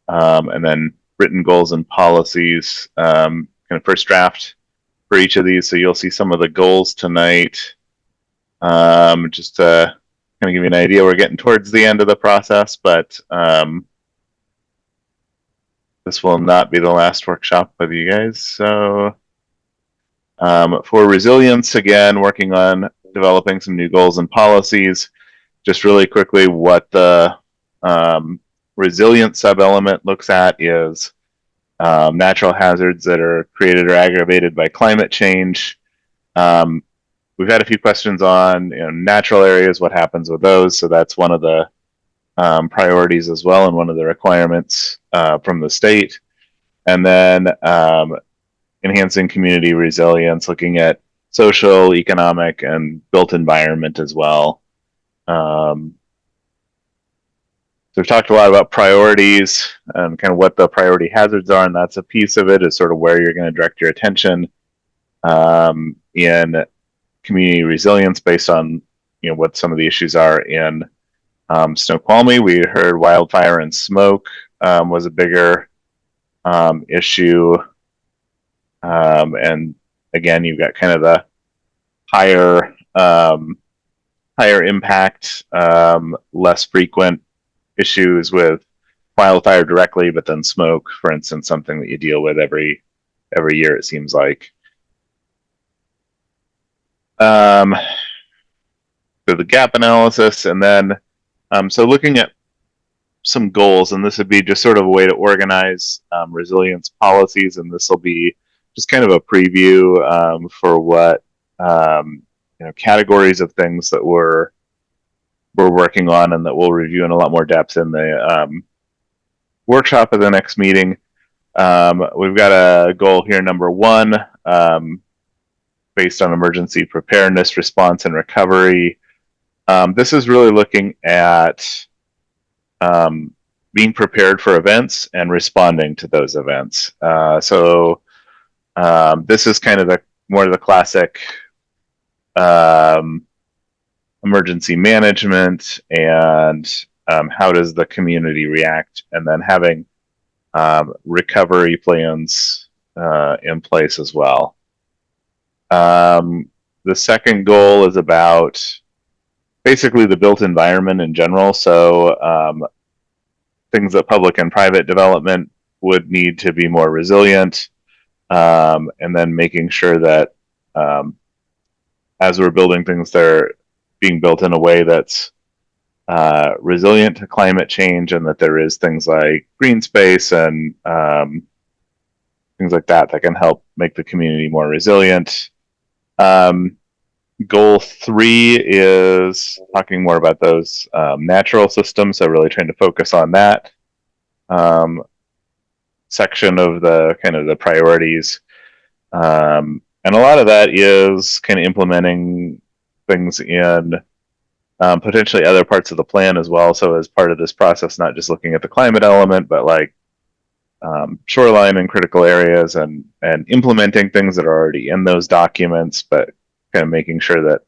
and then written goals and policies, kind of first draft for each of these. So you'll see some of the goals tonight. Just to kind of give you an idea, we're getting towards the end of the process, but this will not be the last workshop with you guys. So for resilience, again, working on developing some new goals and policies. Just really quickly, what the resilience sub-element looks at is natural hazards that are created or aggravated by climate change. We've had a few questions on natural areas, what happens with those. So that's one of the priorities as well, and one of the requirements from the state. And then enhancing community resilience, looking at social, economic, and built environment as well. So we've talked a lot about priorities and kind of what the priority hazards are, and that's a piece of it, is sort of where you're going to direct your attention in community resilience based on what some of the issues are in Snoqualmie. We heard wildfire and smoke was a bigger issue, and again, you've got kind of the higher impact, less frequent issues with wildfire directly, but then smoke, for instance, something that you deal with every year, it seems like. So the gap analysis, and then so looking at some goals, and this would be just sort of a way to organize resilience policies, and this will be just kind of a preview for what categories of things that we're working on and that we'll review in a lot more depth in the workshop at the next meeting. We've got a goal here, number 1, based on emergency preparedness, response, and recovery. This is really looking at being prepared for events and responding to those events. So this is kind of more of the classic emergency management and how does the community react, and then having recovery plans in place as well. The second goal is about basically the built environment in general. So things that public and private development would need to be more resilient, and then making sure that as we're building things, they're being built in a way that's resilient to climate change, and that there is things like green space and things like that that can help make the community more resilient. Goal 3 is talking more about those natural systems, so really trying to focus on that section of the kind of the priorities. And a lot of that is kind of implementing things in potentially other parts of the plan as well. So as part of this process, not just looking at the climate element, but like shoreline and critical areas, and implementing things that are already in those documents, but kind of making sure that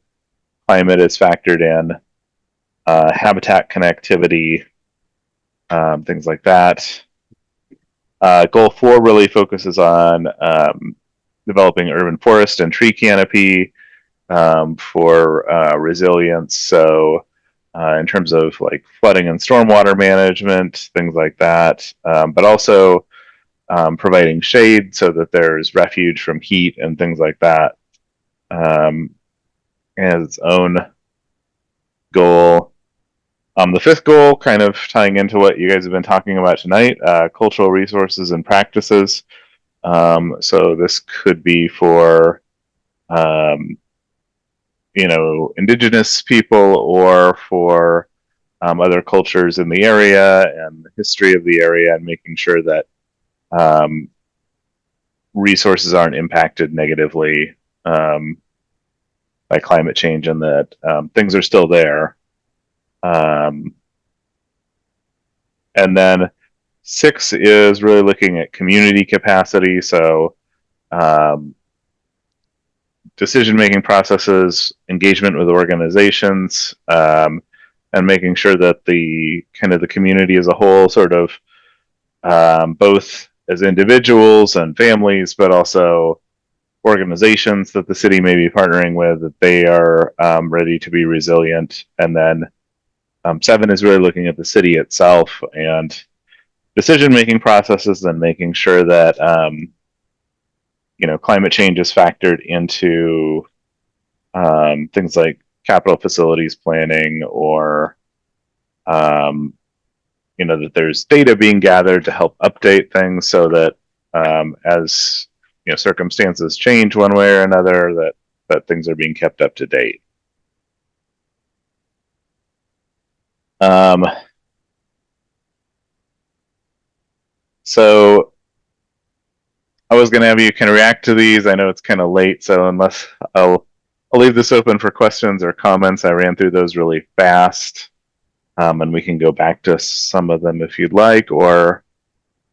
climate is factored in, habitat connectivity, things like that. Goal 4 really focuses on developing urban forest and tree canopy for resilience. So in terms of like flooding and stormwater management, things like that, but also providing shade so that there's refuge from heat and things like that. As its own goal. The 5th goal, kind of tying into what you guys have been talking about tonight, cultural resources and practices. So this could be for, indigenous people, or for other cultures in the area and the history of the area, and making sure that resources aren't impacted negatively by climate change, and that things are still there. And then 6 is really looking at community capacity. So decision-making processes, engagement with organizations, and making sure that the community as a whole, sort of both as individuals and families, but also organizations that the city may be partnering with, that they are ready to be resilient. And then 7 is really looking at the city itself and decision-making processes, and making sure that climate change is factored into things like capital facilities planning, or that there's data being gathered to help update things, so that as circumstances change one way or another, that things are being kept up to date. So I was going to have you kind of react to these. I know it's kind of late, so unless I'll leave this open for questions or comments. I ran through those really fast, and we can go back to some of them if you'd like, or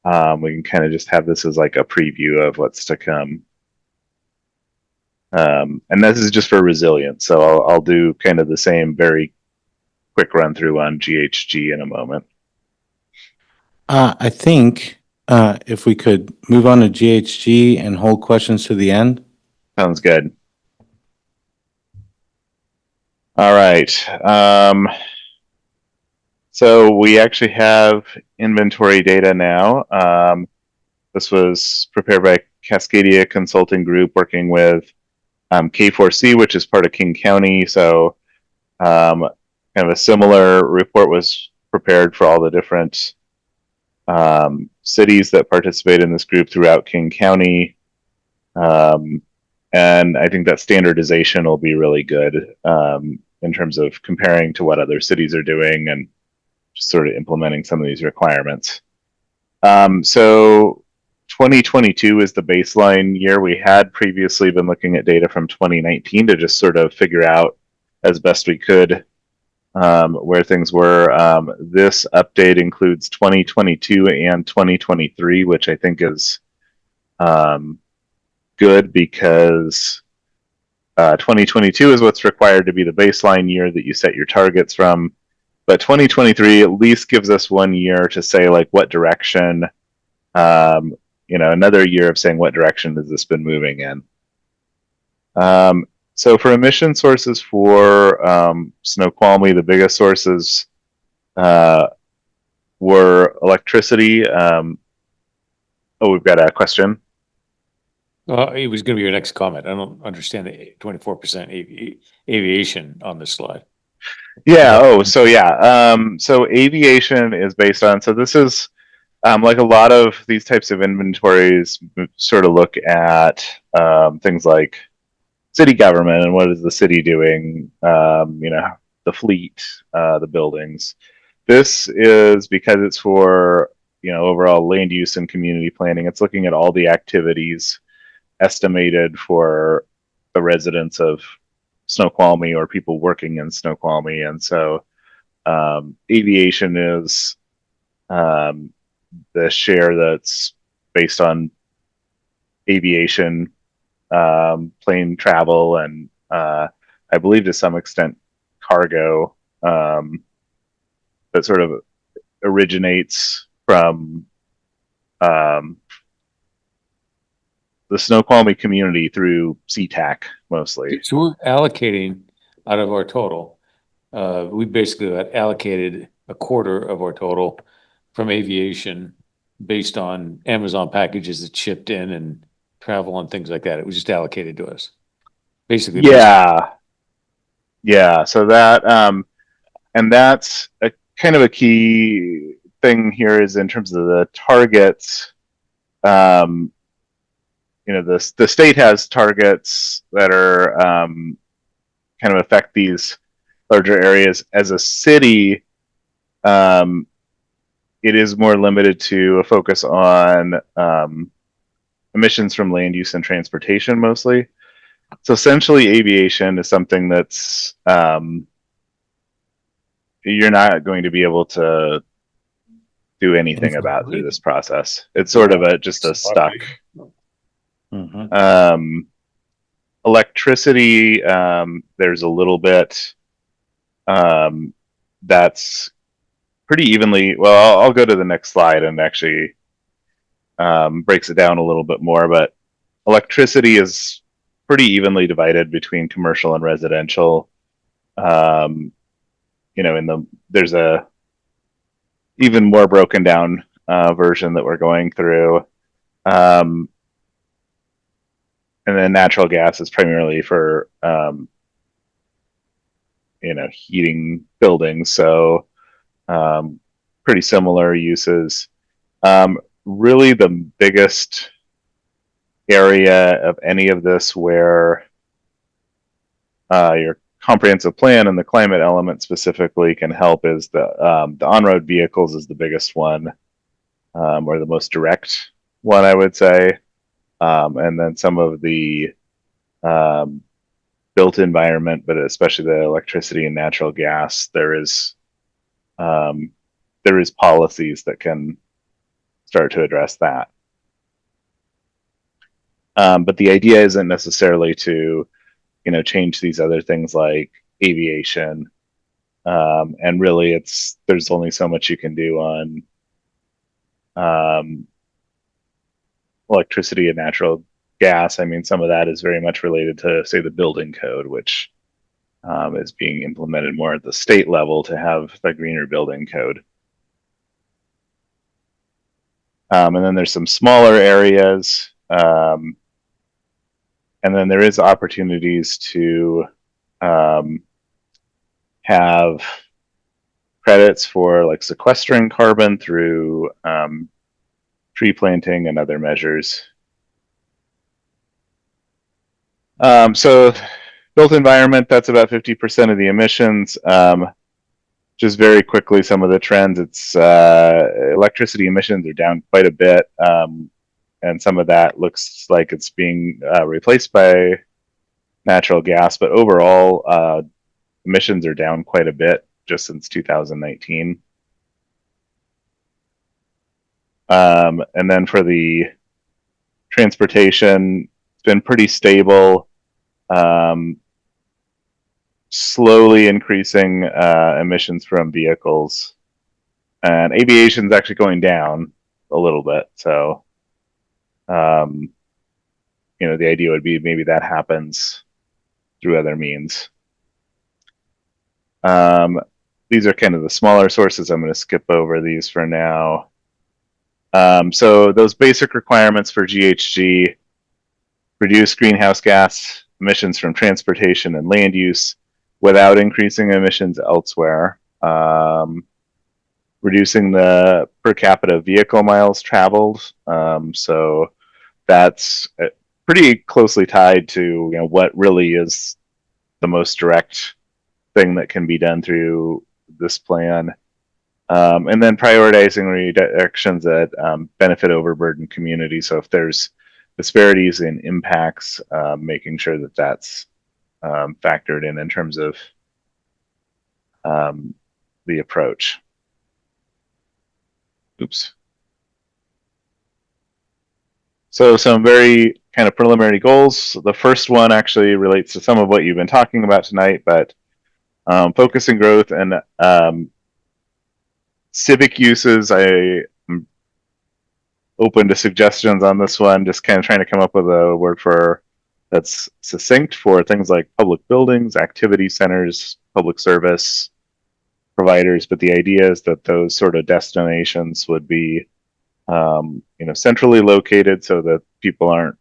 we can kind of just have this as like a preview of what's to come. And this is just for resilience, so I'll do kind of the same very quick run through on GHG in a moment. I think if we could move on to GHG and hold questions to the end. Sounds good. All right. So we actually have inventory data now. This was prepared by Cascadia Consulting Group working with K4C, which is part of King County. So kind of a similar report was prepared for all the different cities that participate in this group throughout King County. And I think that standardization will be really good in terms of comparing to what other cities are doing and just sort of implementing some of these requirements. So 2022 is the baseline year. We had previously been looking at data from 2019 to just sort of figure out as best we could where things were. This update includes 2022 and 2023, which I think is good because 2022 is what's required to be the baseline year that you set your targets from. But 2023 at least gives us 1 year to say like what direction, another year of saying what direction has this been moving in. So for emission sources for Snoqualmie, the biggest sources were electricity. We've got a question. It was going to be your next comment. I don't understand the 24% aviation on this slide. Yeah. So aviation is based on, so this is like a lot of these types of inventories sort of look at things like city government and what is the city doing, the fleet, the buildings. This is because it's for, overall land use and community planning. It's looking at all the activities estimated for the residents of Snoqualmie or people working in Snoqualmie. And so aviation is the share that's based on aviation, plane travel, and I believe to some extent cargo that sort of originates from the Snoqualmie community through SeaTac mostly. So we're allocating out of our total. We basically got allocated a quarter of our total from aviation based on Amazon packages that shipped in and travel and things like that. It was just allocated to us. Basically. Yeah. So that, and that's a kind of a key thing here is in terms of the targets. The state has targets that are kind of affect these larger areas. As a city, it is more limited to a focus on emissions from land use and transportation mostly. So essentially aviation is something that's you're not going to be able to do anything about through this process. It's sort of just a stuck. Electricity, there's a little bit that's pretty evenly. Well, I'll go to the next slide and actually breaks it down a little bit more. But electricity is pretty evenly divided between commercial and residential. There's a even more broken down version that we're going through. And then natural gas is primarily for, heating buildings. So pretty similar uses. Really the biggest area of any of this where your comprehensive plan and the climate element specifically can help is the on-road vehicles is the biggest one, or the most direct one, I would say. And then some of the built environment, but especially the electricity and natural gas, there is policies that can start to address that. But the idea isn't necessarily to, change these other things like aviation. And really there's only so much you can do on electricity and natural gas. I mean, some of that is very much related to, say, the building code, which is being implemented more at the state level to have the greener building code. And then there's some smaller areas. And then there is opportunities to have credits for like sequestering carbon through tree planting and other measures. So built environment, that's about 50% of the emissions. Just very quickly, some of the trends, it's electricity emissions are down quite a bit. And some of that looks like it's being replaced by natural gas, but overall emissions are down quite a bit just since 2019. And then for the transportation, it's been pretty stable. Slowly increasing emissions from vehicles, and aviation is actually going down a little bit. So, you know, the idea would be maybe that happens through other means. These are kind of the smaller sources. I'm going to skip over these for now. So those basic requirements for GHG: reduce greenhouse gas emissions from transportation and land use without increasing emissions elsewhere. Reducing the per capita vehicle miles traveled. So that's pretty closely tied to, you know, what really is the most direct thing that can be done through this plan. And then prioritizing redirections that benefit overburdened communities. So if there's disparities in impacts, making sure that that's factored in terms of the approach. Oops. So some very kind of preliminary goals. The first one actually relates to some of what you've been talking about tonight, but focusing growth and civic uses. I am open to suggestions on this one, just kind of trying to come up with a word for that's succinct for things like public buildings, activity centers, public service providers. But the idea is that those sort of destinations would be, you know, centrally located so that people aren't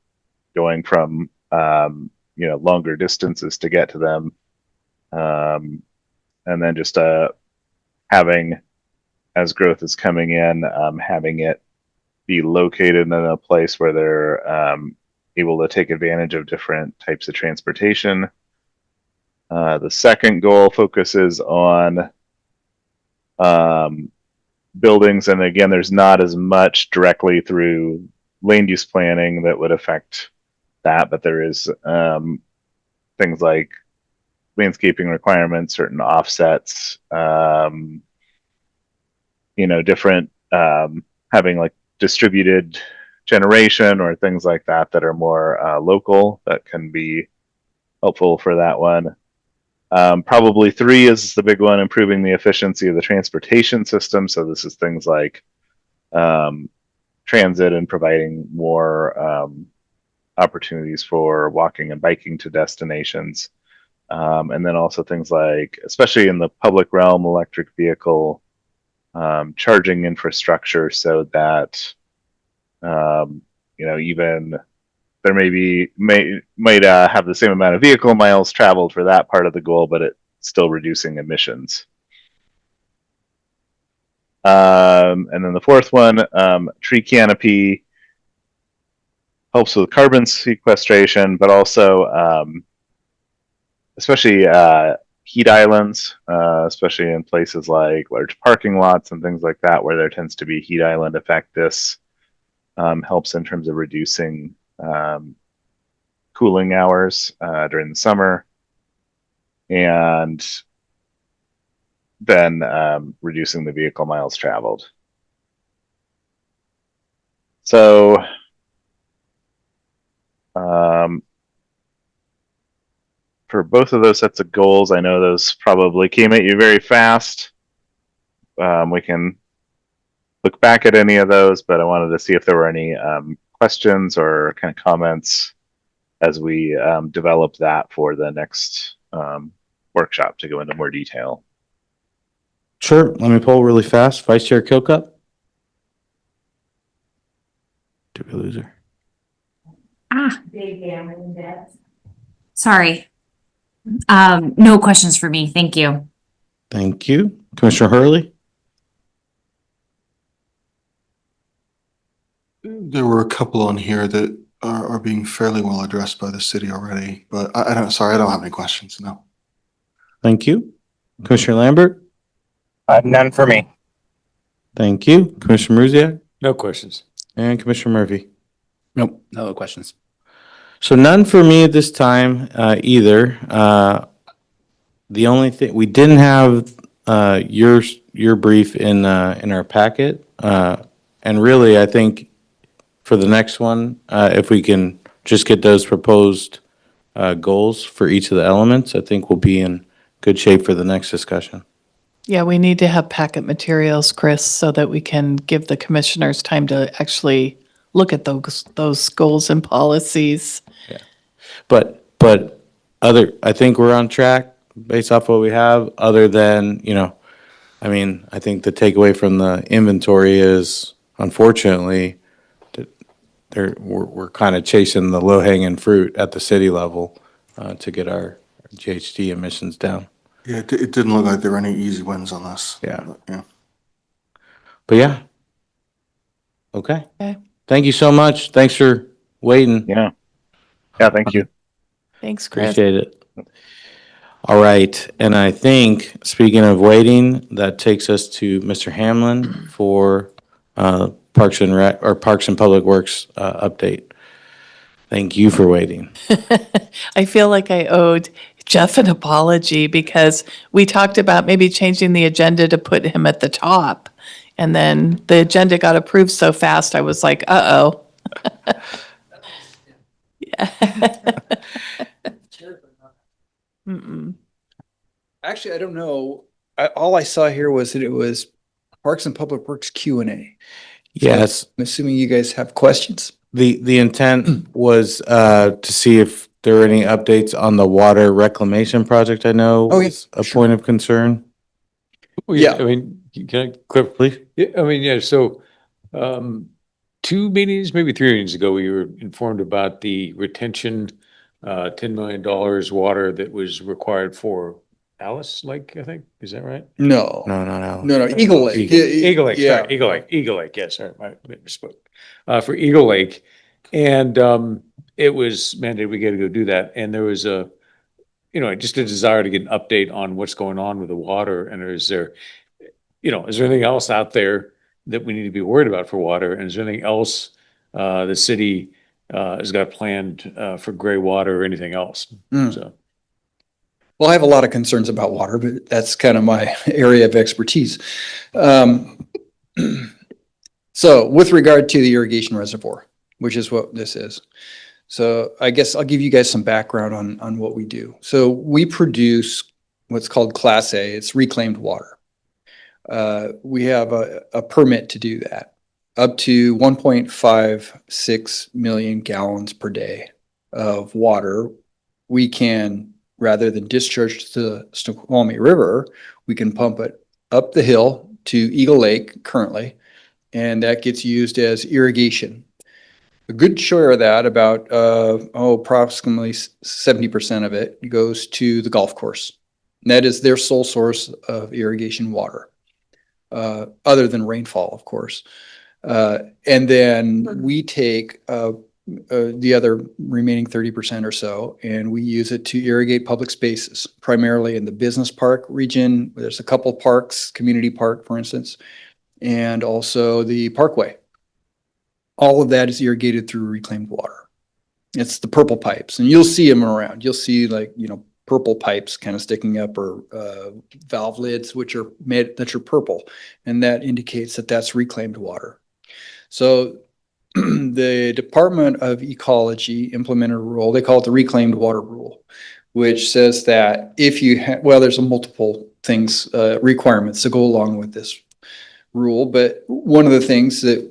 going from, you know, longer distances to get to them. And then just having, as growth is coming in, having it be located in a place where they're able to take advantage of different types of transportation. The second goal focuses on buildings, and again, there's not as much directly through land use planning that would affect that, but there is things like landscaping requirements, certain offsets, you know, different having like distributed generation or things like that that are more local that can be helpful for that one. Probably 3 is the big one: improving the efficiency of the transportation system. So this is things like transit and providing more opportunities for walking and biking to destinations. And then also things like, especially in the public realm, electric vehicle charging infrastructure, so that you know, even there might have the same amount of vehicle miles traveled for that part of the goal, but it's still reducing emissions. And then the fourth one, tree canopy helps with carbon sequestration, but also especially heat islands, especially in places like large parking lots and things like that, where there tends to be heat island effect. This helps in terms of reducing cooling hours during the summer, and then reducing the vehicle miles traveled. So for both of those sets of goals, I know those probably came at you very fast. We can look back at any of those, but I wanted to see if there were any questions or kind of comments as we develop that for the next workshop to go into more detail. Sure, let me poll really fast. Vice Chair Kilcup? Did we lose her? Sorry. No questions for me. Thank you. Thank you. Commissioner Hurley? There were a couple on here that are being fairly well addressed by the city already, but I don't have any questions, no. Thank you. Commissioner Lambert? None for me. Thank you. Commissioner Maruziak? No questions. And Commissioner Murphy? Nope, no questions. So none for me at this time, either. The only thing, we didn't have, your brief in our packet. And really, I think for the next one, if we can just get those proposed, goals for each of the elements, I think we'll be in good shape for the next discussion. Yeah, we need to have packet materials, Chris, so that we can give the commissioners time to actually look at those goals and policies. But I think we're on track based off what we have, other than, I mean, I think the takeaway from the inventory is, unfortunately, that we're kind of chasing the low-hanging fruit at the city level, to get our GHG emissions down. Yeah, it didn't look like there were any easy wins on this. Yeah. Yeah. But yeah. Okay. Okay. Thank you so much. Thanks for waiting. Yeah. Yeah, thank you. Thanks, Chris. Appreciate it. All right. And I think, speaking of waiting, that takes us to Mr. Hamlin for Parks and Public Works update. Thank you for waiting. I feel like I owed Jeff an apology because we talked about maybe changing the agenda to put him at the top. And then the agenda got approved so fast, I was like, uh-oh. Yeah. Mm-mm. Actually, I don't know. All I saw here was that it was Parks and Public Works Q&A. Yes. I'm assuming you guys have questions. The intent was to see if there were any updates on the water reclamation project. I know Oh, yeah, was a point of concern. Well, Yeah. I mean, can I clarify, please? Yeah, I mean, yeah, so, 2 meetings, maybe 3 meetings ago, we were informed about the retention, $10 million water that was required for Alice Lake, I think. Is that right? No. No. Eagle Lake. Eagle Lake, Yeah. sorry, Eagle Lake, yes, sorry, I misspoke. For Eagle Lake, and it was mandated we got to go do that, and there was just a desire to get an update on what's going on with the water, and is there anything else out there that we need to be worried about for water, and is there anything else the city has got planned for gray water or anything else? So. Well, I have a lot of concerns about water, but that's kind of my area of expertise. So with regard to the irrigation reservoir, which is what this is. So I guess I'll give you guys some background on what we do. So we produce what's called Class A. It's reclaimed water. We have a permit to do that, up to 1.56 million gallons per day of water. We can, rather than discharge to the Snoqualmie River, we can pump it up the hill to Eagle Lake currently, and that gets used as irrigation. A good share of that, about approximately 70% of it, goes to the golf course. And that is their sole source of irrigation water, other than rainfall, of course. And then we take the other remaining 30% or so, and we use it to irrigate public spaces, primarily in the business park region. There's a couple parks, Community Park, for instance, and also the Parkway. All of that is irrigated through reclaimed water. It's the purple pipes, and you'll see them around. You'll see purple pipes kind of sticking up, or valve lids, which are purple, and that indicates that that's reclaimed water. So the Department of Ecology implemented a rule, they call it the Reclaimed Water Rule, which says that if you there's multiple things, requirements to go along with this rule, but one of the things that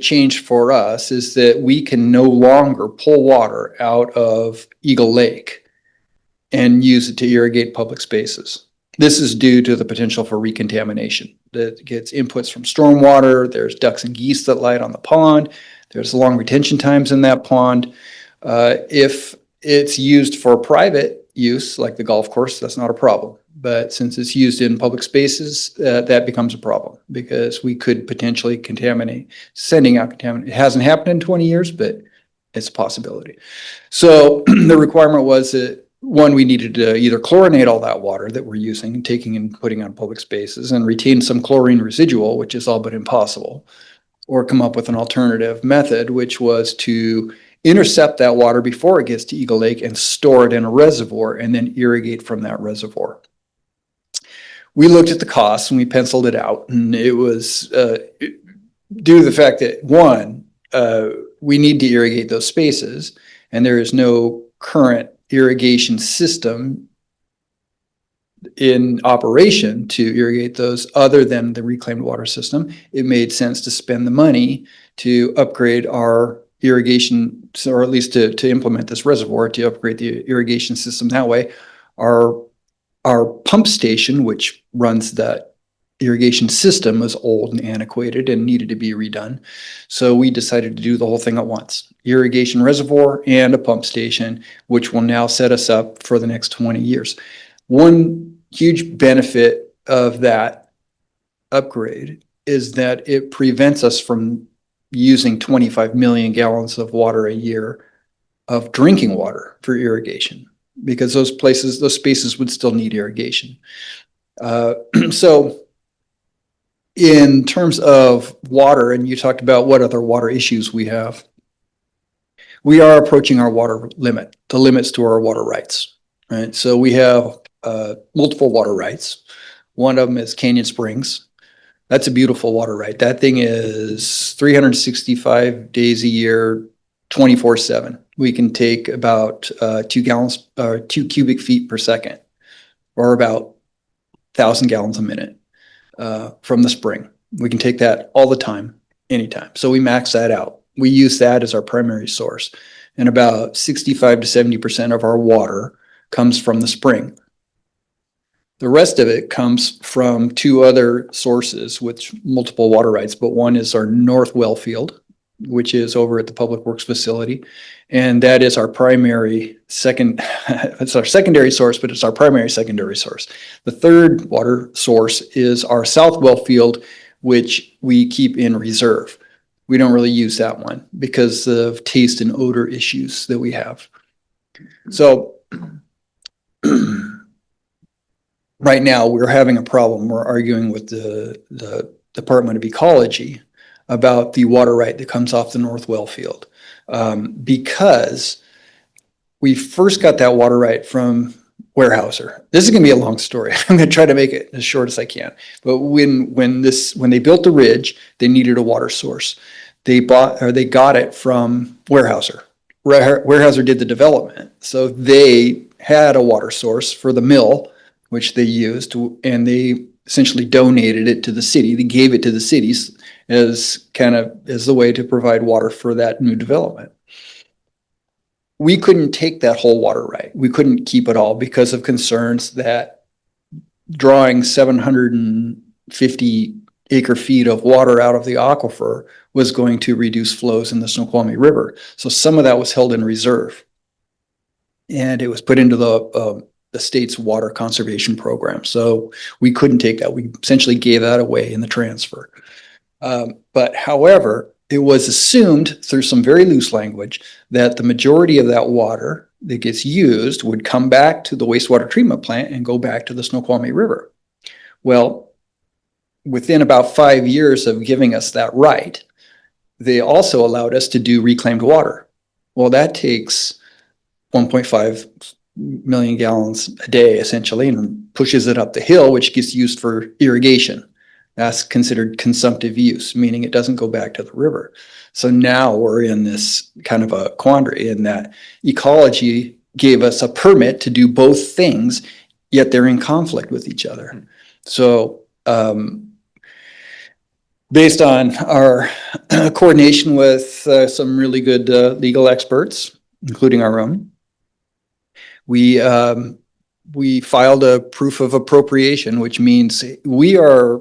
changed for us is that we can no longer pull water out of Eagle Lake and use it to irrigate public spaces. This is due to the potential for recontamination that gets inputs from stormwater. There's ducks and geese that light on the pond. There's long retention times in that pond. If it's used for private use, like the golf course, that's not a problem. But since it's used in public spaces, that becomes a problem because we could potentially contaminate, sending out contaminant. It hasn't happened in 20 years, but it's a possibility. So the requirement was that, one, we needed to either chlorinate all that water that we're using and taking and putting on public spaces and retain some chlorine residual, which is all but impossible, or come up with an alternative method, which was to intercept that water before it gets to Eagle Lake and store it in a reservoir and then irrigate from that reservoir. We looked at the costs and we penciled it out, and it was due to the fact that, one, we need to irrigate those spaces, and there is no current irrigation system in operation to irrigate those other than the reclaimed water system. It made sense to spend the money to upgrade our irrigation, or at least to implement this reservoir, to upgrade the irrigation system that way. Our pump station, which runs that irrigation system, was old and antiquated and needed to be redone. So we decided to do the whole thing at once. Irrigation reservoir and a pump station, which will now set us up for the next 20 years. One huge benefit of that upgrade is that it prevents us from using 25 million gallons of water a year of drinking water for irrigation, because those spaces would still need irrigation. So in terms of water, and you talked about what other water issues we have, we are approaching our water limit, the limits to our water rights, right? So we have multiple water rights. One of them is Canyon Springs. That's a beautiful water right. That thing is 365 days a year, 24/7. We can take about 2 cubic feet per second, or about 1,000 gallons a minute from the spring. We can take that all the time, anytime. So we max that out. We use that as our primary source. And about 65 to 70% of our water comes from the spring. The rest of it comes from two other sources with multiple water rights, but one is our North Well Field, which is over at the Public Works facility. And that is our it's our secondary source, but it's our primary secondary source. The third water source is our South Well Field, which we keep in reserve. We don't really use that one because of taste and odor issues that we have. So right now we're having a problem. We're arguing with the Department of Ecology about the water right that comes off the North Well Field, because we first got that water right from Weyerhaeuser. This is going to be a long story. I'm going to try to make it as short as I can. But when they built the ridge, they needed a water source. They got it from Weyerhaeuser. Weyerhaeuser did the development, so they had a water source for the mill, which they used, and they essentially donated it to the city. They gave it to the cities as the way to provide water for that new development. We couldn't take that whole water right. We couldn't keep it all because of concerns that drawing 750 acre feet of water out of the aquifer was going to reduce flows in the Snoqualmie River. So some of that was held in reserve, and it was put into the state's water conservation program. So we couldn't take that. We essentially gave that away in the transfer. But however, it was assumed through some very loose language that the majority of that water that gets used would come back to the wastewater treatment plant and go back to the Snoqualmie River. Well, within about 5 years of giving us that right, they also allowed us to do reclaimed water. Well, that takes 1.5 million gallons a day essentially and pushes it up the hill, which gets used for irrigation. That's considered consumptive use, meaning it doesn't go back to the river. So now we're in this kind of a quandary in that ecology gave us a permit to do both things, yet they're in conflict with each other. So based on our coordination with some really good legal experts, including our own, We filed a proof of appropriation, which means we are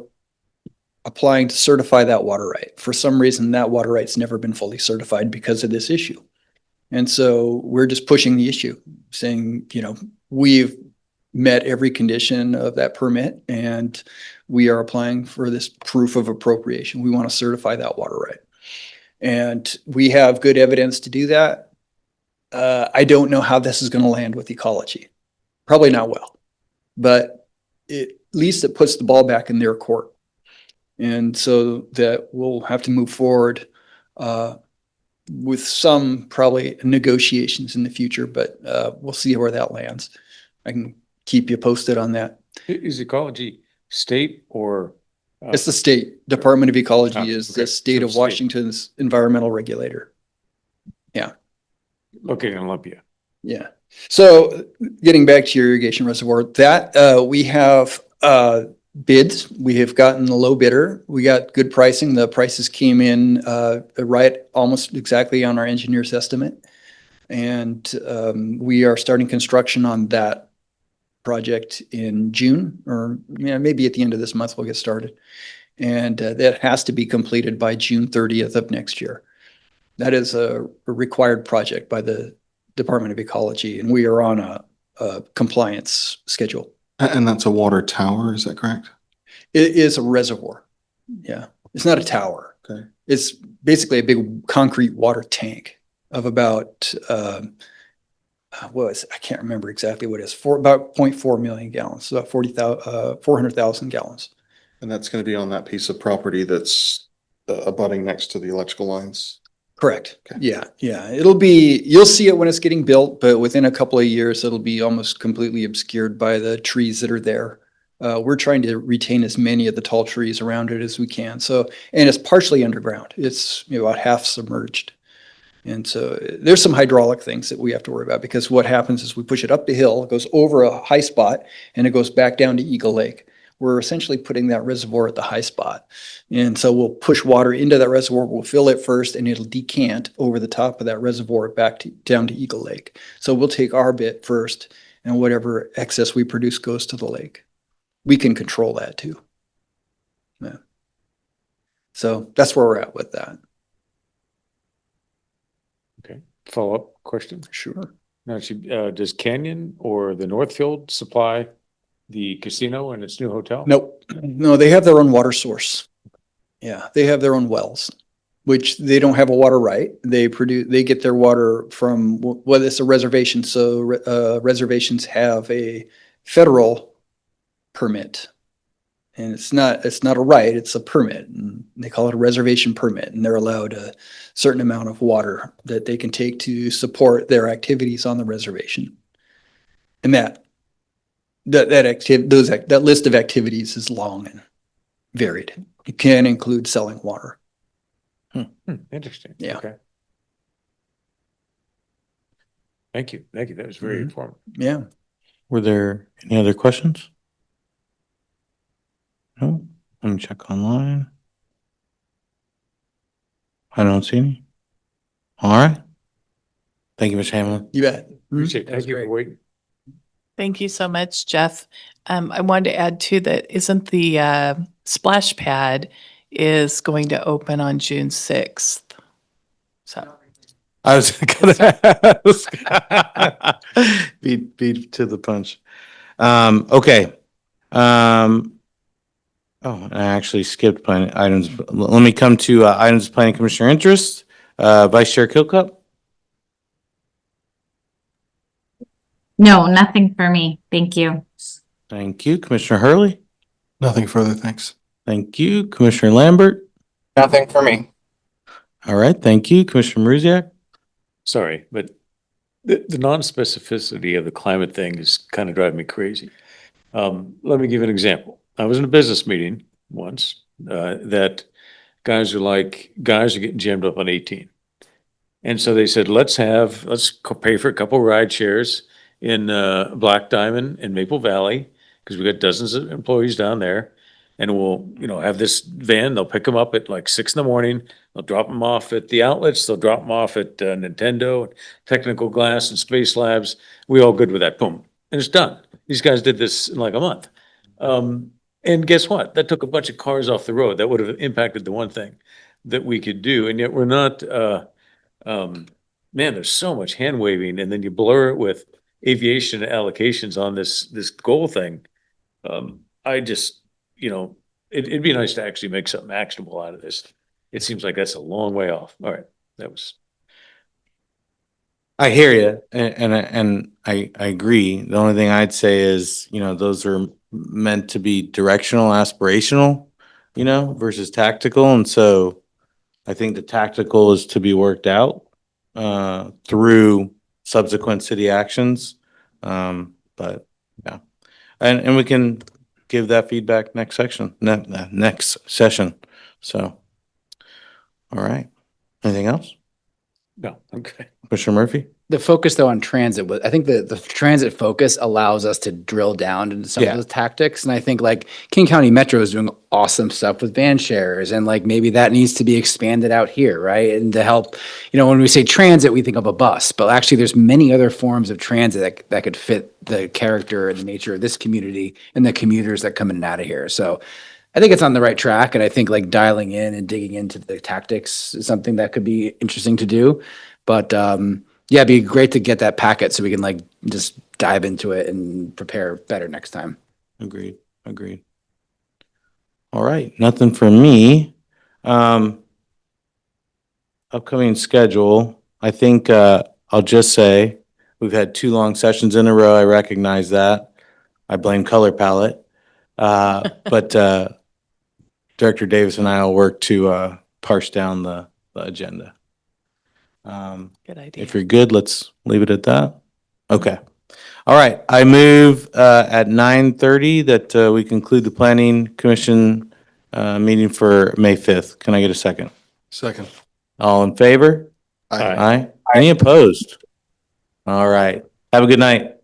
applying to certify that water right. For some reason, that water right's never been fully certified because of this issue. And so we're just pushing the issue, saying, we've met every condition of that permit and we are applying for this proof of appropriation. We want to certify that water right. And we have good evidence to do that. I don't know how this is going to land with ecology. Probably not well, but at least it puts the ball back in their court. And so that we'll have to move forward with some probably negotiations in the future, but we'll see where that lands. I can keep you posted on that. Is ecology state or? It's the state Department of Ecology is okay. the state So of state. Washington's environmental regulator. Yeah. Located in Olympia. Yeah. So getting back to your irrigation reservoir, that we have bids. We have gotten the low bidder. We got good pricing. The prices came in right almost exactly on our engineer's estimate. And we are starting construction on that project in June, or maybe at the end of this month we'll get started. And that has to be completed by June 30th of next year. That is a required project by the Department of Ecology, and we are on a compliance schedule. And that's a water tower, is that correct? It is a reservoir. Yeah, it's not a tower. Okay. It's basically a big concrete water tank of about, I can't remember exactly what it is, about 0.4 million gallons, so about 400,000 gallons. And that's going to be on that piece of property that's abutting next to the electrical lines? Correct. Okay. Yeah, yeah. You'll see it when it's getting built, but within a couple of years, it'll be almost completely obscured by the trees that are there. We're trying to retain as many of the tall trees around it as we can. So, and it's partially underground. It's about half submerged. And so there's some hydraulic things that we have to worry about, because what happens is we push it up the hill, it goes over a high spot, and it goes back down to Eagle Lake. We're essentially putting that reservoir at the high spot. And so we'll push water into that reservoir, we'll fill it first, and it'll decant over the top of that reservoir down to Eagle Lake. So we'll take our bit first, and whatever excess we produce goes to the lake. We can control that too. Yeah. So that's where we're at with that. Okay. Follow-up question. Sure. Now, does Canyon or the Northfield supply the casino and its new hotel? Nope. No, they have their own water source. Yeah, they have their own wells, which they don't have a water right. They get their water from, well, it's a reservation. So reservations have a federal permit, and it's not a right, it's a permit, and they call it a reservation permit, and they're allowed a certain amount of water that they can take to support their activities on the reservation. And that list of activities is long and varied. It can include selling water. Interesting. Yeah. Okay. Thank you. Thank you. That was very informative. Yeah. Were there any other questions? No? Let me check online. I don't see any. All right. Thank you, Mr. Hamlin. You bet. Appreciate it. Thank you for waiting. Thank you so much, Jeff. I wanted to add too that isn't the splash pad is going to open on June 6th. So I was gonna ask. Beat to the punch. Okay. Oh, I actually skipped planning items. Let me come to items of planning commissioner interest. Vice Chair Kilcup. No, nothing for me. Thank you. Thank you. Commissioner Hurley. Nothing further, thanks. Thank you. Commissioner Lambert. Nothing for me. All right. Thank you. Commissioner Maruziak. Sorry, but the non-specificity of the climate thing is kind of driving me crazy. Let me give an example. I was in a business meeting once that guys are getting jammed up on 18. And so they said, let's pay for a couple ride shares in Black Diamond and Maple Valley, because we got dozens of employees down there. And we'll, have this van, they'll pick them up at like 6 in the morning. They'll drop them off at the outlets, they'll drop them off at Nintendo, Technical Glass and Space Labs. We all good with that, boom, and it's done. These guys did this in like a month. And guess what? That took a bunch of cars off the road. That would have impacted the one thing that we could do, and yet we're not, man, there's so much hand waving, and then you blur it with aviation allocations on this goal thing. I just, it'd be nice to actually make something actionable out of this. It seems like that's a long way off. All right, that was. I hear you, and I agree. The only thing I'd say is, those are meant to be directional, aspirational, versus tactical. And so I think the tactical is to be worked out through subsequent city actions. But yeah, and we can give that feedback next session. So, all right. Anything else? No, okay. Commissioner Murphy? The focus though on transit, I think the transit focus allows us to drill down into some of those tactics. And I think like King County Metro is doing awesome stuff with van shares, and like maybe that needs to be expanded out here, right? And to help, when we say transit, we think of a bus, but actually there's many other forms of transit that could fit the character and the nature of this community and the commuters that come in and out of here. So I think it's on the right track. And I think like dialing in and digging into the tactics is something that could be interesting to do. But, yeah, it'd be great to get that packet so we can like just dive into it and prepare better next time. Agreed. All right, nothing for me. Upcoming schedule, I think I'll just say we've had 2 long sessions in a row. I recognize that. I blame color palette. But Director Davis and I will work to parse down the agenda. Good idea. If you're good, let's leave it at that. Okay. All right. I move at 9:30 that we conclude the Planning Commission meeting for May 5th. Can I get a second? Second. All in favor? Aye. Aye. Any opposed? All right. Have a good night.